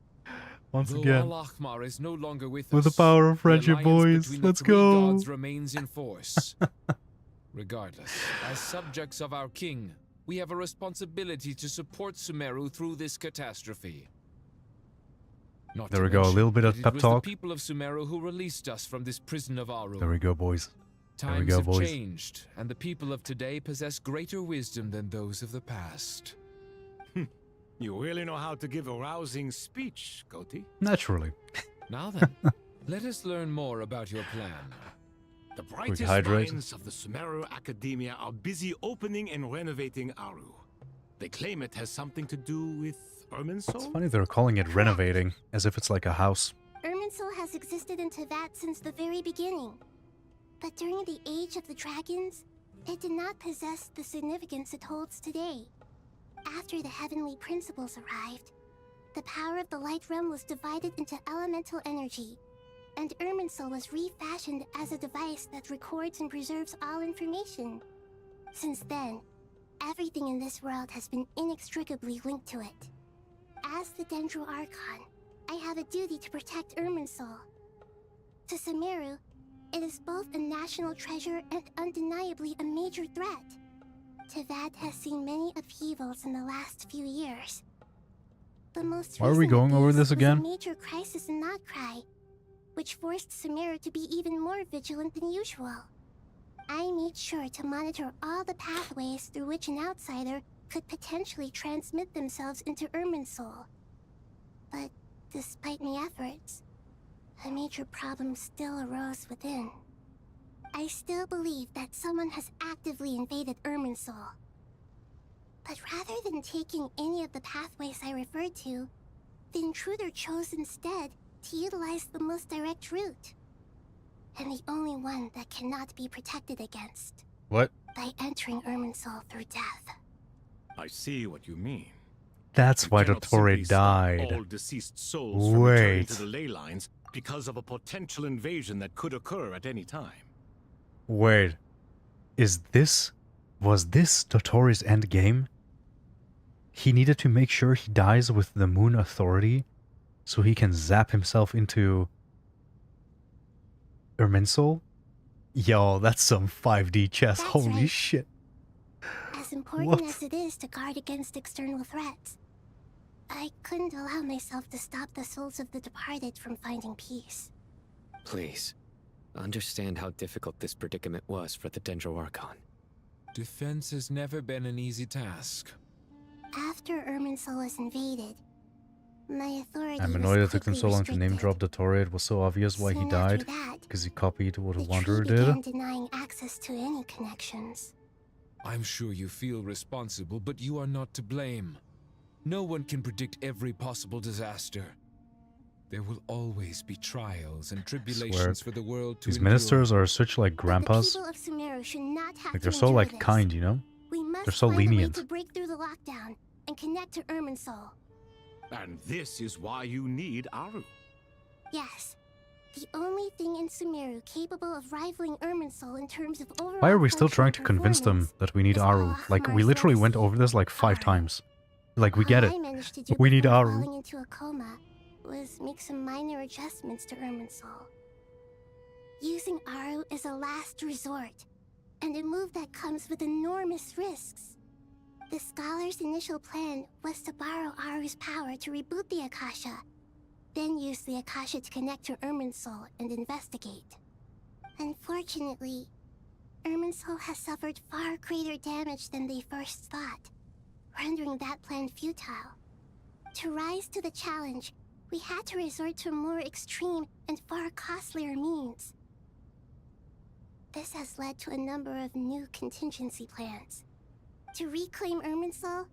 Once Though again. Al-Ahmar is no longer with With the us, power of friendship, the boys. alliance between the Let's three go. gods remains in force. Regardless, as subjects of our king, we have a responsibility to support Sumeru through this catastrophe. Not There to we go, a mention little bit of that pep it was talk. the people of Sumeru who released us from this prison of Aru. There we go, boys. There we Times go, have boys. changed, and the people of today possess greater wisdom than those of the past. You really know how to give a rousing speech, Koti. Naturally. Now then, let us learn more about your plan. The brightest hydrate. minds of the Sumeru Academia are busy opening and renovating Aru. They claim it has something to do with Irminsul? It's funny they're calling it renovating, as if it's like a house. Irminsul has existed in Teyvat since the very beginning. But during the Age of the Dragons, it did not possess the significance it holds today. After the heavenly principles arrived, the power of the Light Realm was divided into elemental energy, and Irminsul was refashioned as a device that records and preserves all information. Since then, everything in this world has been inextricably linked to it. As the Dendro Archon, I have a duty to protect Irminsul. To Sumeru, it is both a national treasure and undeniably a major threat. Teyvat has seen many upheavals in the last few years. The most Why are we recent going of over these this was again? a major crisis in Notcry, which forced Sumeru to be even more vigilant than usual. I made sure to monitor all the pathways through which an outsider could potentially transmit themselves into Irminsul. But despite my efforts, a major problem still arose within. I still believe that someone has actively invaded Irminsul. But rather than taking any of the pathways I referred to, the intruder chose instead to utilize the most direct route. And the only one that cannot be protected against. What? By entering Irminsul through death. I see what you mean. That's why Cannot Dottore simply stop died. all deceased souls from returning Wait. to the ley lines because of a potential invasion that could occur at any time. Wait. Was this Dottore's end game? He needed to make sure he dies with the Moon Authority so he can zap himself into Irminsul? Yo, that's some 5D chess. That's Holy right. shit. As important What? as it is to guard against external threats, I couldn't allow myself to stop the souls of the departed from finding peace. Please, understand how difficult this predicament was for the Dendro Archon. Defense has never been an easy task. After Irminsul was invaded, my authority I'm was annoyed it took them quickly so long to name restricted. drop Dottore. It was so obvious why he Soon after died. that, Because he copied what a the wanderer tree did. began denying access to any connections. I'm sure you feel responsible, but you are not to blame. No one can predict every possible disaster. There will always be trials and Swear, tribulations for the world to these endure. ministers are such like grandpas. People of Sumeru should not have Like to they're so endure like this. kind, you know? We must They're so find a way lenient. to break through the lockdown and connect to Irminsul. And this is why you need Aru. Yes. The only thing in Sumeru capable of rivaling Irminsul in terms of overall Why are we still functional trying to convince them performance that we need is Aru? Like, we literally went over this like 5 times. Like, we get it. All I managed to do We need before Aru. falling into a coma was make some minor adjustments to Irminsul. Using Aru is a last resort, and a move that comes with enormous risks. The scholar's initial plan was to borrow Aru's power to reboot the Akasha, then use the Akasha to connect to Irminsul and investigate. Unfortunately, Irminsul has suffered far greater damage than they first thought, rendering that plan futile. To rise to the challenge, we had to resort to more extreme and far costlier means. This has led to a number of new contingency plans. To reclaim Irminsul,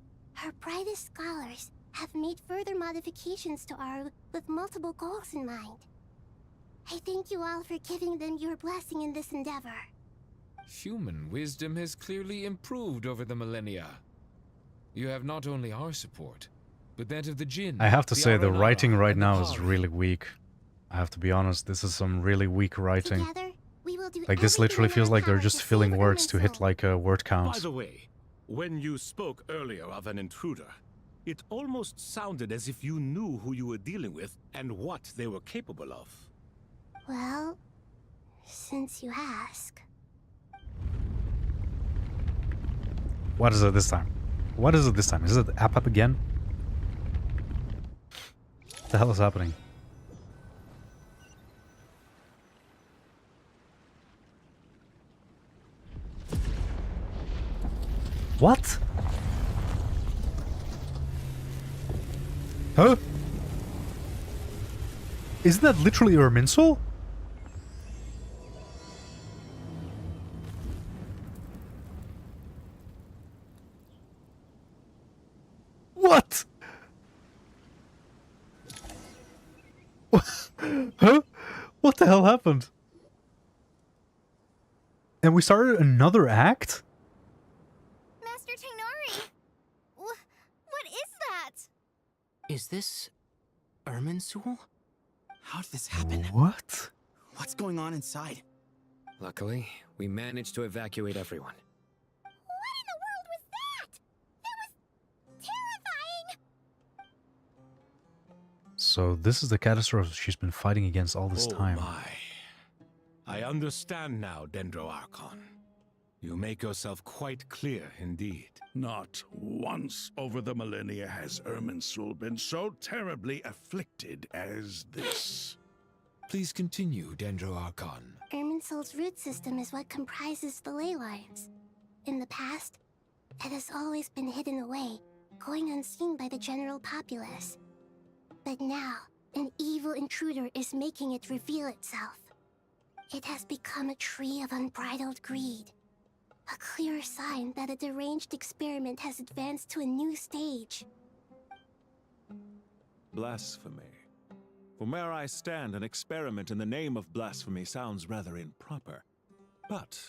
our brightest scholars have made further modifications to Aru with multiple goals in mind. I thank you all for giving them your blessing in this endeavor. Human wisdom has clearly improved over the millennia. You have not only our support, but that of the Jinn. I have to say, the Aranara, writing right and the now is Pari. really weak. I have to be honest, this is some really weak writing. Together, we will do Like, this everything literally in feels our like they're power just to filling save words to hit Irminsul. like word By counts. the way, when you spoke earlier of an intruder, it almost sounded as if you knew who you were dealing with and what they were capable of. Well, since you ask. What is it this time? What is it this time? Is it app again? What the hell is happening? What? Huh? Isn't that literally Irminsul? What? Huh? What the hell happened? And we started another act? Master Tainari! What is that? Is this Irminsul? How did this happen? What? What's going on inside? Luckily, we managed to evacuate everyone. What in the world was that? That was terrifying! So this is the catastrophe she's been fighting against all this time. My. I understand now, Dendro Archon. You make yourself quite clear indeed. Not once over the millennia has Irminsul been so terribly afflicted as this. Please continue, Dendro Archon. Irminsul's root system is what comprises the ley lines. In the past, it has always been hidden away, going unseen by the general populace. But now, an evil intruder is making it reveal itself. It has become a tree of unbridled greed. A clear sign that a deranged experiment has advanced to a new stage. Blasphemy. From where I stand, an experiment in the name of blasphemy sounds rather improper. But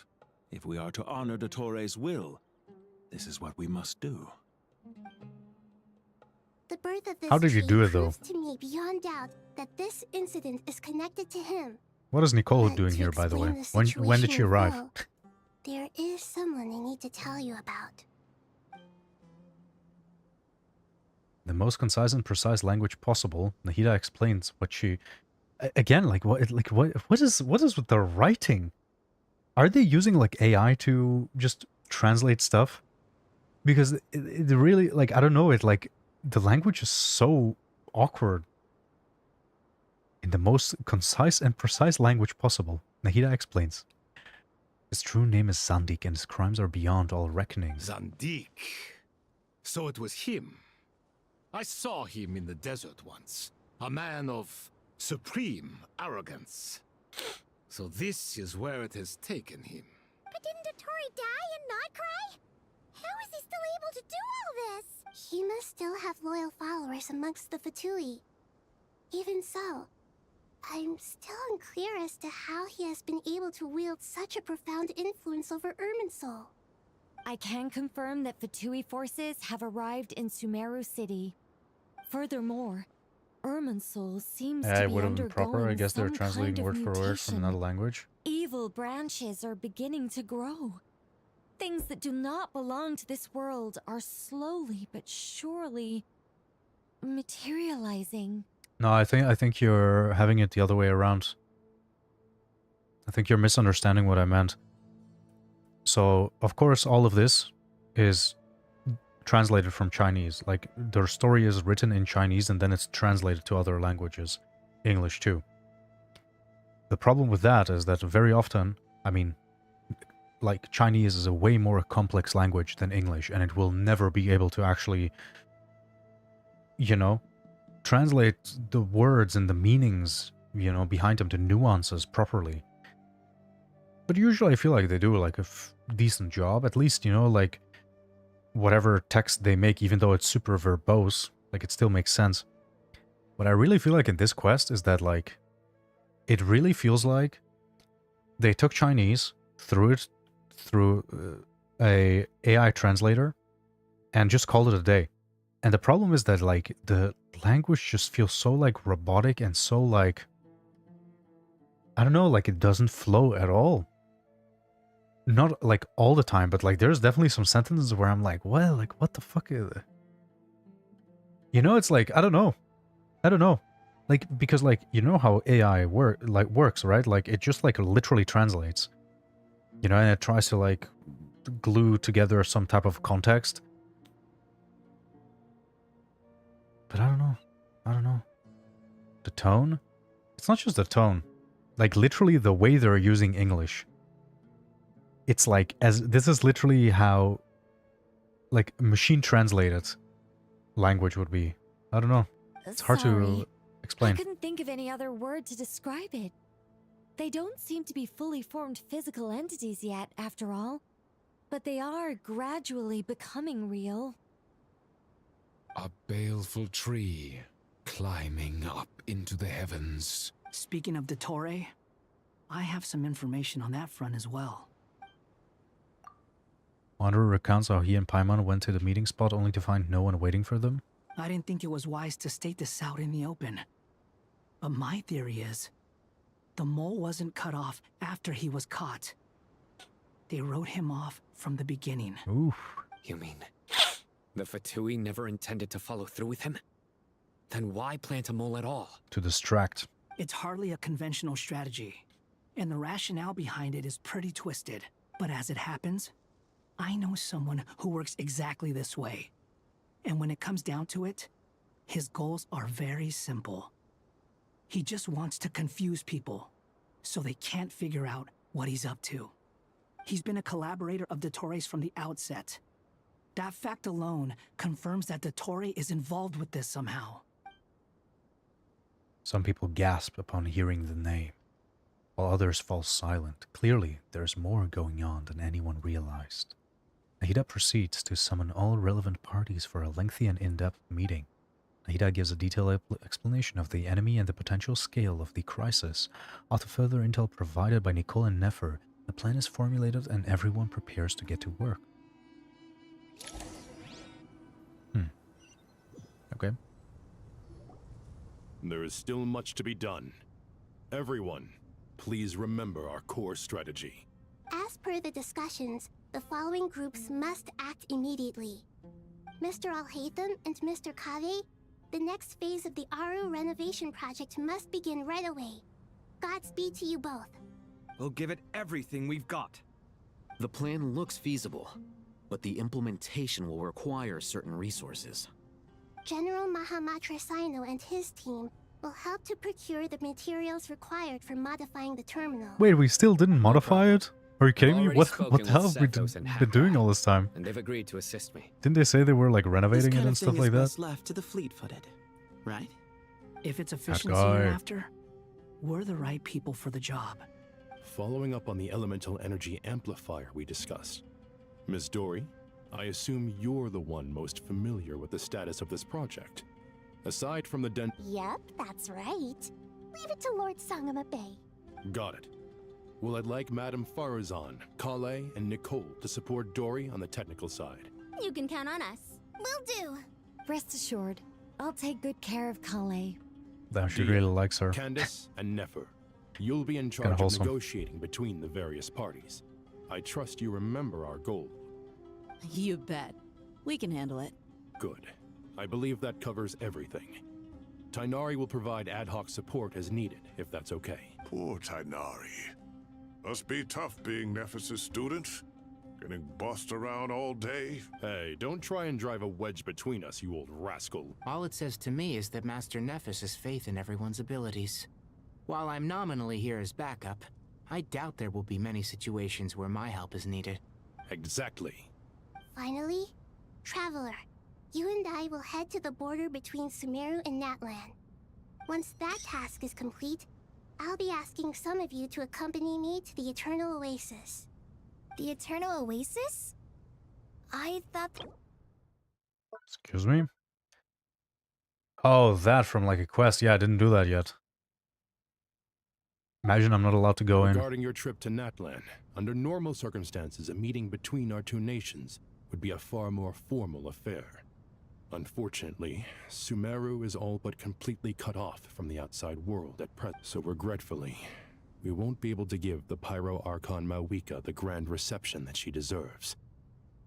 if we are to honor Dottores' will, this is what we must do. The birth of this How did you tree do it, though? proves to me beyond doubt that this incident is connected to him. What is Nicole But doing to here, by the way? explain the When did situation she in arrive? full, there is someone I need to tell you about. The most concise and precise language possible. Nahida explains what she... Again, like what is with the writing? Are they using like AI to just translate stuff? Because it really, like, I don't know, it like the language is so awkward. In the most concise and precise language possible, Nahida explains. His true name is Zandik, and his crimes are beyond all reckoning. Zandik. So it was him. I saw him in the desert once. A man of supreme arrogance. So this is where it has taken him. But didn't Dottore die and not cry? How is he still able to do all this? He must still have loyal followers amongst the Fatui. Even so, I'm still unclear as to how he has been able to wield such a profound influence over Irminsul. I can confirm that Fatui forces have arrived in Sumeru City. Furthermore, Irminsul seems Yeah, to it be would have been proper. I undergoing guess they're some translating kind of word for word from mutation. another language. Evil branches are beginning to grow. Things that do not belong to this world are slowly but surely materializing. No, I think you're having it the other way around. I think you're misunderstanding what I meant. So, of course, all of this is translated from Chinese. Like, their story is written in Chinese and then it's translated to other languages. English, too. The problem with that is that very often, I mean, like, Chinese is a way more complex language than English, and it will never be able to actually, you know, translate the words and the meanings, you know, behind them, the nuances properly. But usually I feel like they do, like, a decent job. At least, you know, like, whatever text they make, even though it's super verbose, like, it still makes sense. What I really feel like in this quest is that, like, it really feels like they took Chinese, threw it through a AI translator, and just called it a day. And the problem is that, like, the language just feels so, like, robotic and so, like, I don't know, like, it doesn't flow at all. Not, like, all the time, but, like, there's definitely some sentences where I'm like, well, like, what the fuck is it? You know, it's like, I don't know. Like, because, like, you know how AI works, right? Like, it just, like, literally translates. You know, and it tries to, like, glue together some type of context. But I don't know. The tone? It's not just the tone. Like, literally the way they're using English. It's like, this is literally how, like, machine translated language would be. I don't know. It's hard to explain. I couldn't think of any other word to describe it. They don't seem to be fully formed physical entities yet, after all. But they are gradually becoming real. A baleful tree climbing up into the heavens. Speaking of Dottore, I have some information on that front as well. Wanderer recounts how he and Paimon went to the meeting spot only to find no one waiting for them. I didn't think it was wise to state this out in the open. But my theory is, the mole wasn't cut off after he was caught. They wrote him off from the beginning. Oof. You mean the Fatui never intended to follow through with him? Then why plant a mole at all? To distract. It's hardly a conventional strategy, and the rationale behind it is pretty twisted. But as it happens, I know someone who works exactly this way. And when it comes down to it, his goals are very simple. He just wants to confuse people, so they can't figure out what he's up to. He's been a collaborator of Dottore's from the outset. That fact alone confirms that Dottore is involved with this somehow. Some people gasp upon hearing the name, while others fall silent. Clearly, there's more going on than anyone realized. Nahida proceeds to summon all relevant parties for a lengthy and in-depth meeting. Nahida gives a detailed explanation of the enemy and the potential scale of the crisis. After further intel provided by Nicole and Nefer, the plan is formulated and everyone prepares to get to work. Okay. There is still much to be done. Everyone, please remember our core strategy. As per the discussions, the following groups must act immediately. Mr. Al-Haytham and Mr. Kave, the next phase of the Aru renovation project must begin right away. Godspeed to you both. We'll give it everything we've got. The plan looks feasible, but the implementation will require certain resources. General Mahamatra Sino and his team will help to procure the materials required for modifying the terminal. Wait, we still didn't modify it? Are you kidding me? Already What spoken the hell with have we Sethos and been Hakra, doing all this time? And they've agreed to assist me. Didn't they say they were, like, renovating it and This stuff kind of like thing that? is best left to the fleet-footed, right? If it's efficiency guy. you're after, we're the right people for the job. Following up on the elemental energy amplifier we discussed. Ms. Dory, I assume you're the one most familiar with the status of this project. Aside from the Yep, that's right. Leave it to Lord Sangama Bay. Got it. Well, I'd like Madame Farazan, Kale, and Nicole to support Dory on the technical side. You can count on us. Will do. Rest assured, I'll take good care of Kale. Damn, she really likes her. Candace and Nefer, you'll be in Kinda charge of wholesome. negotiating between the various parties. I trust you remember our goal. You bet. We can handle it. Good. I believe that covers everything. Tainari will provide ad hoc support as needed, if that's okay. Poor Tainari. Must be tough being Nephis' student. Getting bossed around all day. Hey, don't try and drive a wedge between us, you old rascal. All it says to me is that Master Nephis has faith in everyone's abilities. While I'm nominally here as backup, I doubt there will be many situations where my help is needed. Exactly. Finally, Traveler, you and I will head to the border between Sumeru and Natlan. Once that task is complete, I'll be asking some of you to accompany me to the Eternal Oasis. The Eternal Oasis? I thought... Excuse me? Oh, that from like a quest. Yeah, I didn't do that yet. Imagine I'm not allowed to go in. Regarding your trip to Natlan, under normal circumstances, a meeting between our two nations would be a far more formal affair. Unfortunately, Sumeru is all but completely cut off from the outside world at present, so regretfully, we won't be able to give the Pyro Archon Mawika the grand reception that she deserves.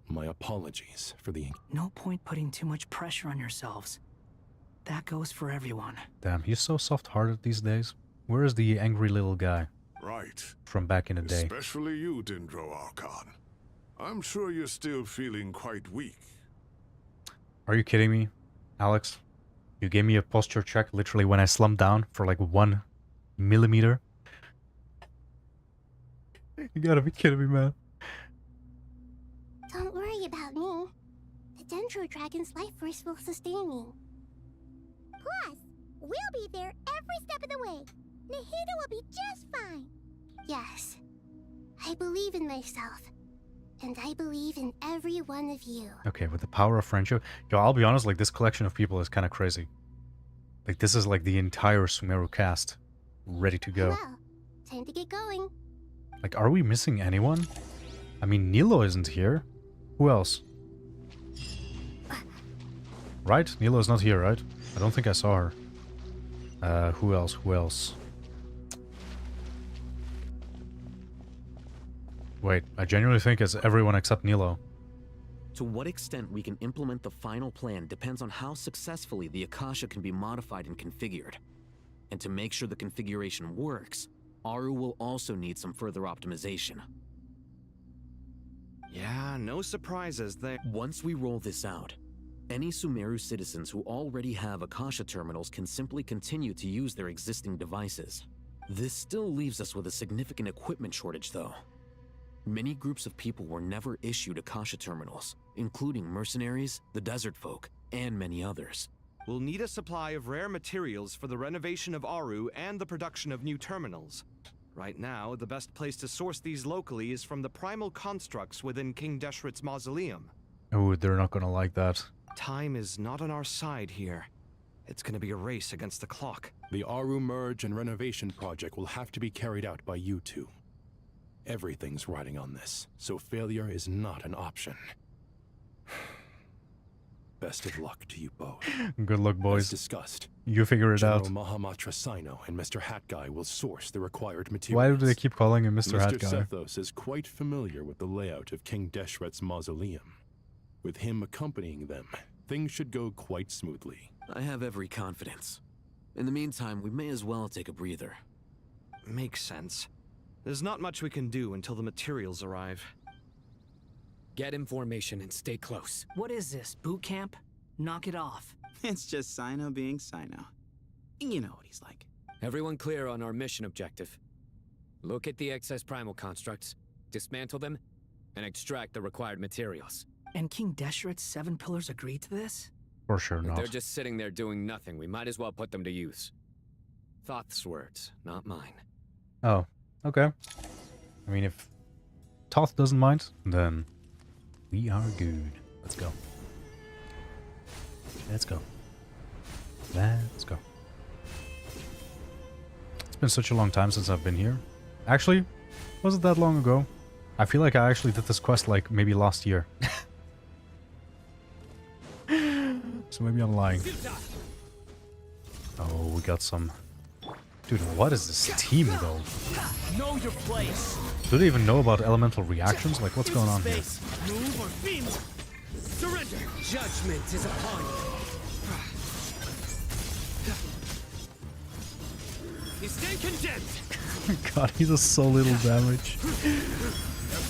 My apologies for the... No point putting too much pressure on yourselves. That goes for everyone. Damn, he's so soft-hearted these days. Where is the angry little guy? Right. From back in the day. Especially you, Dendro Archon. I'm sure you're still feeling quite weak. Are you kidding me, Alex? You gave me a posture check literally when I slumped down for like 1 millimeter. You gotta be kidding me, man. Don't worry about me. The Dendro Dragon's life force will sustain me. Plus, we'll be there every step of the way. Nahida will be just fine. Yes, I believe in myself. And I believe in every one of you. Okay, with the power of friendship. Yo, I'll be honest, like, this collection of people is kind of crazy. Like, this is like the entire Sumeru cast ready to go. Well, time to get going. Like, are we missing anyone? I mean, Nilo isn't here. Who else? Right? Nilo's not here, right? I don't think I saw her. Who else? Who else? Wait, I genuinely think it's everyone except Nilo. To what extent we can implement the final plan depends on how successfully the Akasha can be modified and configured. And to make sure the configuration works, Aru will also need some further optimization. Yeah, no surprises there. Once we roll this out, any Sumeru citizens who already have Akasha terminals can simply continue to use their existing devices. This still leaves us with a significant equipment shortage, though. Many groups of people were never issued Akasha terminals, including mercenaries, the desert folk, and many others. We'll need a supply of rare materials for the renovation of Aru and the production of new terminals. Right now, the best place to source these locally is from the primal constructs within King Deshret's mausoleum. Oh, they're not gonna like that. Time is not on our side here. It's gonna be a race against the clock. The Aru merge and renovation project will have to be carried out by you two. Everything's riding on this, so failure is not an option. Best of luck to you both. Good luck, boys. As discussed, You figure it out. General Mahamatra Sino and Mr. Hat Guy will source the required materials. Why do they keep calling him Mr. Hat Guy? Mr. Sethos is quite familiar with the layout of King Deshret's mausoleum. With him accompanying them, things should go quite smoothly. I have every confidence. In the meantime, we may as well take a breather. Makes sense. There's not much we can do until the materials arrive. Get information and stay close. What is this, boot camp? Knock it off. It's just Sino being Sino. You know what he's like. Everyone clear on our mission objective. Look at the excess primal constructs, dismantle them, and extract the required materials. And King Deshret's 7 pillars agreed to this? For sure If not. they're just sitting there doing nothing, we might as well put them to use. Thoth's words, not mine. Oh, okay. I mean, if Toth doesn't mind, then we are good. Let's go. Let's go. Let's go. It's been such a long time since I've been here. Actually, wasn't that long ago. I feel like I actually did this quest like maybe last year. So maybe I'm lying. Oh, we got some... Dude, what is this team though? Know your place. Do they even know about elemental reactions? Like, what's going on here? Move or be moved. Surrender. Judgment is upon you. You stay condemned. God, he does so little damage. Your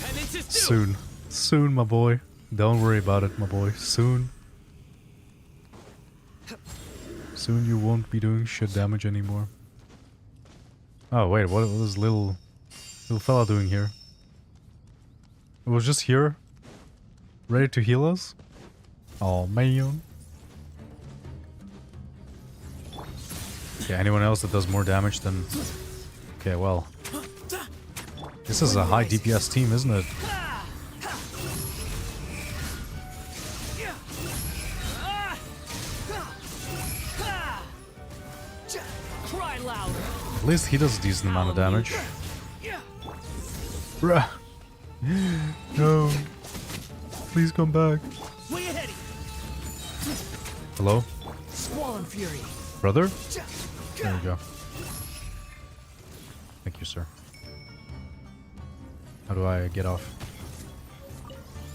penance is due. Soon. Soon, my boy. Don't worry about it, my boy. Soon. Soon you won't be doing shit damage anymore. Oh, wait, what was little fella doing here? It was just here? Ready to heal us? Oh, man. Okay, anyone else that does more damage than... Okay, well... This is a high DPS team, isn't it? Cry louder. At least he does a decent amount of damage. Bruh. No. Please come back. Way ahead. Hello? Squall fury. Brother? There we go. Thank you, sir. How do I get off?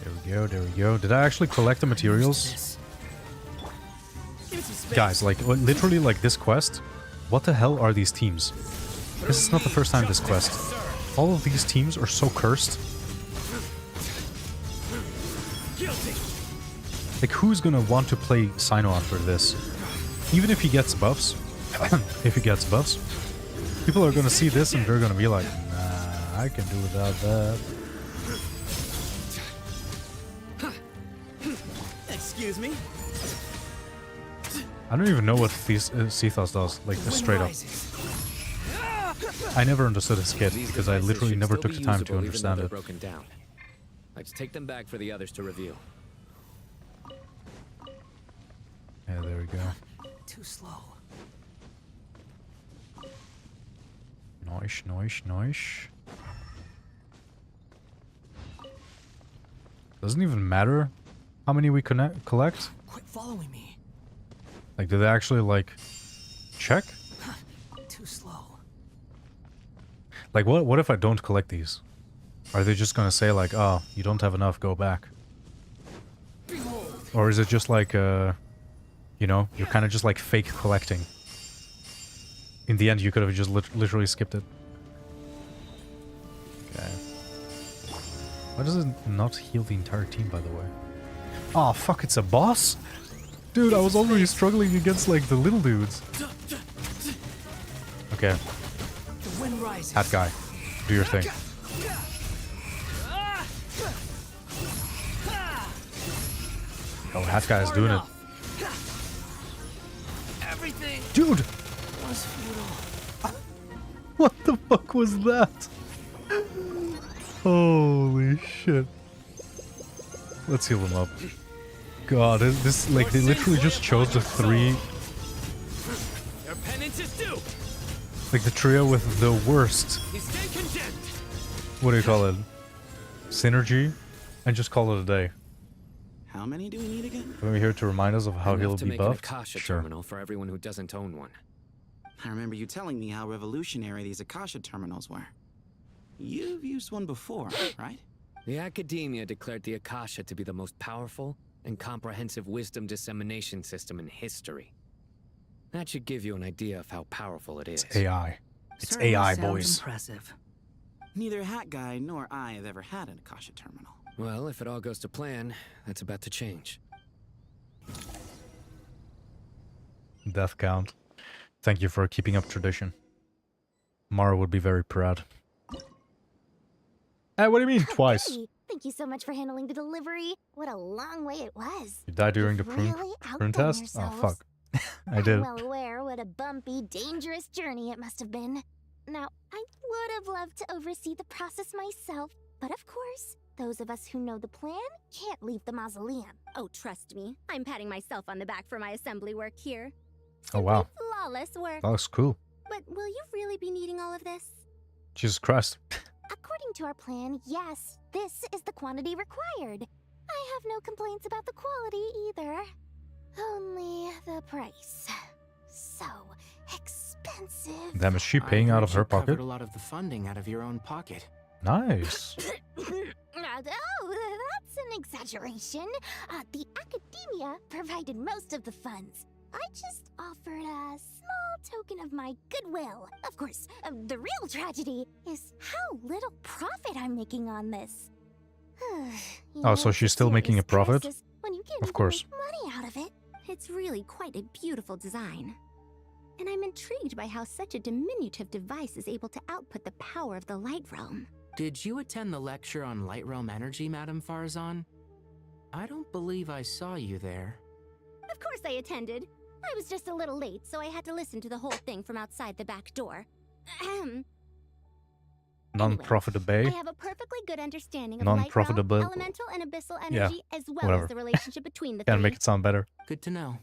There we go, there we go. Did I actually collect the materials? Guys, like, literally, like, this quest, what the hell are these teams? This is not the first time this quest. All of these teams are so cursed. Like, who's gonna want to play Sino after this? Even if he gets buffs, if he gets buffs, people are gonna see this and they're gonna be like, nah, I can do without that. Excuse me? I don't even know what Cethos does, like, straight up. I never understood his kit, because I literally never took the time to understand it. Broken down. Let's take them back for the others to review. Yeah, there we go. Too slow. Nice, nice, nice. Doesn't even matter how many we collect. Quit following me. Like, do they actually, like, check? Too slow. Like, what if I don't collect these? Are they just gonna say, like, oh, you don't have enough, go back? Or is it just like, you know, you're kind of just like fake collecting? In the end, you could have just literally skipped it. Okay. Why does it not heal the entire team, by the way? Oh, fuck, it's a boss? Dude, I was already struggling against, like, the little dudes. Okay. Hat guy, do your thing. Oh, hat guy is doing it. Dude! What the fuck was that? Holy shit. Let's heal them up. God, this, like, they literally just chose the three... Your penance is due. Like, the trio with the worst... You stay condemned. What do you call it? Synergy? And just call it a day. How many do we need again? Are we here to remind us of how Enough he'll to be make an buffed? Akasha Sure. terminal for everyone who doesn't own one. I remember you telling me how revolutionary these Akasha terminals were. You've used one before, right? The Academia declared the Akasha to be the most powerful and comprehensive wisdom dissemination system in history. That should give you an idea of how powerful it is. It's AI. It's Certainly AI, sounds boys. Impressive. Neither Hat Guy nor I have ever had an Akasha terminal. Well, if it all goes to plan, that's about to change. Death count. Thank you for keeping up tradition. Mara would be very proud. What do you mean, twice? Hey, thank you so much for handling the delivery. What a long way it was. You died during the You've prune, really prune outdone test? yourselves. Oh, fuck. I did. I'm well aware what a bumpy, dangerous journey it must have been. Now, I would have loved to oversee the process myself, but of course, those of us who know the plan can't leave the mausoleum. Oh, trust me, I'm patting myself on the back for my assembly work here. Oh wow, Flawless work. that looks cool. But will you really be needing all of this? Jesus Christ. According to our plan, yes, this is the quantity required. I have no complaints about the quality either. Only the price. So expensive. Damn, is she paying out of her pocket? Covered a lot of the funding out of your own pocket. Nice. Oh, that's an exaggeration. The academia provided most of the funds. I just offered a small token of my goodwill. Of course, the real tragedy is how little profit I'm making on this. Oh, so she's still making a profit? When you can't Of even course. make money out of it. It's really quite a beautiful design. And I'm intrigued by how such a diminutive device is able to output the power of the Light Realm. Did you attend the lecture on Light Realm Energy, Madame Farzan? I don't believe I saw you there. Of course I attended. I was just a little late, so I had to listen to the whole thing from outside the back door. Non-profitable. I have a perfectly good understanding of Non-profitable. light realm, elemental, and abyssal energy, as well whatever. as the relationship between the Gotta three. make it sound better. Good to know.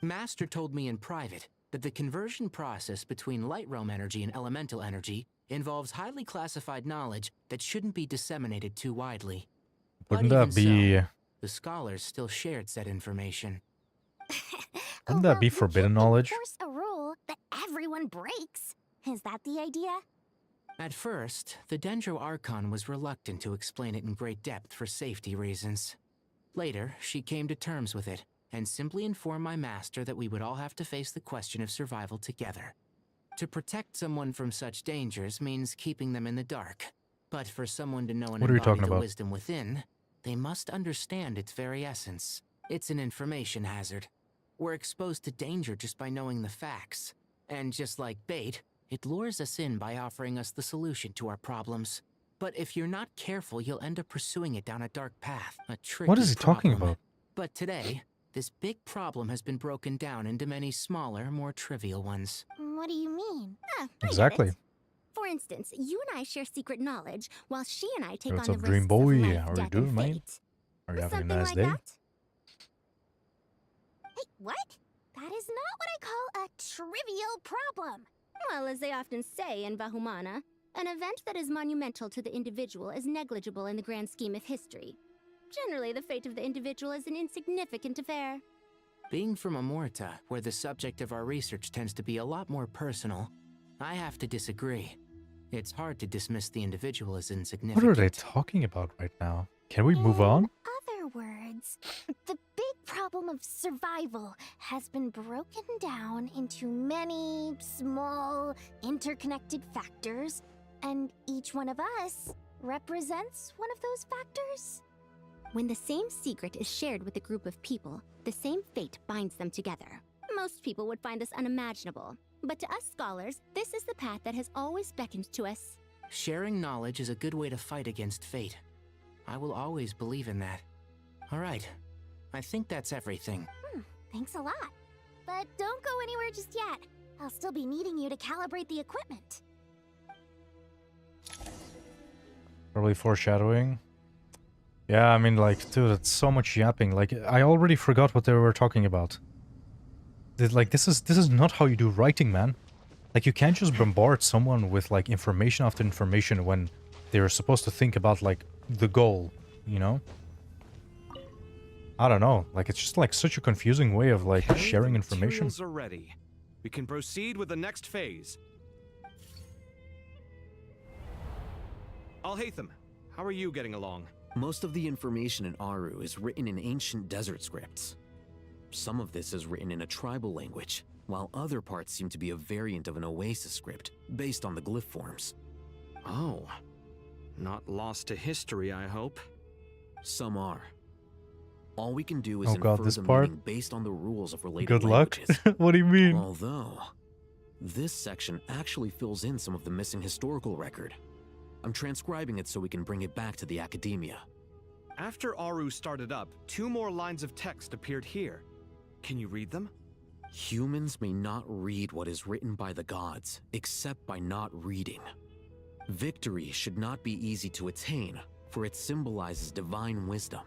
Master told me in private that the conversion process between Light Realm Energy and Elemental Energy involves highly classified knowledge that shouldn't be disseminated too widely. Wouldn't But that even be... so, the scholars still shared said information. Wouldn't that be forbidden knowledge? Enforce a rule that everyone breaks. Is that the idea? At first, the Dendro Archon was reluctant to explain it in great depth for safety reasons. Later, she came to terms with it, and simply informed my master that we would all have to face the question of survival together. To protect someone from such dangers means keeping them in the dark. But for someone to know and What are you embody talking the about? wisdom within, they must understand its very essence. It's an information hazard. We're exposed to danger just by knowing the facts. And just like bait, it lures us in by offering us the solution to our problems. But if you're not careful, you'll end up pursuing it down a dark path, a tricky What is he talking problem. about? But today, this big problem has been broken down into many smaller, more trivial ones. What do you mean? I get Exactly. it. For instance, you and I share secret knowledge, while she and I take Hey, what's on up, the Dream risks Boy? of life, How are you death, doing, and mate? fate. Are you having a Something nice like day? that? Hey, what? That is not what I call a trivial problem. Well, as they often say in Bahumana, an event that is monumental to the individual is negligible in the grand scheme of history. Generally, the fate of the individual is an insignificant affair. Being from Amorta, where the subject of our research tends to be a lot more personal, I have to disagree. It's hard to dismiss the individual as insignificant. What are they talking about right now? Can we move on? Other words, the big problem of survival has been broken down into many small, interconnected factors, and each one of us represents one of those factors. When the same secret is shared with a group of people, the same fate binds them together. Most people would find this unimaginable, but to us scholars, this is the path that has always beckoned to us. Sharing knowledge is a good way to fight against fate. I will always believe in that. All right, I think that's everything. Thanks a lot. But don't go anywhere just yet. I'll still be needing you to calibrate the equipment. Probably foreshadowing. Yeah, I mean, like, dude, it's so much yapping. Like, I already forgot what they were talking about. Like, this is not how you do writing, man. Like, you can't just bombard someone with, like, information after information when they're supposed to think about, like, the goal, you know? I don't know. Like, it's just, like, such a confusing way of, like, Okay, sharing the information. materials are ready. We can proceed with the next phase. Al-Haytham, how are you getting along? Most of the information in Aru is written in ancient desert scripts. Some of this is written in a tribal language, while other parts seem to be a variant of an oasis script, based on the glyph forms. Oh. Not lost to history, I hope. Some are. All we can do is Oh god, infer this the part? meaning based on the rules of related Good luck. languages. What do you mean? Although, this section actually fills in some of the missing historical record. I'm transcribing it so we can bring it back to the academia. After Aru started up, 2 more lines of text appeared here. Can you read them? Humans may not read what is written by the gods, except by not reading. Victory should not be easy to attain, for it symbolizes divine wisdom.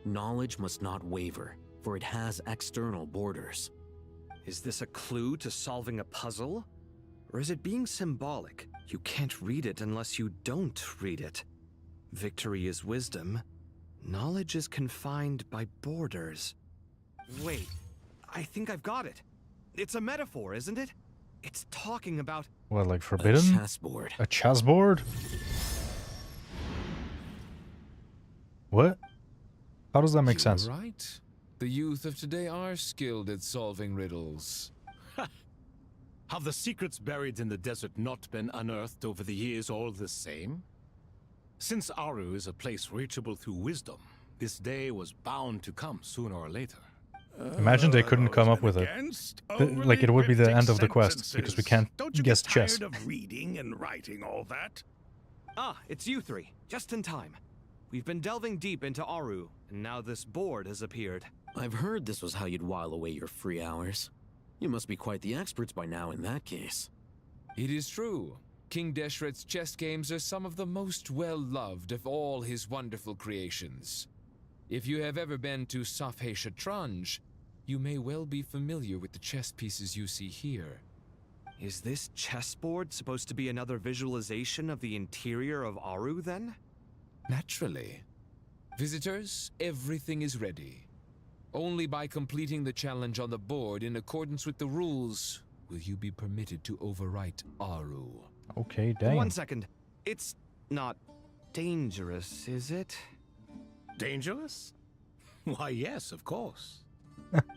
Knowledge must not waver, for it has external borders. Is this a clue to solving a puzzle? Or is it being symbolic? You can't read it unless you don't read it. Victory is wisdom. Knowledge is confined by borders. Wait, I think I've got it. It's a metaphor, isn't it? It's talking about... What, like forbidden? A chessboard. A chessboard? What? How does that make sense? Right. The youth of today are skilled at solving riddles. Have the secrets buried in the desert not been unearthed over the years all the same? Since Aru is a place reachable through wisdom, this day was bound to come sooner or later. Imagine they couldn't come up with it. Like, it would be the end of the quest, because we can't Don't you guess get chess. tired of reading and writing all that? Ah, it's you three. Just in time. We've been delving deep into Aru, and now this board has appeared. I've heard this was how you'd while away your free hours. You must be quite the experts by now in that case. It is true. King Deshret's chess games are some of the most well-loved of all his wonderful creations. If you have ever been to Safhe Shatranj, you may well be familiar with the chess pieces you see here. Is this chessboard supposed to be another visualization of the interior of Aru, then? Naturally. Visitors, everything is ready. Only by completing the challenge on the board in accordance with the rules will you be permitted to overwrite Aru. Okay, dang. 1 second. It's not dangerous, is it? Dangerous? Why, yes, of course.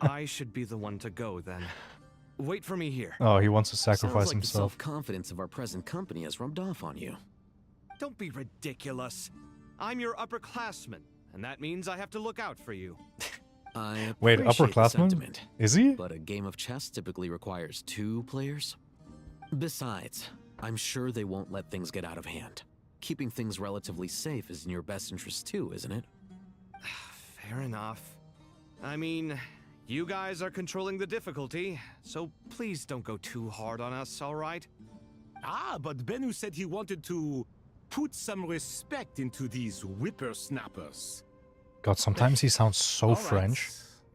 I should be the one to go, then. Wait for me here. Oh, he wants to sacrifice Sounds like the himself. self-confidence of our present company has rubbed off on you. Don't be ridiculous. I'm your upperclassman, and that means I have to look out for you. I Wait, appreciate the upperclassman? sentiment, Is he? But a game of chess typically requires 2 players. Besides, I'm sure they won't let things get out of hand. Keeping things relatively safe is in your best interest too, isn't it? Fair enough. I mean, you guys are controlling the difficulty, so please don't go too hard on us, all right? Ah, but Bennu said he wanted to put some respect into these whippersnappers. God, sometimes he sounds so French.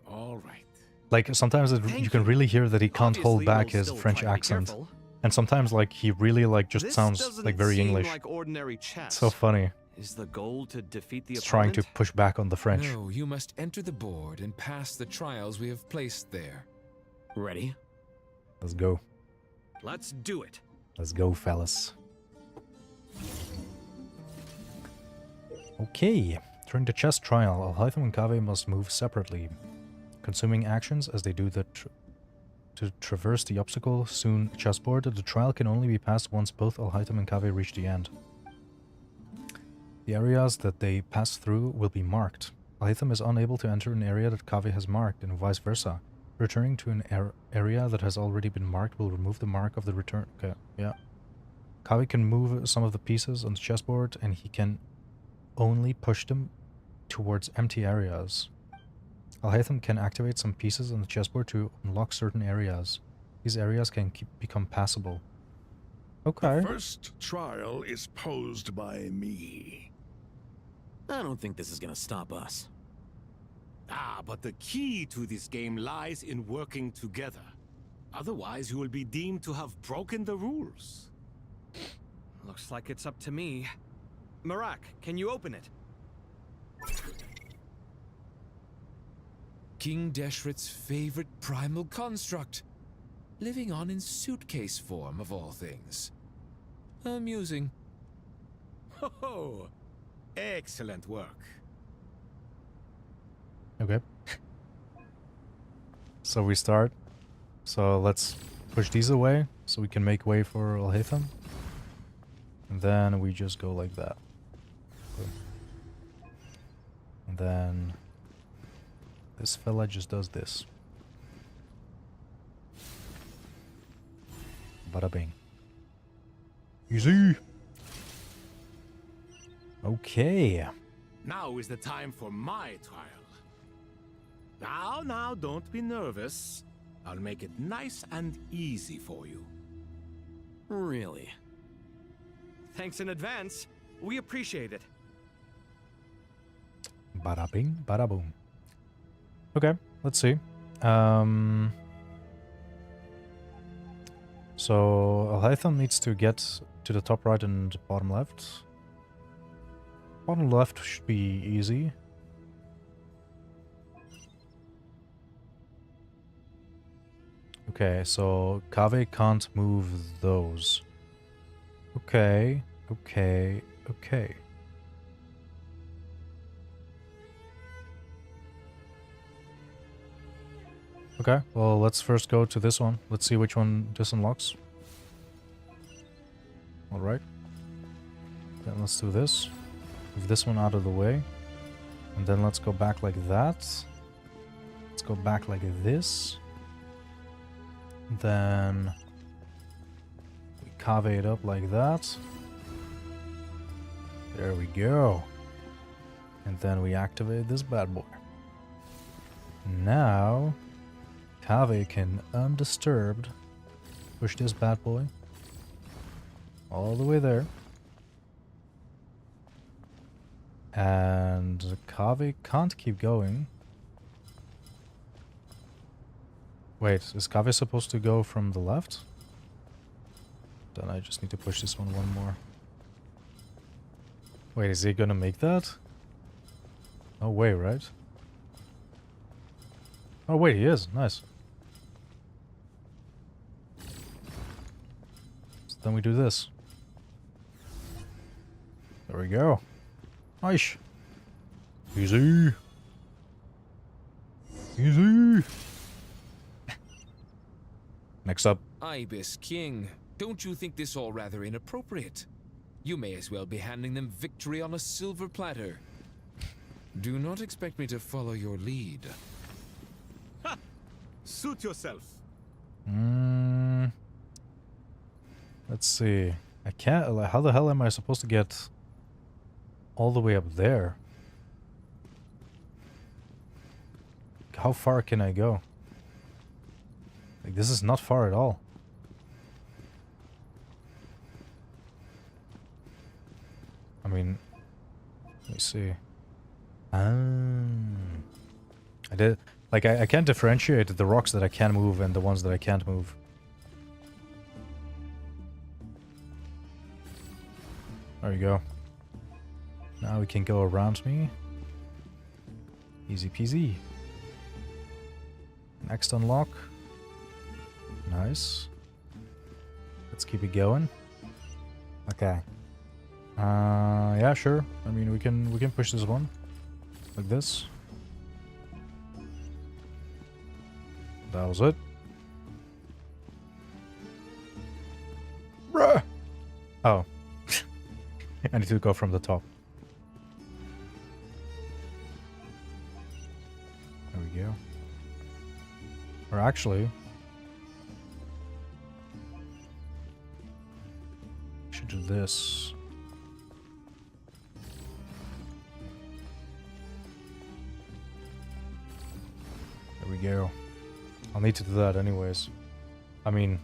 All right. Like, sometimes you can really hear that he can't hold back his French accent. And sometimes, like, he really, like, just This sounds, doesn't like, very seem English. like ordinary chess. So funny. Is the goal to defeat the He's opponent? trying to push back on the French. No, you must enter the board and pass the trials we have placed there. Ready? Let's go. Let's do it. Let's go, fellas. Okay. During the chess trial, Alhaitham and Kaveh must move separately, consuming actions as they do to traverse the obstacle soon chessboard. The trial can only be passed once both Alhaitham and Kaveh reach the end. The areas that they pass through will be marked. Alhaitham is unable to enter an area that Kaveh has marked, and vice versa. Returning to an area that has already been marked will remove the mark of the return. Okay, yeah. Kaveh can move some of the pieces on the chessboard, and he can only push them towards empty areas. Alhaitham can activate some pieces on the chessboard to unlock certain areas. These areas can become passable. Okay. The first trial is posed by me. I don't think this is gonna stop us. Ah, but the key to this game lies in working together. Otherwise, you will be deemed to have broken the rules. Looks like it's up to me. Marak, can you open it? King Deshret's favorite primal construct. Living on in suitcase form, of all things. Amusing. Ho-ho! Excellent work. Okay. So we start. So let's push these away so we can make way for Alhaitham. And then we just go like that. And then this fella just does this. Bada bing. Easy. Okay. Now is the time for my trial. Now, don't be nervous. I'll make it nice and easy for you. Really? Thanks in advance. We appreciate it. Bada bing, bada boom. Okay, let's see. So Alhaitham needs to get to the top right and bottom left. Bottom left should be easy. Okay, so Kave can't move those. Okay, okay, okay. Okay, well, let's first go to this one. Let's see which one this unlocks. Alright. Then let's do this. Move this one out of the way. And then let's go back like that. Let's go back like this. Then we cave it up like that. There we go. And then we activate this bad boy. Now Kave can undisturbed push this bad boy all the way there. And Kave can't keep going. Wait, is Kave supposed to go from the left? Then I just need to push this one more. Wait, is he gonna make that? No way, right? Oh wait, he is. Nice. So then we do this. There we go. Nice. Easy. Easy. Next up. Ibis King, don't you think this all rather inappropriate? You may as well be handing them victory on a silver platter. Do not expect me to follow your lead. Ha! Suit yourself. Let's see. I can't. Like, how the hell am I supposed to get all the way up there? How far can I go? Like, this is not far at all. I mean, let me see. I did. Like, I can't differentiate the rocks that I can move and the ones that I can't move. There you go. Now we can go around me. Easy peasy. Next unlock. Nice. Let's keep it going. Okay. Yeah, sure. I mean, we can push this one like this. That was it. Bruh. Oh. I need to go from the top. There we go. Or actually, should do this. There we go. I'll need to do that anyways. I mean,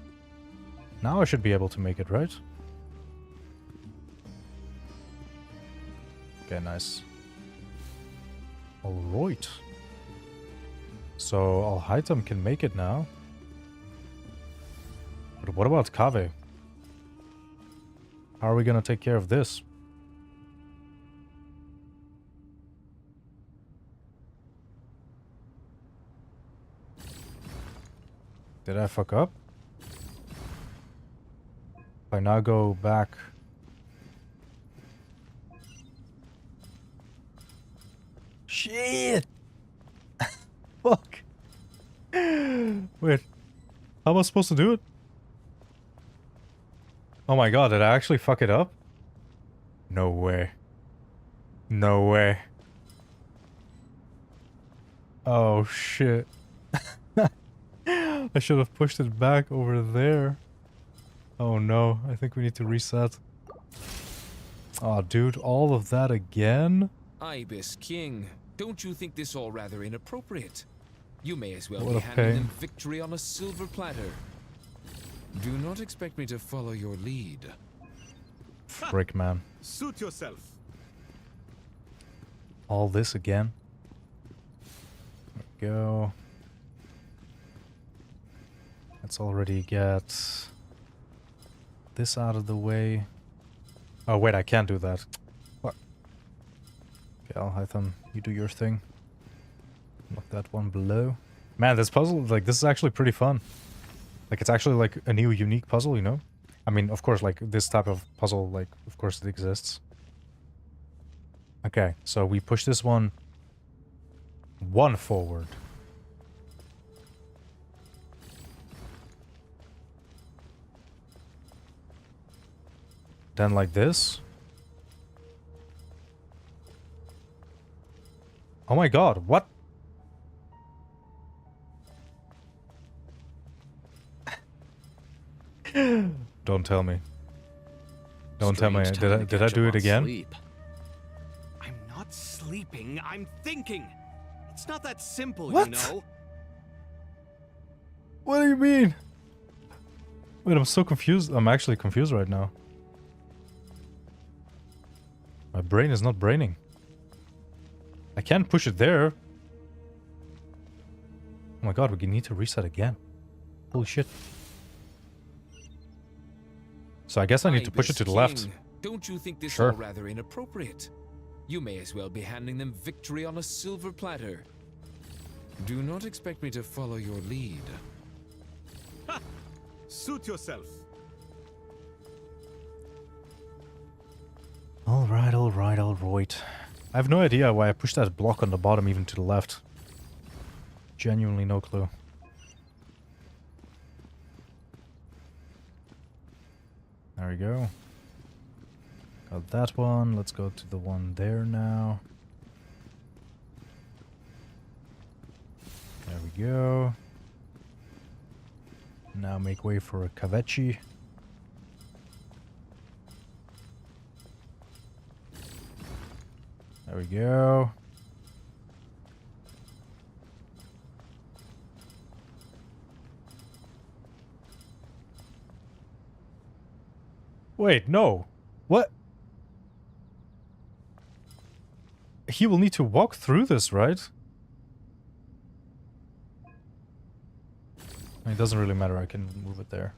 now I should be able to make it, right? Okay, nice. Alright. So, Alhaitham can make it now. But what about Kave? How are we gonna take care of this? Did I fuck up? If I now go back... Shit! Fuck! Wait. How am I supposed to do it? Oh my god, did I actually fuck it up? No way. No way. Oh shit. I should have pushed it back over there. Oh no, I think we need to reset. Oh dude, all of that again? Ibis King, don't you think this all rather inappropriate? You may as well What be a handing pain. them victory on a silver platter. Do not expect me to follow your lead. Frick, man. Suit yourself. All this again? There we go. Let's already get this out of the way. Oh, wait, I can't do that. What? Okay, Alhaitham, you do your thing. Look that one below. Man, this puzzle, like, this is actually pretty fun. Like, it's actually, like, a new, unique puzzle, you know? I mean, of course, like, this type of puzzle, like, of course it exists. Okay, so we push this one forward. Then like this. Oh my god, what? Don't tell me. Don't tell me. Did I do it again? Sleep. I'm not sleeping, I'm thinking. It's not that simple, What? you know. What do you mean? Wait, I'm so confused. I'm actually confused right now. My brain is not braining. I can't push it there. Oh my god, we need to reset again. Holy shit. So I guess I need to push it to the left. Don't you think this Sure. all rather inappropriate? You may as well be handing them victory on a silver platter. Do not expect me to follow your lead. Ha! Suit yourself. Alright, alright, alright. I have no idea why I pushed that block on the bottom even to the left. Genuinely no clue. There we go. Got that one. Let's go to the one there now. There we go. Now make way for a Kavechi. There we go. Wait, no. What? He will need to walk through this, right? It doesn't really matter, I can move it there.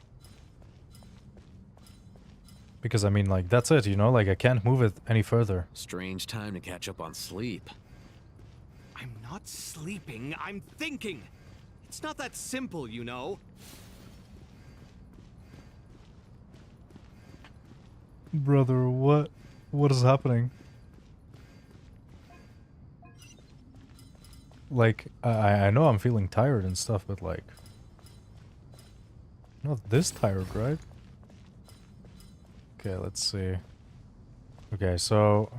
Because, I mean, like, that's it, you know? Like, I can't move it any further. Strange time to catch up on sleep. I'm not sleeping, I'm thinking. It's not that simple, you know. Brother, what? What is happening? Like, I know I'm feeling tired and stuff, but like... Not this tired, right? Okay, let's see. Okay, so...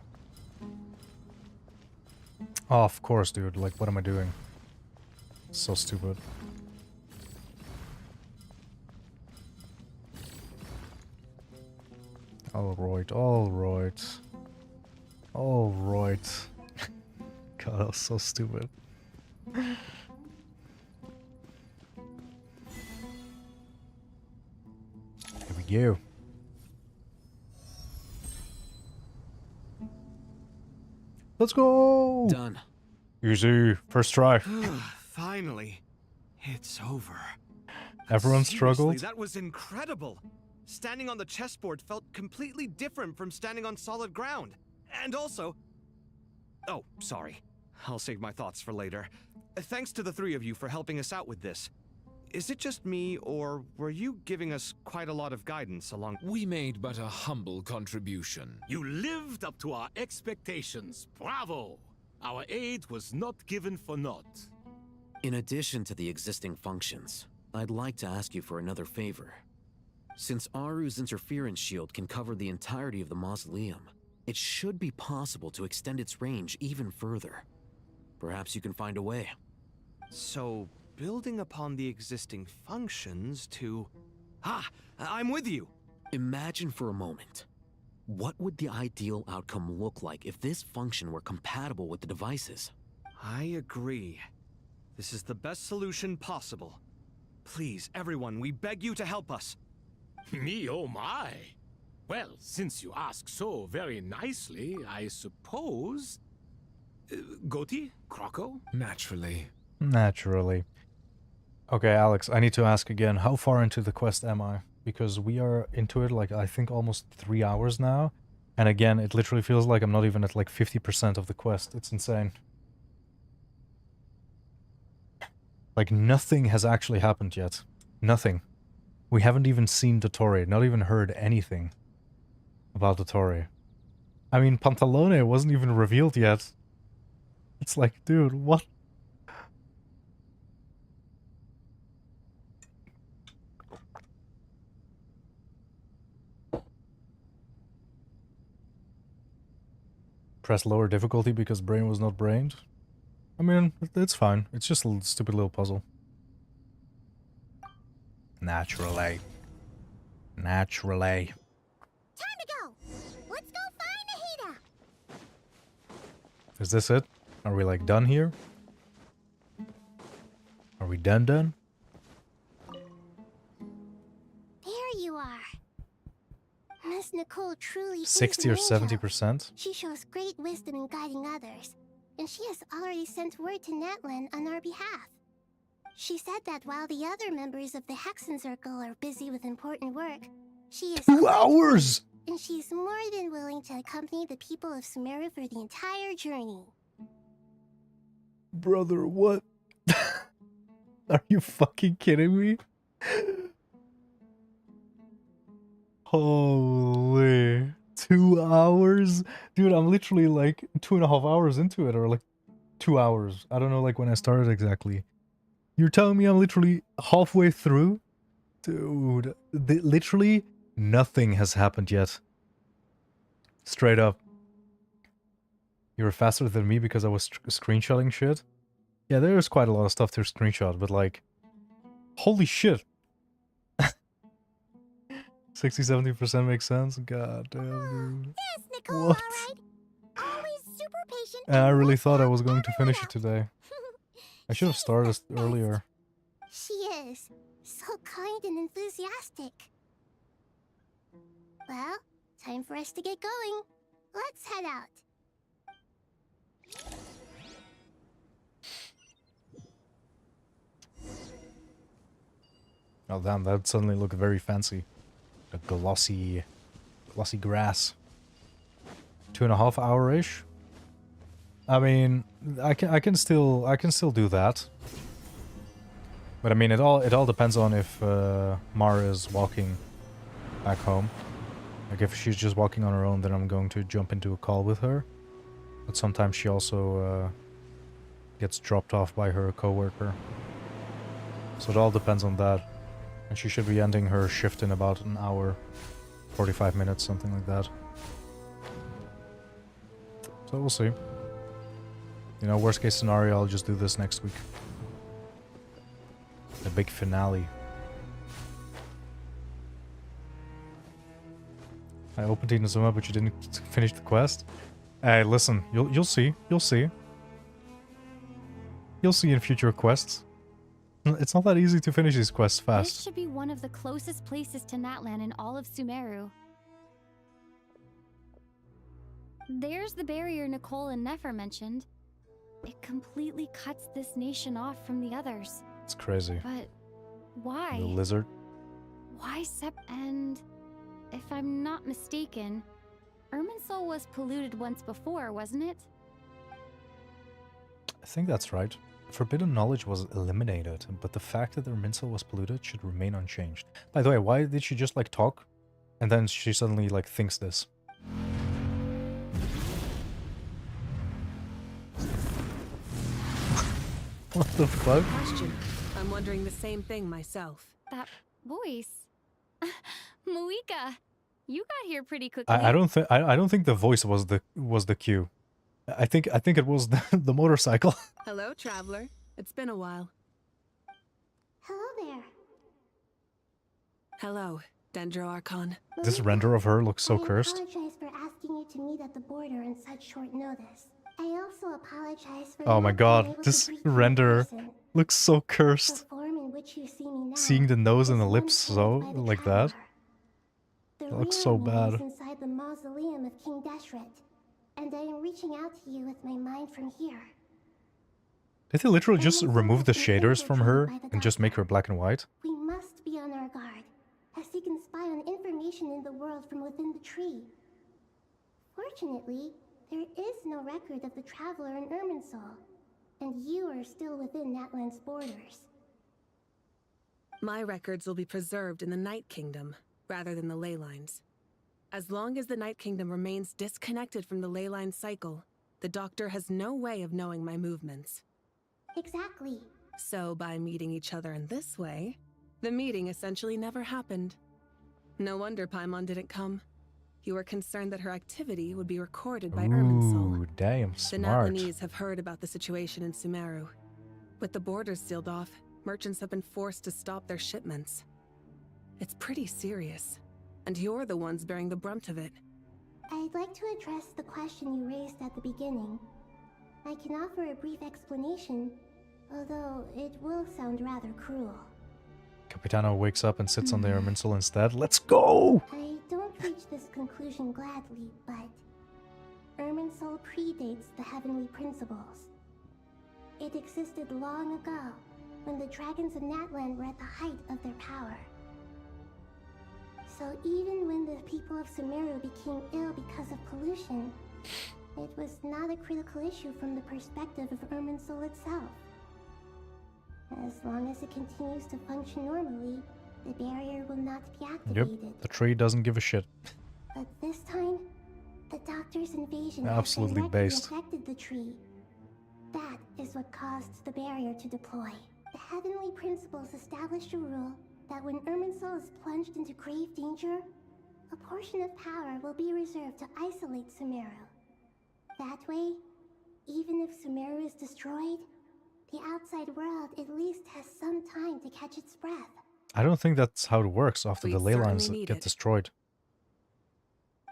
Oh, of course, dude. Like, what am I doing? So stupid. Alright, alright. Alright. God, that was so stupid. Here we go. Let's go! Done. Easy. First try. Finally, it's over. Everyone Seriously, struggled? that was incredible. Standing on the chessboard felt completely different from standing on solid ground. And also... Oh, sorry. I'll save my thoughts for later. Thanks to the three of you for helping us out with this. Is it just me, or were you giving us quite a lot of guidance along... We made but a humble contribution. You lived up to our expectations. Bravo! Our aid was not given for naught. In addition to the existing functions, I'd like to ask you for another favor. Since Aru's interference shield can cover the entirety of the mausoleum, it should be possible to extend its range even further. Perhaps you can find a way. So, building upon the existing functions to... Ah! I'm with you! Imagine for a moment. What would the ideal outcome look like if this function were compatible with the devices? I agree. This is the best solution possible. Please, everyone, we beg you to help us. Me, oh my. Well, since you ask so very nicely, I suppose... Goti? Kroko? Naturally. Naturally. Okay, Alex, I need to ask again. How far into the quest am I? because we are into it like I think almost 3 hours now. And again, it literally feels like I'm not even at like 50% of the quest. It's insane. Like nothing has actually happened yet. Nothing. We haven't even seen Dottore, not even heard anything about Dottore. I mean, Pantalone wasn't even revealed yet. It's like, dude, what? Press lower difficulty because brain was not brained. I mean, it's fine. It's just a stupid little puzzle. Naturally. Naturally. Time to go! Let's go find Nahida! Is this it? Are we like done here? Are we done? There you are. Miss Nicole truly 60 or is an angel. 70%? She shows great wisdom in guiding others, and she has already sent word to Netland on our behalf. She said that while the other members of the Hexen Circle are busy with important work, she is 2 hours! and she's more than willing to accompany the people of Sumeru for the entire journey. Brother, what? Are you fucking kidding me? Holy. 2 hours? Dude, I'm literally like 2.5 hours into it, or like 2 hours. I don't know like when I started exactly. You're telling me I'm literally halfway through? Dude, literally nothing has happened yet. Straight up. You were faster than me because I was screenshotting shit? Yeah, there's quite a lot of stuff to screenshot, but like... Holy shit! 60-70% makes sense? God damn, dude. Yes, Nicole, What? alright. Always super patient. And I really thought I was going to finish it today. I should have started earlier. She is. So kind and enthusiastic. Well, time for us to get going. Let's head out. Oh damn, that suddenly looked very fancy. A glossy grass. 2.5 hour-ish? I mean, I can still do that. But I mean, it all depends on if Mara is walking back home. Like if she's just walking on her own, then I'm going to jump into a call with her. But sometimes she also gets dropped off by her coworker. So it all depends on that. And she should be ending her shift in about an hour, 45 minutes, something like that. So we'll see. You know, worst case scenario, I'll just do this next week. The big finale. I opened Inazuma, but you didn't finish the quest. Hey, listen, you'll see. You'll see. You'll see in future quests. It's not that easy to finish these quests This fast. should be one of the closest places to Natlan in all of Sumeru. There's the barrier Nicole and Nefer mentioned. It completely cuts this nation off from the others. It's crazy. But why? The lizard. Why and if I'm not mistaken, Irminsul was polluted once before, wasn't it? I think that's right. Forbidden knowledge was eliminated, but the fact that the Irminsul was polluted should remain unchanged. By the way, why did she just like talk? And then she suddenly like thinks this. What the fuck? Question. I'm wondering the same thing myself. That voice. Moika, you got here pretty quickly. I don't think the voice was the cue. I think it was the motorcycle. Hello, traveler. It's been a while. Hello there. Hello, Dendro Archon. This render of her looks so I cursed. apologize for asking you to meet at the border on such short notice. I also apologize for Oh my not being god, able to this greet you in render person. looks so cursed. The form in which you see me now Seeing the nose and the is lips one so carried by the like that. The It looks real so me bad. is inside the mausoleum of King Deshret, and I am reaching out to you with my mind from here. Did they literally just remove the shaders from her and just make her black and white? We must be on our guard. as he can spy on information in the world from within the tree. Fortunately, there is no record of the Traveler in Irminsul, and you are still within Natland's borders. My records will be preserved in the Night Kingdom, rather than the ley lines. As long as the Night Kingdom remains disconnected from the ley line cycle, the Doctor has no way of knowing my movements. Exactly. So by meeting each other in this way, the meeting essentially never happened. No wonder Paimon didn't come. You were concerned that her activity would be recorded by Irminsul. Ooh, damn The smart. Natlanese have heard about the situation in Sumeru. With the borders sealed off, merchants have been forced to stop their shipments. It's pretty serious, and you're the ones bearing the brunt of it. I'd like to address the question you raised at the beginning. I can offer a brief explanation, although it will sound rather cruel. Capitano wakes up and sits on the Irminsul instead. Let's go! I don't reach this conclusion gladly, but Irminsul predates the Heavenly Principles. It existed long ago, when the dragons of Natland were at the height of their power. So even when the people of Sumeru became ill because of pollution, it was not a critical issue from the perspective of Irminsul itself. As long as it continues to function normally, the barrier will not be activated. Yep, the tree doesn't give a shit. But this time, the Doctor's invasion Absolutely has directly based. affected the tree. That is what caused the barrier to deploy. The Heavenly Principles established a rule that when Irminsul is plunged into grave danger, a portion of power will be reserved to isolate Sumeru. That way, even if Sumeru is destroyed, the outside world at least has some time to catch its breath. I don't think that's how it works after We the ley lines certainly need get it. destroyed.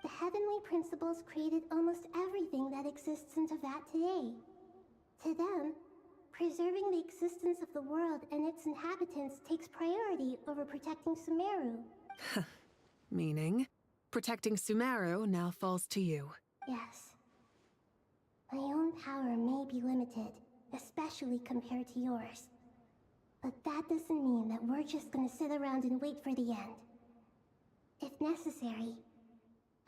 The Heavenly Principles created almost everything that exists in Teyvat today. To them, preserving the existence of the world and its inhabitants takes priority over protecting Sumeru. Meaning, protecting Sumeru now falls to you. Yes. My own power may be limited, especially compared to yours. But that doesn't mean that we're just gonna sit around and wait for the end. If necessary,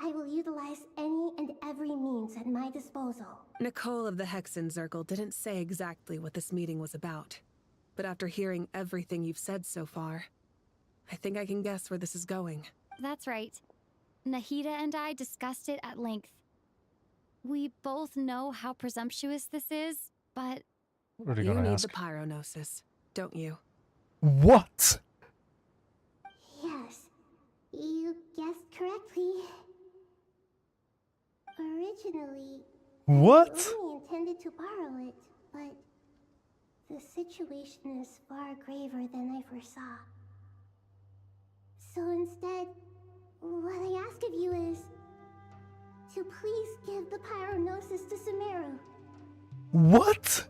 I will utilize any and every means at my disposal. Nicole of the Hexen Circle didn't say exactly what this meeting was about. But after hearing everything you've said so far, I think I can guess where this is going. That's right. Nahida and I discussed it at length. We both know how presumptuous this is, but... What are you You gonna need ask? the Pyronosis, don't you? What? Yes, you guessed correctly. Originally, What? I only intended to borrow it, but the situation is far graver than I foresaw. So instead, what I ask of you is to please give the Pyronosis to Sumeru. What?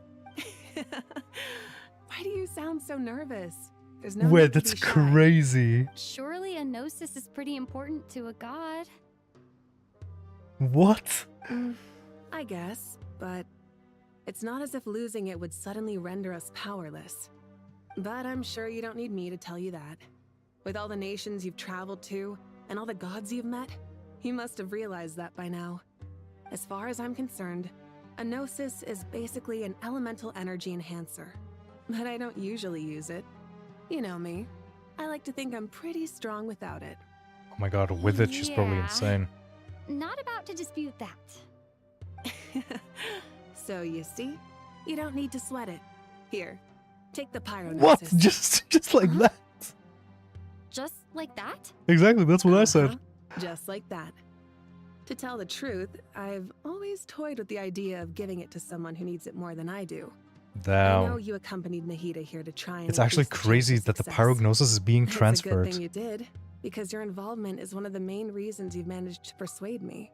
Why do you sound so nervous? There's no Wait, need to that's be shy. crazy. Surely a gnosis is pretty important to a god. What? I guess, but it's not as if losing it would suddenly render us powerless. But I'm sure you don't need me to tell you that. With all the nations you've traveled to, and all the gods you've met, you must have realized that by now. As far as I'm concerned, a gnosis is basically an elemental energy enhancer. But I don't usually use it. You know me. I like to think I'm pretty strong without it. Oh my god, with it, she's probably Yeah. insane. Not about to dispute that. So you see, you don't need to sweat it. Here, take the Pyronosis. What? Just like that? Just like that? Exactly, that's what I said. Just like that. To tell the truth, I've always toyed with the idea of giving it to someone who needs it more than I do. I know Damn. you accompanied Nahida here to try and It's actually increase the crazy chance of that the success. pyrognosis is being It's a good transferred. thing you did, because your involvement is one of the main reasons you've managed to persuade me.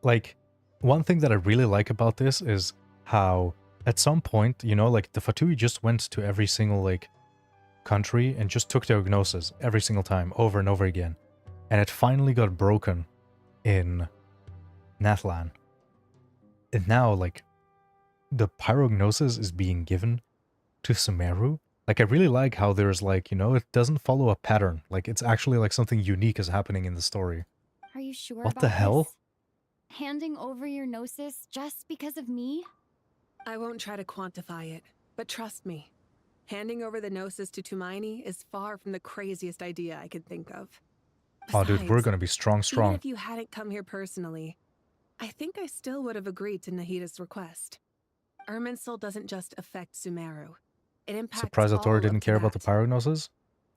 Like, one thing that I really like about this is how at some point, you know, like the Fatui just went to every single like country and just took their gnosis every single time, over and over again. And it finally got broken in Natlan. And now, like, the pyrognosis is being given to Sumeru. Like, I really like how there's like, you know, it doesn't follow a pattern. Like, it's actually like something unique is happening in the story. Are you sure What about the hell? this? Handing over your gnosis just because of me? I won't try to quantify it, but trust me. Handing over the Gnosis to Tumaini is far from the craziest idea I could think of. Oh, dude, we're Besides, gonna be strong. even if you hadn't come here personally, I think I still would have agreed to Nahida's request. Irminsul doesn't just affect Sumeru. It impacts Surprised that all Tori up didn't to care about the that. pyrognosis.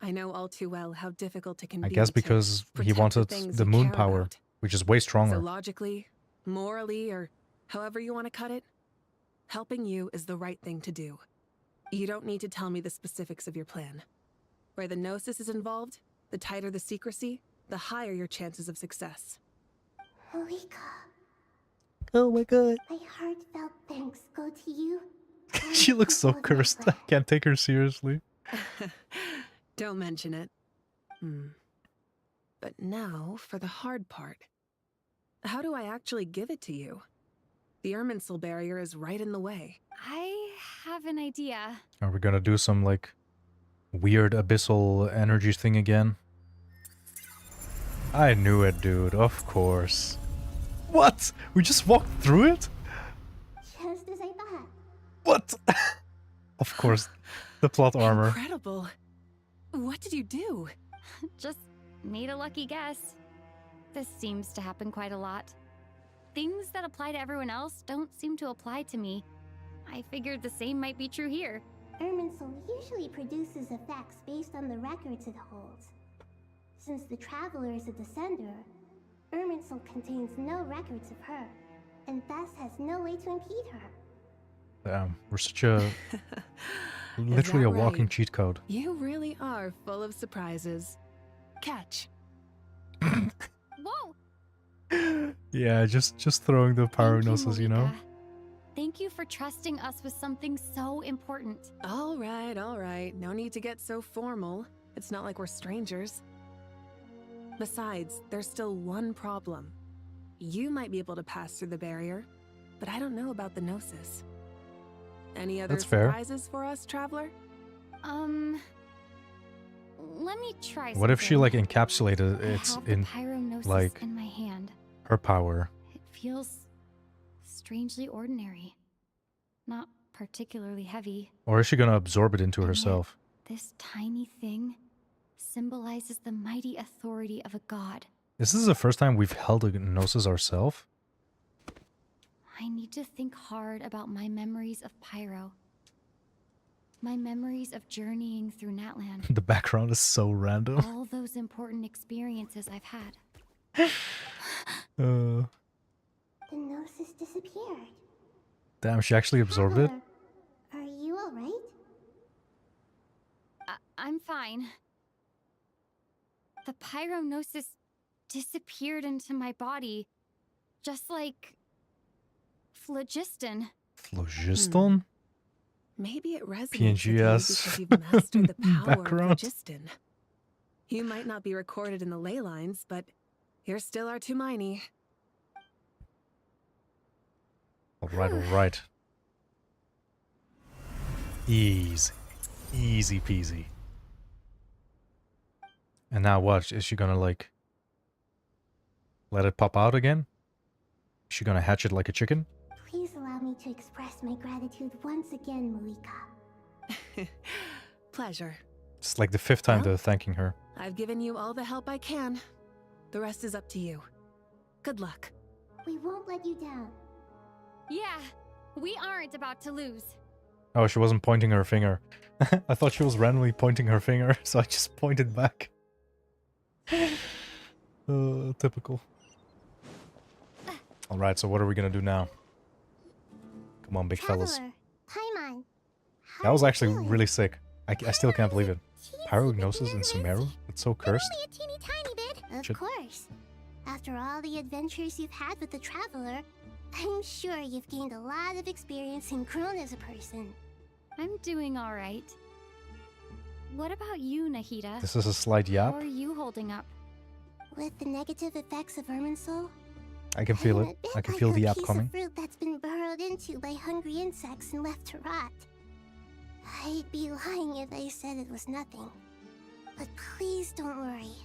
I know all too well how difficult it can I be guess to because he protect wanted things the you moon care power, about. which is way So stronger. logically, morally, or however you want to cut it, helping you is the right thing to do. You don't need to tell me the specifics of your plan. Where the Gnosis is involved, the tighter the secrecy, the higher your chances of success. Malika, Oh my god. my heartfelt thanks go to you. She looks so cursed. I can't take her seriously. Don't mention it. But now for the hard part. How do I actually give it to you? The Irminsul barrier is right in the way. I have an idea. Are we gonna do some like weird abyssal energy thing again? I knew it, dude. Of course. What? We just walked through it? Just as I thought. What? Of course. The plot armor. Incredible. What did you do? Just made a lucky guess. This seems to happen quite a lot. Things that apply to everyone else don't seem to apply to me. I figured the same might be true here. Irminsul usually produces effects based on the records it holds. Since the Traveler is a descender, Irminsul contains no records of her, and thus has no way to impede her. Damn, we're such a... literally a walking right? cheat code. You really are full of surprises. Catch. Whoa! Yeah, just throwing the pyrognosis, you know? Thank you for trusting us with something so important. All right. No need to get so formal. It's not like we're strangers. Besides, there's still one problem. You might be able to pass through the barrier, but I don't know about the Gnosis. Any other That's fair. surprises for us, Traveler? Let me try What if she something. like encapsulated I it have the in pyrognosis like in my hand. her power? It feels strangely ordinary. Not particularly heavy. Or is she gonna absorb it into And herself? Yet, this tiny thing symbolizes the mighty authority of a god. This is the first time we've held a gnosis ourselves. I need to think hard about my memories of Pyro. My memories of journeying through Natlan. The background is so random. All those important experiences I've had. The Gnosis disappeared. Damn, she actually absorbed it? Traveler, are you alright? I'm fine. The pyrognosis disappeared into my body, just like phlogiston. Phlogiston? Maybe it resonates PNG with you ass because you've mastered the power of background. phlogiston. You might not be recorded in the ley lines, but you're still our Tumaini. Alright. Easy. Easy peasy. And now what? Is she gonna like let it pop out again? Is she gonna hatch it like a chicken? Please allow me to express my gratitude once again, Malika. Pleasure. It's like the 5th time they're thanking her. I've given you all the help I can. The rest is up to you. Good luck. We won't let you down. Yeah, we aren't about to lose. Oh, she wasn't pointing her finger. I thought she was randomly pointing her finger, so I just pointed back. Typical. Alright, so what are we gonna do now? Come on, big fellas. Traveler, Paimon, That was actually really sick. I still can't believe it. Pyrognosis in Sumeru? It's so cursed. only a teeny tiny bit. Of Shit. course. After all the adventures you've had with the Traveler, I'm sure you've gained a lot of experience and grown as a person. I'm doing all right. What about you, Nahida? This is a slight yap. How are you holding up? With the negative effects of Irminsul, I can feel I'm it. a bit I can like feel a the yap piece coming. of fruit that's been burrowed into by hungry insects and left to rot. I'd be lying if I said it was nothing. But please don't worry.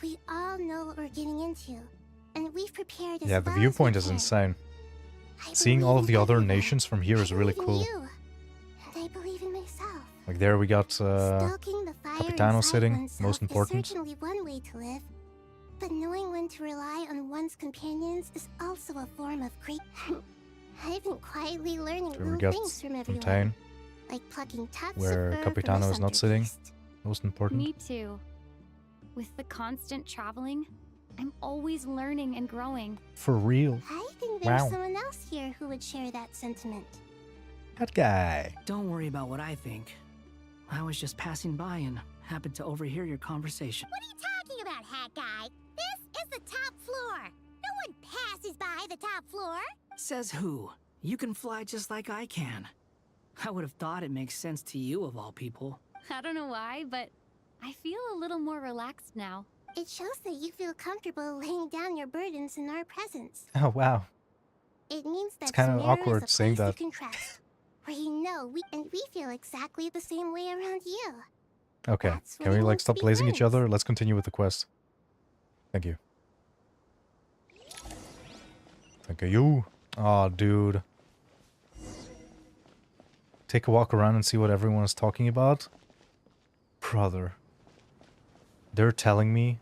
We all know what we're getting into, and we've prepared as Yeah, the well as we viewpoint is can. insane. I Seeing all of believe the in other everyone. nations from here is really I believe in cool. you, and I believe in myself. Like there we got Stalking the fire Capitano inside sitting, oneself most important. is certainly one way to live, but knowing when to rely on one's companions is also a form of great. I've been quietly learning There we little got things from everyone, Fontaine, like plucking tufts where of fur from a Capitano is not sitting. centerpiece. Most important. Me too. With the constant traveling, I'm always learning and growing. For real. I think there's Wow. someone else here who would share that sentiment. That guy. Don't worry about what I think. I was just passing by and happened to overhear your conversation. What are you talking about, hat guy? This is the top floor. No one passes by the top floor. Says who? You can fly just like I can. I would have thought it makes sense to you of all people. I don't know why, but I feel a little more relaxed now. It shows that you feel comfortable laying down your burdens in our presence. Oh wow. It means that It's kind of Sumeru awkward is a saying place that. you can trust, where you know we feel exactly the same way around you. Okay. That's what Can we it like means to stop be blazing each friends. other? Let's continue with the quest. Thank you. Thank you. Aw, dude. Take a walk around and see what everyone is talking about? Brother. They're telling me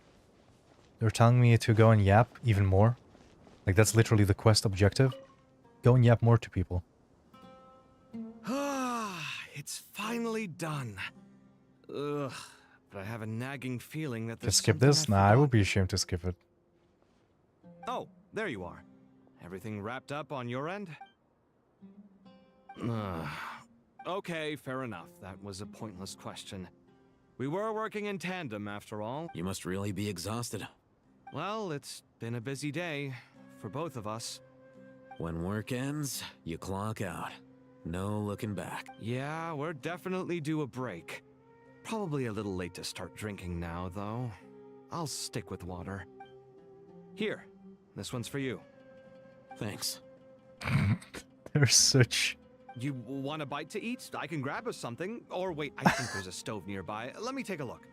to go and yap even more. Like that's literally the quest objective. Go and yap more to people. It's finally done. Ugh, but I have a nagging feeling that Just there's skip something this? I Nah, I forgot. would be ashamed to skip it. Oh, there you are. Everything wrapped up on your end? Ugh. Okay, fair enough. That was a pointless question. We were working in tandem, after all. You must really be exhausted. Well, it's been a busy day for both of us. When work ends, you clock out. No looking back. Yeah, we're definitely due a break. Probably a little late to start drinking now, though. I'll stick with water. Here, this one's for you. Thanks. They're such... You want a bite to eat? I can grab us something. Or wait, I think there's a stove nearby. Let me take a look.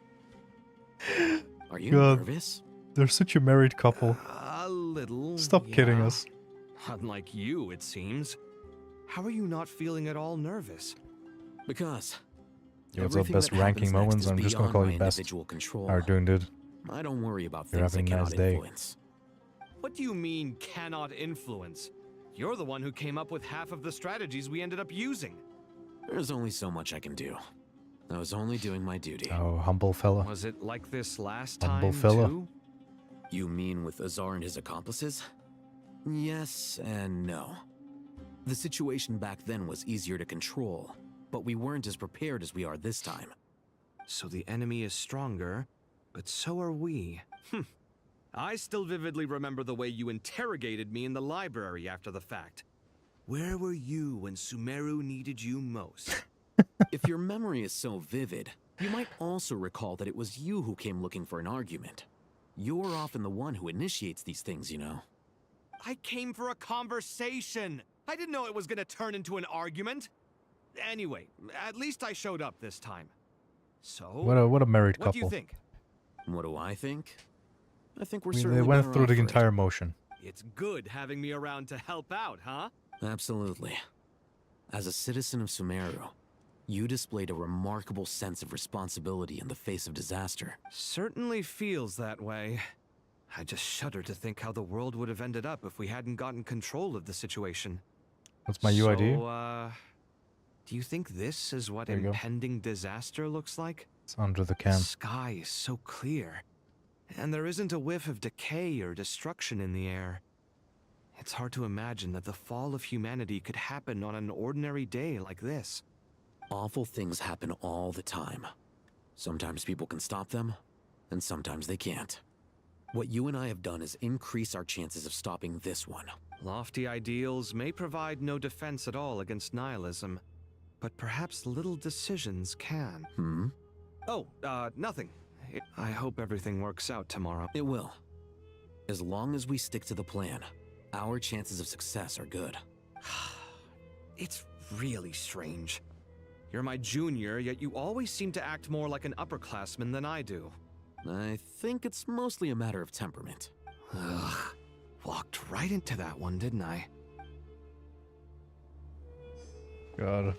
Are you God, nervous? they're such a married couple. A little. Stop kidding yeah. us. Unlike you, it seems. How are you not feeling at all nervous? Because Yo, what's up, everything best that ranking happens moments? next is I'm just gonna beyond call my you best. individual control. How are you doing, dude? I don't worry about You're things I having a cannot nice day. influence. What do you mean, cannot influence? You're the one who came up with half of the strategies we ended up using. There's only so much I can do. I was only doing my duty. Oh, humble fella. Was it like this last Humble time, fella. too? You mean with Azar and his accomplices? Yes and no. The situation back then was easier to control, but we weren't as prepared as we are this time. So the enemy is stronger, but so are we. I still vividly remember the way you interrogated me in the library after the fact. Where were you when Sumeru needed you most? If your memory is so vivid, you might also recall that it was you who came looking for an argument. You're often the one who initiates these things, you know. I came for a conversation. I didn't know it was gonna turn into an argument. Anyway, at least I showed up this time. So, What a married what do you couple. think? What do I think? I think we're I mean, certainly they went better through off the for it. entire motion. It's good having me around to help out, huh? Absolutely. As a citizen of Sumeru, you displayed a remarkable sense of responsibility in the face of disaster. Certainly feels that way. I just shudder to think how the world would have ended up if we hadn't gotten control of the situation. What's my UID? So, do you think this is what There you go. impending disaster looks like? It's under the The can. sky is so clear, and there isn't a whiff of decay or destruction in the air. It's hard to imagine that the fall of humanity could happen on an ordinary day like this. Awful things happen all the time. Sometimes people can stop them, and sometimes they can't. What you and I have done is increase our chances of stopping this one. Lofty ideals may provide no defense at all against nihilism, but perhaps little decisions can. Oh, nothing. I hope everything works out tomorrow. It will. As long as we stick to the plan, our chances of success are good. It's really strange. You're my junior, yet you always seem to act more like an upperclassman than I do. I think it's mostly a matter of temperament. Ugh. Walked right into that one, didn't I? God.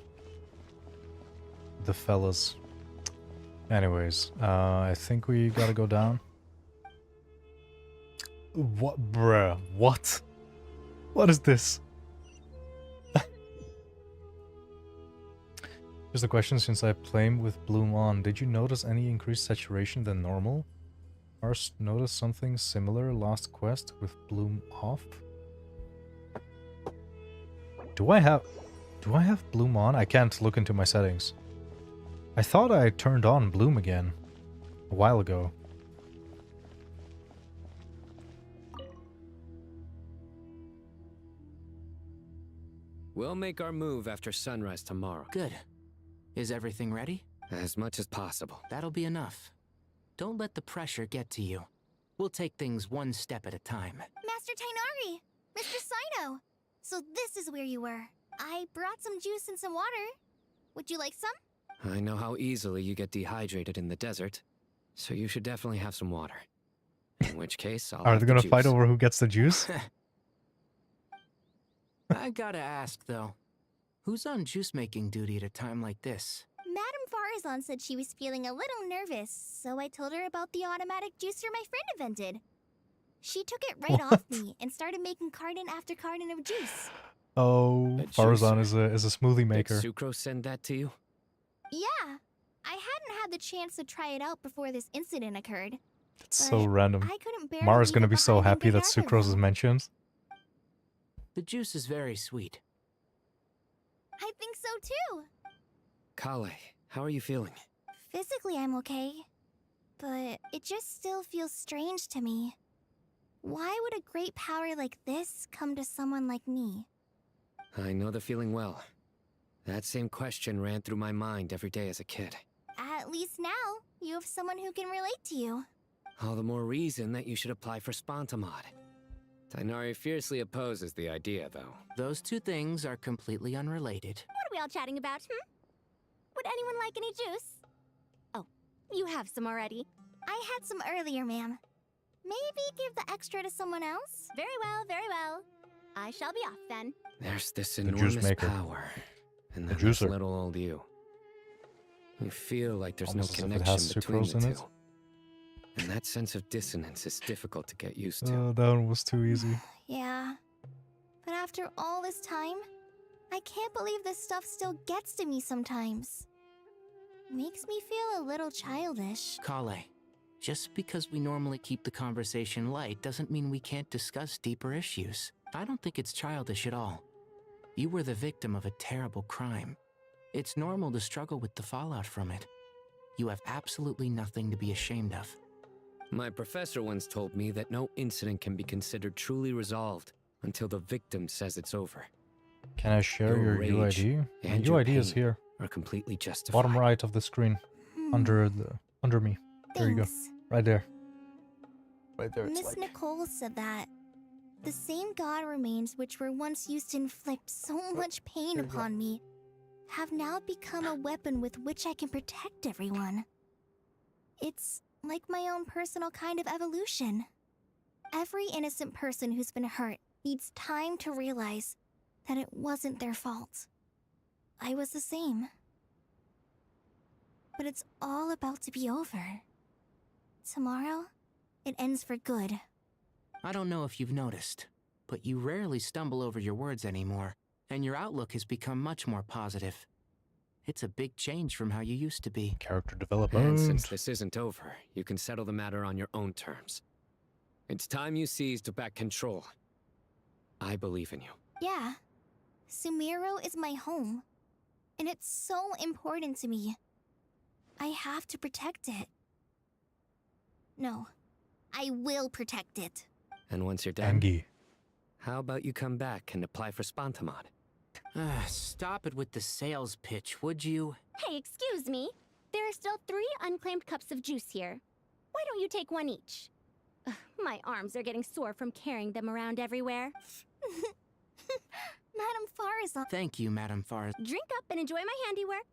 The fellas. Anyways, I think we gotta go down. What, bruh? What? What is this? Here's the question, since I played with Bloom on, did you notice any increased saturation than normal? Mars noticed something similar last quest with Bloom off? Do I have Bloom on? I can't look into my settings. I thought I turned on Bloom again a while ago. We'll make our move after sunrise tomorrow. Good. Is everything ready? As much as possible. That'll be enough. Don't let the pressure get to you. We'll take things one step at a time. Master Tainari! Mr. Sino! So this is where you were. I brought some juice and some water. Would you like some? I know how easily you get dehydrated in the desert, so you should definitely have some water. In which case, I'll Are have they the gonna juice. fight over who gets the juice? I gotta ask, though. Who's on juice-making duty at a time like this? Madame Farazan said she was feeling a little nervous, so I told her about the automatic juicer my friend invented. She took it right off me and started making carton after carton of juice. Oh, Farazan is a smoothie maker. Did Sucrose send that to you? Yeah, I hadn't had the chance to try it out before this incident occurred. It's so random. I couldn't bear Mara's to gonna leave be it so behind in happy that Gadarka, Sucrose though. is mentioned. The juice is very sweet. I think so too. Kale, how are you feeling? Physically, I'm okay. But it just still feels strange to me. Why would a great power like this come to someone like me? I know the feeling well. That same question ran through my mind every day as a kid. At least now, you have someone who can relate to you. All the more reason that you should apply for Spontamod. Tainari fiercely opposes the idea, though. Those two things are completely unrelated. What are we all chatting about, Would anyone like any juice? Oh, you have some already. I had some earlier, ma'am. Maybe give the extra to someone else? Very well, very well. I shall be off then. There's this juice enormous maker. power, and The then this juicer. little old you. You feel like there's Almost as no if it connection has between sucrose the in two. it. And that sense of dissonance is difficult to get used to. Oh, that one was too easy. Yeah. But after all this time, I can't believe this stuff still gets to me sometimes. Makes me feel a little childish. Kale, just because we normally keep the conversation light doesn't mean we can't discuss deeper issues. I don't think it's childish at all. You were the victim of a terrible crime. It's normal to struggle with the fallout from it. You have absolutely nothing to be ashamed of. My professor once told me that no incident can be considered truly resolved until the victim says it's over. Can I share your rage UID? My and your UID is pain here. are completely justified. Bottom right of the screen. Under me. There you go. Thanks. Right there. Right there. It's Miss like Nicole said that the same god remains which were once used to inflict so much pain upon me have now become a weapon with which I can protect everyone. It's like my own personal kind of evolution. Every innocent person who's been hurt needs time to realize that it wasn't their fault. I was the same. But it's all about to be over. Tomorrow, it ends for good. I don't know if you've noticed, but you rarely stumble over your words anymore, and your outlook has become much more positive. It's a big change from how you used to be. character And development. since this isn't over, you can settle the matter on your own terms. It's time you seized back control. I believe in you. Yeah. Sumiro is my home. And it's so important to me. I have to protect it. No. I will protect it. And once you're done, Angie. how about you come back and apply for Spontamod? Stop it with the sales pitch, would you? Hey, excuse me. There are still 3 unclaimed cups of juice here. Why don't you take one each? Ugh, my arms are getting sore from carrying them around everywhere. Madame Farazan. Thank you, Madame Faraz. Drink up and enjoy my handiwork.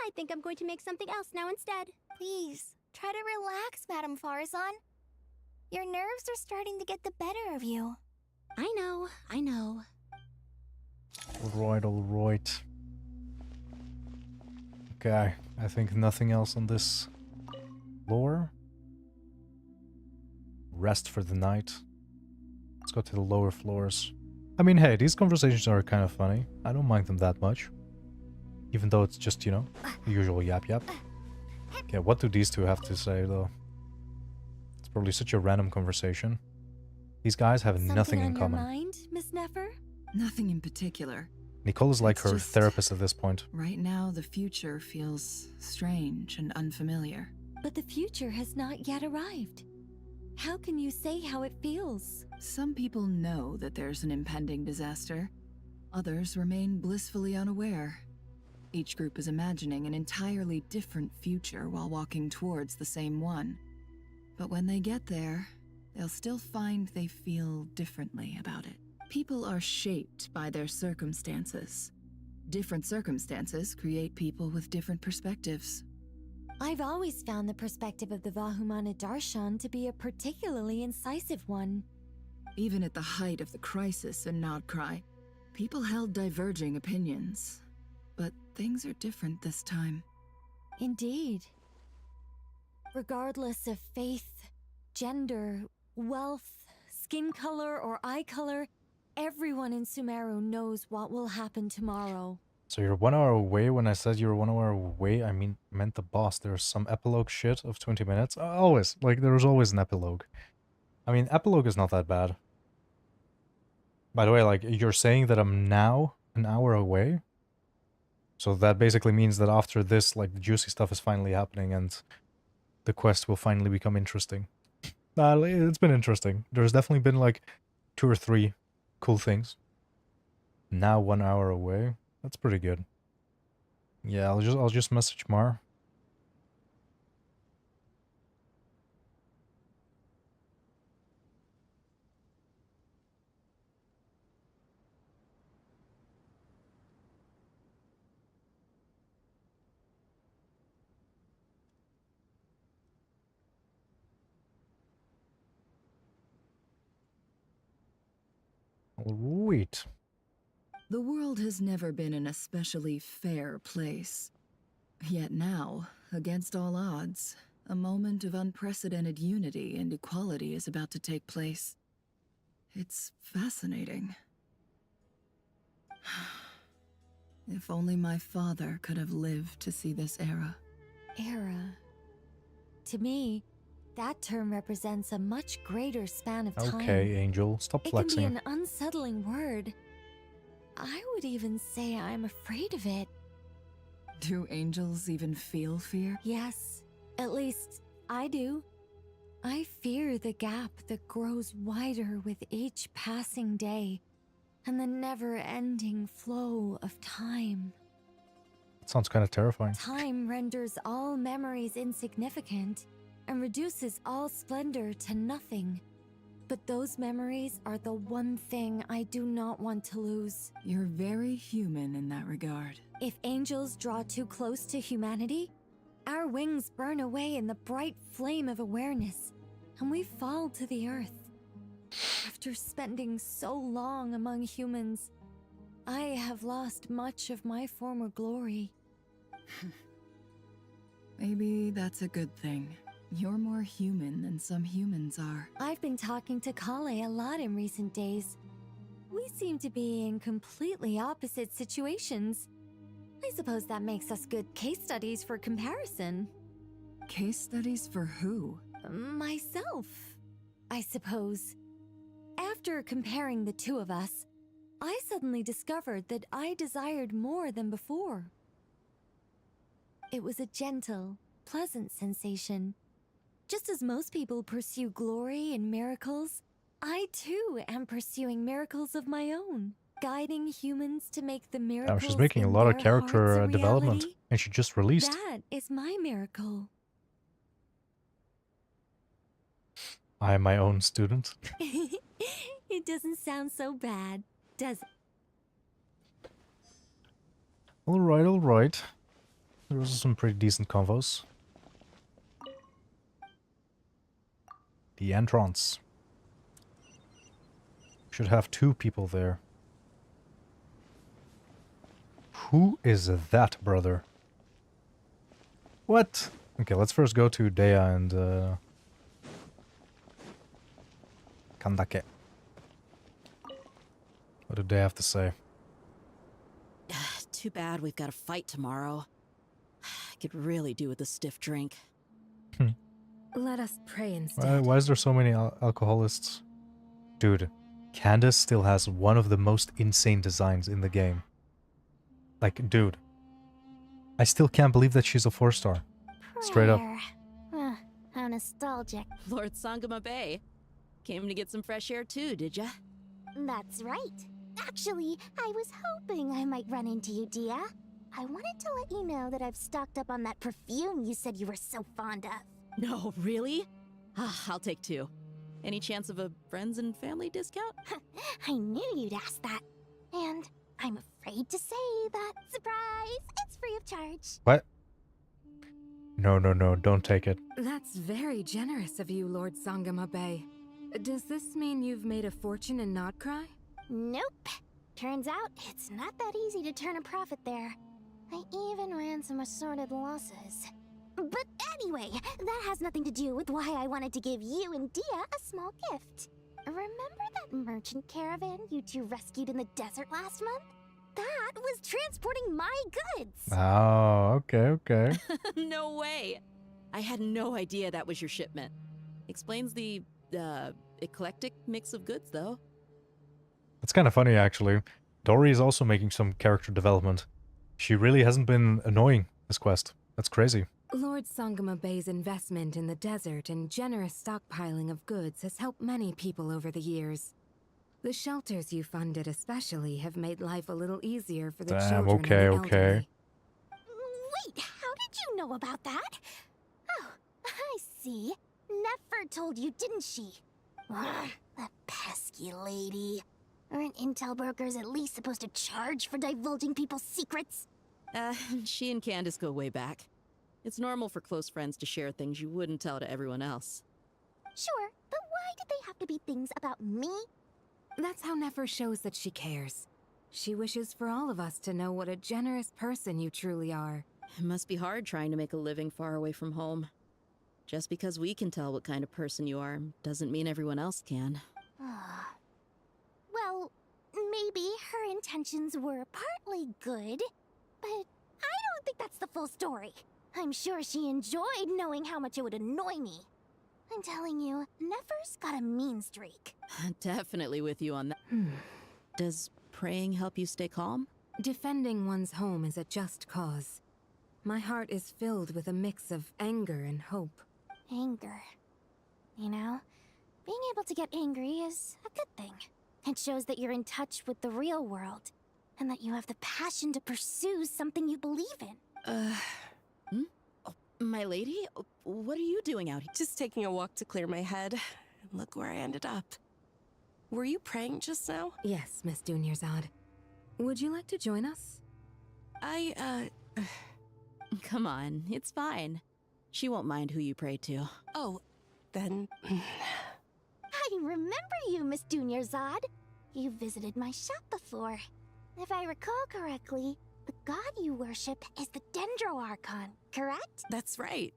I think I'm going to make something else now instead. Please, try to relax, Madame Farazan. Your nerves are starting to get the better of you. I know. Alright. Okay, I think nothing else on this floor. Rest for the night. Let's go to the lower floors. I mean, hey, these conversations are kind of funny. I don't mind them that much. Even though it's just, you know, the usual yap. Okay, what do these two have to say, though? It's probably such a random conversation. These guys have nothing in common. Something on your mind, Miss Nefer? Nothing in particular. Nicole is like It's her just- therapist at this point. Right now, the future feels strange and unfamiliar. But the future has not yet arrived. How can you say how it feels? Some people know that there's an impending disaster. Others remain blissfully unaware. Each group is imagining an entirely different future while walking towards the same one. But when they get there, they'll still find they feel differently about it. People are shaped by their circumstances. Different circumstances create people with different perspectives. I've always found the perspective of the Vahumana Darshan to be a particularly incisive one. Even at the height of the crisis in Nodcry, people held diverging opinions. But things are different this time. Indeed. Regardless of faith, gender, wealth, skin color, or eye color, everyone in Sumeru knows what will happen tomorrow. So you're 1 hour away. When I said you're 1 hour away, I meant the boss. There's some epilogue shit of 20 minutes. Always. Like, there was always an epilogue. I mean, epilogue is not that bad. By the way, like, you're saying that I'm now an hour away? So that basically means that after this, like, the juicy stuff is finally happening and the quest will finally become interesting. It's been interesting. There's definitely been, like, 2 or 3 cool things. Now 1 hour away. That's pretty good. Yeah, I'll just message Mar. Alright. The world has never been an especially fair place. Yet now, against all odds, a moment of unprecedented unity and equality is about to take place. It's fascinating. If only my father could have lived to see this era. Era. To me, that term represents a much greater span of time. Okay, Angel, stop flexing. It can be an unsettling word. I would even say I'm afraid of it. Do angels even feel fear? Yes, at least I do. I fear the gap that grows wider with each passing day and the never-ending flow of time. That sounds kind of terrifying. Time renders all memories insignificant and reduces all splendor to nothing. But those memories are the one thing I do not want to lose. You're very human in that regard. If angels draw too close to humanity, our wings burn away in the bright flame of awareness, and we fall to the earth. After spending so long among humans, I have lost much of my former glory. Maybe that's a good thing. You're more human than some humans are. I've been talking to Kale a lot in recent days. We seem to be in completely opposite situations. I suppose that makes us good case studies for comparison. Case studies for who? Myself, I suppose. After comparing the two of us, I suddenly discovered that I desired more than before. It was a gentle, pleasant sensation. Just as most people pursue glory and miracles, I too am pursuing miracles of my own, guiding humans to make the miracles. She's making a in lot of their character hearts a development, reality. and she just released. That is my miracle. I am my own student. It doesn't sound so bad, does it? Alright. there was some pretty decent convos. The entrance. Should have 2 people there. Who is that, brother? What? Okay, let's first go to Dea and Kandake. What do they have to say? Too bad we've got a fight tomorrow. I could really do with a stiff drink. Let us pray instead. Why is there so many alcoholists? Dude, Candace still has one of the most insane designs in the game. Like, dude. I still can't believe that she's a 4-star. Straight up. How nostalgic. Lord Sangama Bay. Came to get some fresh air too, did ya? That's right. Actually, I was hoping I might run into you, Dia. I wanted to let you know that I've stocked up on that perfume you said you were so fond of. No, really? I'll take 2. Any chance of a friends and family discount? I knew you'd ask that. And I'm afraid to say that, surprise, it's free of charge. What? No, don't take it. That's very generous of you, Lord Sangama Bay. Does this mean you've made a fortune in Not Cry? Nope. Turns out it's not that easy to turn a profit there. I even ran some assorted losses. But anyway, that has nothing to do with why I wanted to give you and Dia a small gift. Remember that merchant caravan you 2 rescued in the desert last month? That was transporting my goods! Oh, okay. No way! I had no idea that was your shipment. Explains the, eclectic mix of goods, though. It's kind of funny, actually. Dory is also making some character development. She really hasn't been annoying this quest. That's crazy. Lord Sangama Bay's investment in the desert and generous stockpiling of goods has helped many people over the years. The shelters you funded especially have made life a little easier for the children and the elderly. Wait, how did you know about that? Oh, I see. Nefer told you, didn't she? Ugh, that pesky lady. Aren't intel brokers at least supposed to charge for divulging people's secrets? She and Candace go way back. It's normal for close friends to share things you wouldn't tell to everyone else. Sure, but why did they have to be things about me? That's how Nefer shows that she cares. She wishes for all of us to know what a generous person you truly are. It must be hard trying to make a living far away from home. Just because we can tell what kind of person you are doesn't mean everyone else can. Well, maybe her intentions were partly good, but I don't think that's the full story. I'm sure she enjoyed knowing how much it would annoy me. I'm telling you, Nefer's got a mean streak. Definitely with you on that. Does praying help you stay calm? Defending one's home is a just cause. My heart is filled with a mix of anger and hope. Anger. You know, being able to get angry is a good thing. It shows that you're in touch with the real world, and that you have the passion to pursue something you believe in. My lady? What are you doing out here? Just taking a walk to clear my head. Look where I ended up. Were you praying just now? Yes, Miss Dunyarzad. Would you like to join us? Come on, it's fine. She won't mind who you pray to. Oh, then... I remember you, Miss Dunyarzad. You visited my shop before. If I recall correctly, the god you worship is the Dendro Archon, correct? That's right.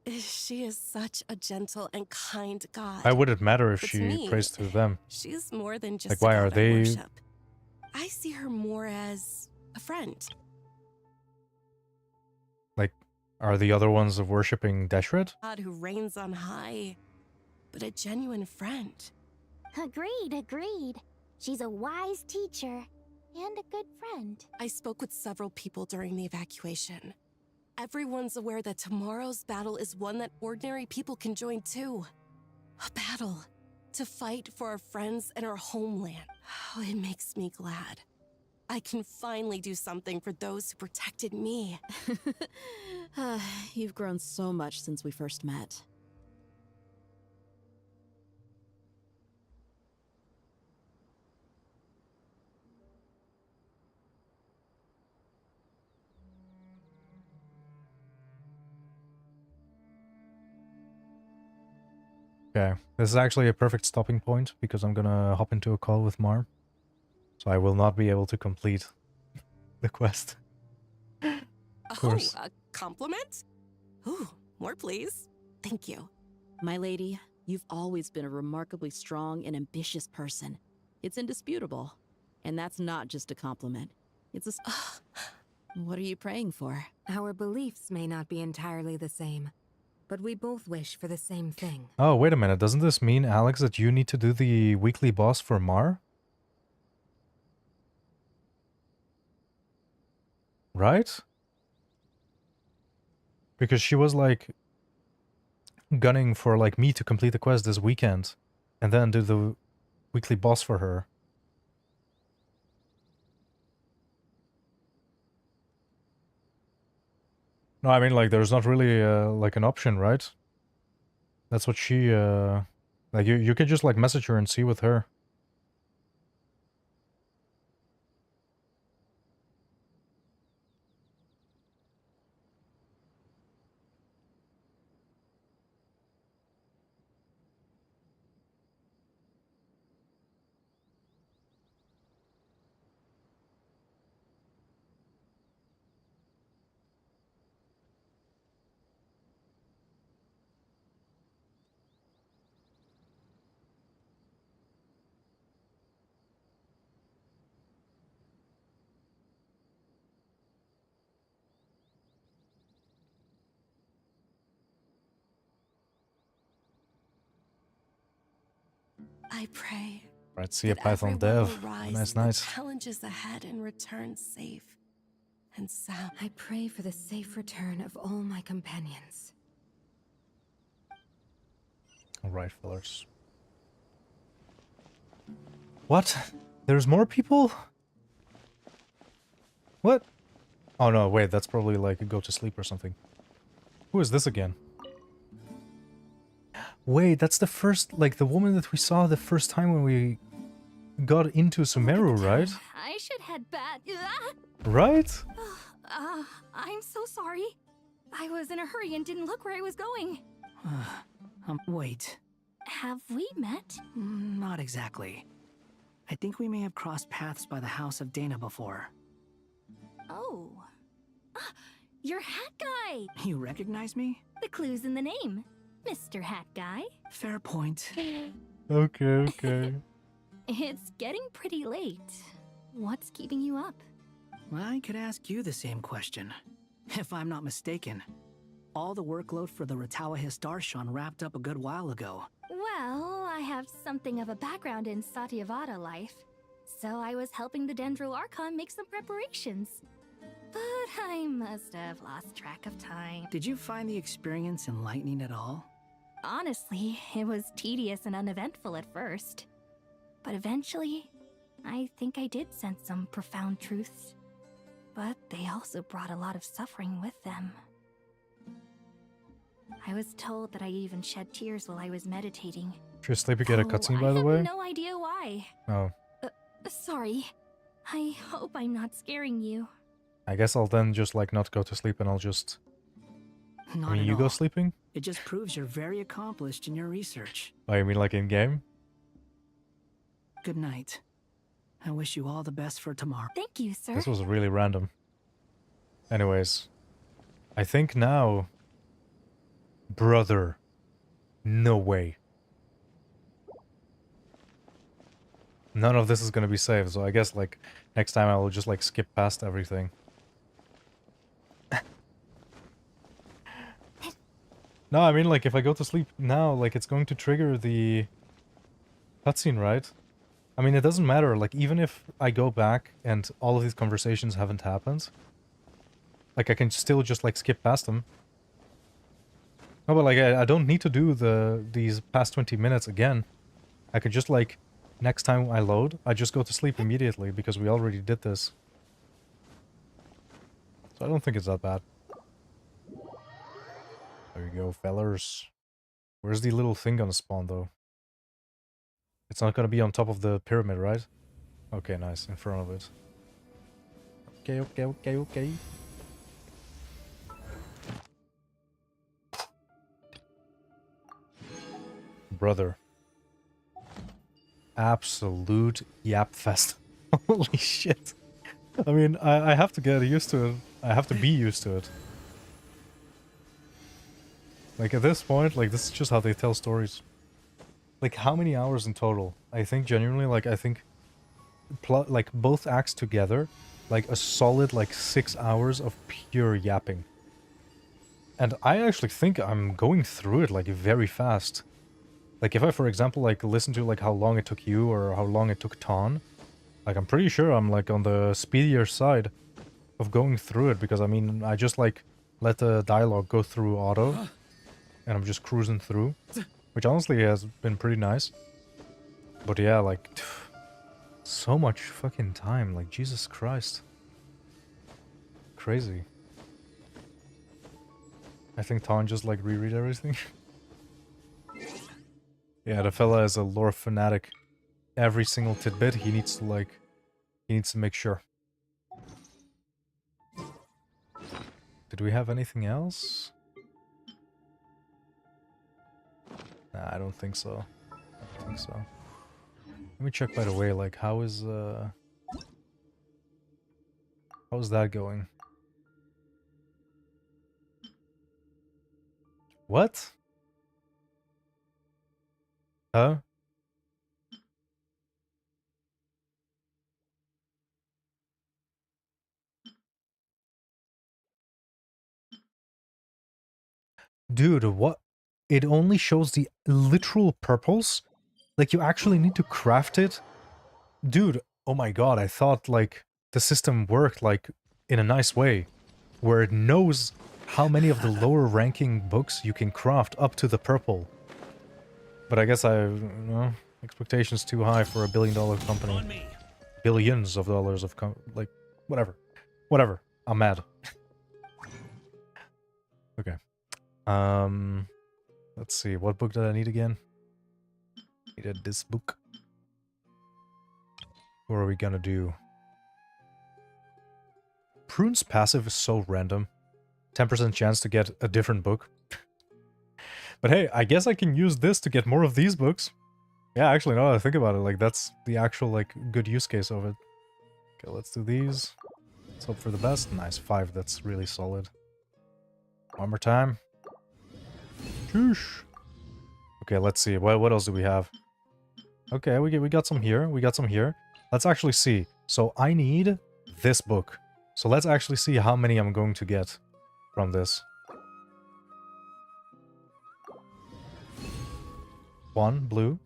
She is such a gentle and kind god. Why would it matter if But to she me, prays through them? She's more than just Like, a why god are I they... worship. I see her more as a friend. Like, are the other ones of worshipping Deshret? God who reigns on high, but a genuine friend. Agreed. She's a wise teacher and a good friend. I spoke with several people during the evacuation. Everyone's aware that tomorrow's battle is one that ordinary people can join too. A battle to fight for our friends and our homeland. Oh, it makes me glad. I can finally do something for those who protected me. You've grown so much since we first met. Okay, this is actually a perfect stopping point because I'm gonna hop into a call with Mar. So I will not be able to complete the quest. Of course. Oh, a compliment? Ooh, more please. Thank you. My lady, you've always been a remarkably strong and ambitious person. It's indisputable. And that's not just a compliment. It's a... What are you praying for? Our beliefs may not be entirely the same, but we both wish for the same thing. Oh, wait a minute. Doesn't this mean, Alex, that you need to do the weekly boss for Mar? Right? Because she was like gunning for like me to complete the quest this weekend and then do the weekly boss for her. No, I mean like there's not really like an option, right? That's what she like you could just like message her and see with her. I pray Right, see a that Python everyone dev. will rise Nice, to the nice. challenges ahead and return safe and sound. I pray for the safe return of all my companions. Alright, fellas. What? There's more people? What? Oh no, wait, that's probably like a go to sleep or something. Who is this again? Wait, that's the first, like the woman that we saw the first time when we got into Sumeru, right? I should head back. Right? I'm so sorry. I was in a hurry and didn't look where I was going. Wait. Have we met? Not exactly. I think we may have crossed paths by the house of Dana before. Oh. You're Hat Guy! You recognize me? The clue's in the name. Mr. Hat Guy. Fair point. Okay, okay. It's getting pretty late. What's keeping you up? I could ask you the same question. If I'm not mistaken, all the workload for the Ratawa Histarshan wrapped up a good while ago. Well, I have something of a background in Satyavada life, so I was helping the Dendro Archon make some preparations. But I must have lost track of time. Did you find the experience enlightening at all? Honestly, it was tedious and uneventful at first. But eventually, I think I did sense some profound truths. But they also brought a lot of suffering with them. I was told that I even shed tears while I was meditating. If you're sleeping, get a cutscene, by the I way? have no idea why. Oh. Sorry. I hope I'm not scaring you. I guess I'll then just like not go to sleep and I'll just... Not I mean, at you all. go sleeping? It just proves you're very accomplished in your research. Oh, you mean like in-game? Good night. I wish you all the best for tomorrow. Thank you, sir. This was really random. Anyways. I think now... Brother. No way. None of this is gonna be saved, so I guess like next time I will just like skip past everything. No, I mean like if I go to sleep now, like it's going to trigger the cutscene, right? I mean it doesn't matter, like even if I go back and all of these conversations haven't happened, like I can still just like skip past them. No, but like I don't need to do these past 20 minutes again. I could just like next time I load, I just go to sleep immediately because we already did this. So I don't think it's that bad. There you go, fellers. Where's the little thing gonna spawn though? It's not gonna be on top of the pyramid, right? Okay, nice, in front of it. Okay, okay, okay, okay. brother. Absolute yap fest. Holy shit. I mean, I have to get used to it. I have to be used to it. Like, at this point, like, this is just how they tell stories. Like, how many hours in total? I think, genuinely, like, I think... like, both acts together, like, a solid, like, 6 hours of pure yapping. And I actually think I'm going through it, like, very fast. Like, if I, for example, like, listen to, like, how long it took you or how long it took Ton, like, I'm pretty sure I'm, like, on the speedier side of going through it, because, I mean, I just, like, let the dialogue go through auto, and I'm just cruising through, which honestly has been pretty nice. But yeah, like, so much fucking time, like, Jesus Christ. Crazy. I think Ton just, like, reread everything. Yeah, the fella is a lore fanatic. Every single tidbit, he needs to, like, he needs to make sure. Did we have anything else? Nah, I don't think so. I don't think so. Let me check, by the way, like, how's that going? What? Huh? Dude, what? It only shows the literal purples? Like, you actually need to craft it? Dude, oh my god, I thought, like, the system worked, like, in a nice way. Where it knows how many of the lower ranking books you can craft up to the purple. But I guess expectations too high for a billion-dollar company. Billions of dollars of like, whatever. Whatever. I'm mad. Okay. Let's see. What book did I need again? Needed this book. What are we gonna do? Prune's passive is so random. 10% chance to get a different book. But hey, I guess I can use this to get more of these books. Yeah, actually, now that I think about it, like, that's the actual, like, good use case of it. Okay, let's do these. Let's hope for the best. Nice, 5, that's really solid. One more time. Sheesh. Okay, let's see. What else do we have? Okay, we got some here. We got some here. Let's actually see. So I need this book. So let's actually see how many I'm going to get from this. 1 blue.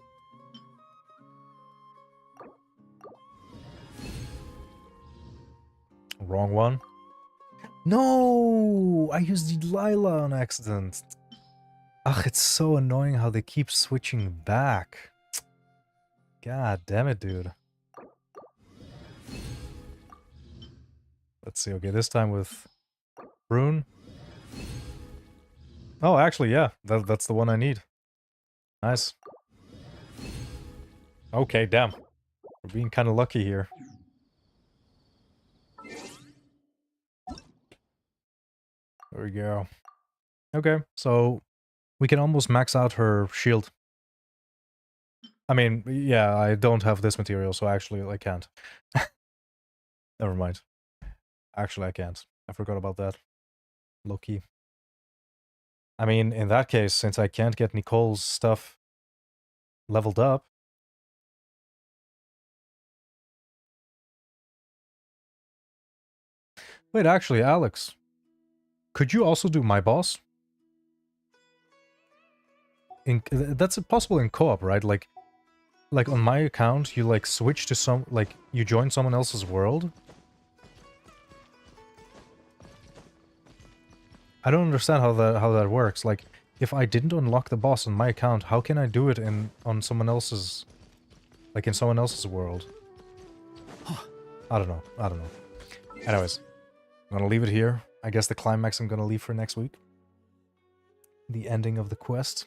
Wrong one. No! I used Lila on accident. Ugh, it's so annoying how they keep switching back. God damn it, dude. Let's see. Okay, this time with Rune. Oh, actually, yeah. That's the one I need. Nice. Okay, damn. We're being kind of lucky here. There we go. Okay, so we can almost max out her shield. I mean, yeah, I don't have this material, so actually I can't. Never mind. Actually, I can't. I forgot about that. Low-key. I mean, in that case, since I can't get Nicole's stuff leveled up... Wait, actually, Alex. Could you also do my boss? That's possible in co-op, right? Like on my account, you like switch to some, like you join someone else's world. I don't understand how that works. Like, if I didn't unlock the boss on my account, how can I do it on someone else's, like in someone else's world? I don't know. I don't know. Anyways, I'm gonna leave it here. I guess the climax I'm gonna leave for next week. The ending of the quest.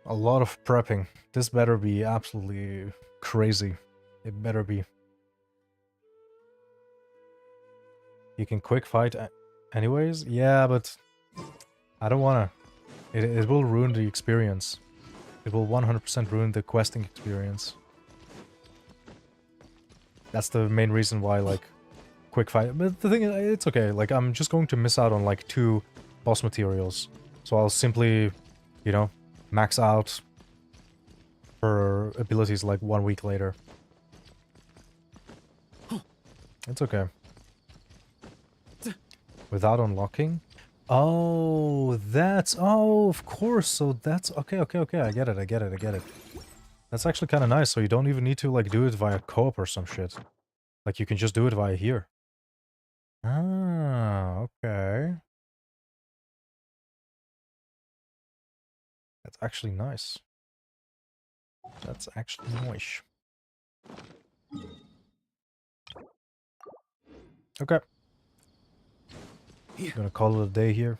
A lot of prepping. This better be absolutely crazy. It better be. You can quick fight anyways? Yeah, but I don't wanna. It will ruin the experience. It will 100% ruin the questing experience. That's the main reason why, like, quick fight. But the thing is, it's okay. Like, I'm just going to miss out on, like, 2 boss materials. So I'll simply, you know, max out her abilities, like, 1 week later. It's okay. Without unlocking? Oh, that's... Oh, of course. So that's... Okay. I get it. That's actually kind of nice. So you don't even need to, like, do it via co-op or some shit. Like, you can just do it via here. Ah, okay. That's actually nice. That's actually nice. Okay. Gonna call it a day here.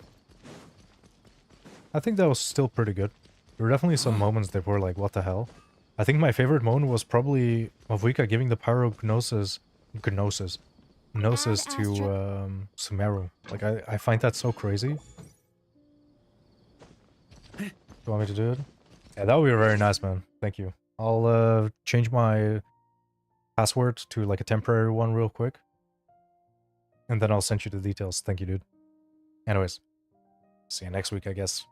I think that was still pretty good. There were definitely some moments that were like, what the hell? I think my favorite moment was probably Mavwika giving the Gnosis to Sumeru. Like, I find that so crazy. You want me to do it? Yeah, that would be very nice, man. Thank you. I'll change my password to like a temporary one real quick. And then I'll send you the details. Thank you, dude. Anyways, see you next week, I guess.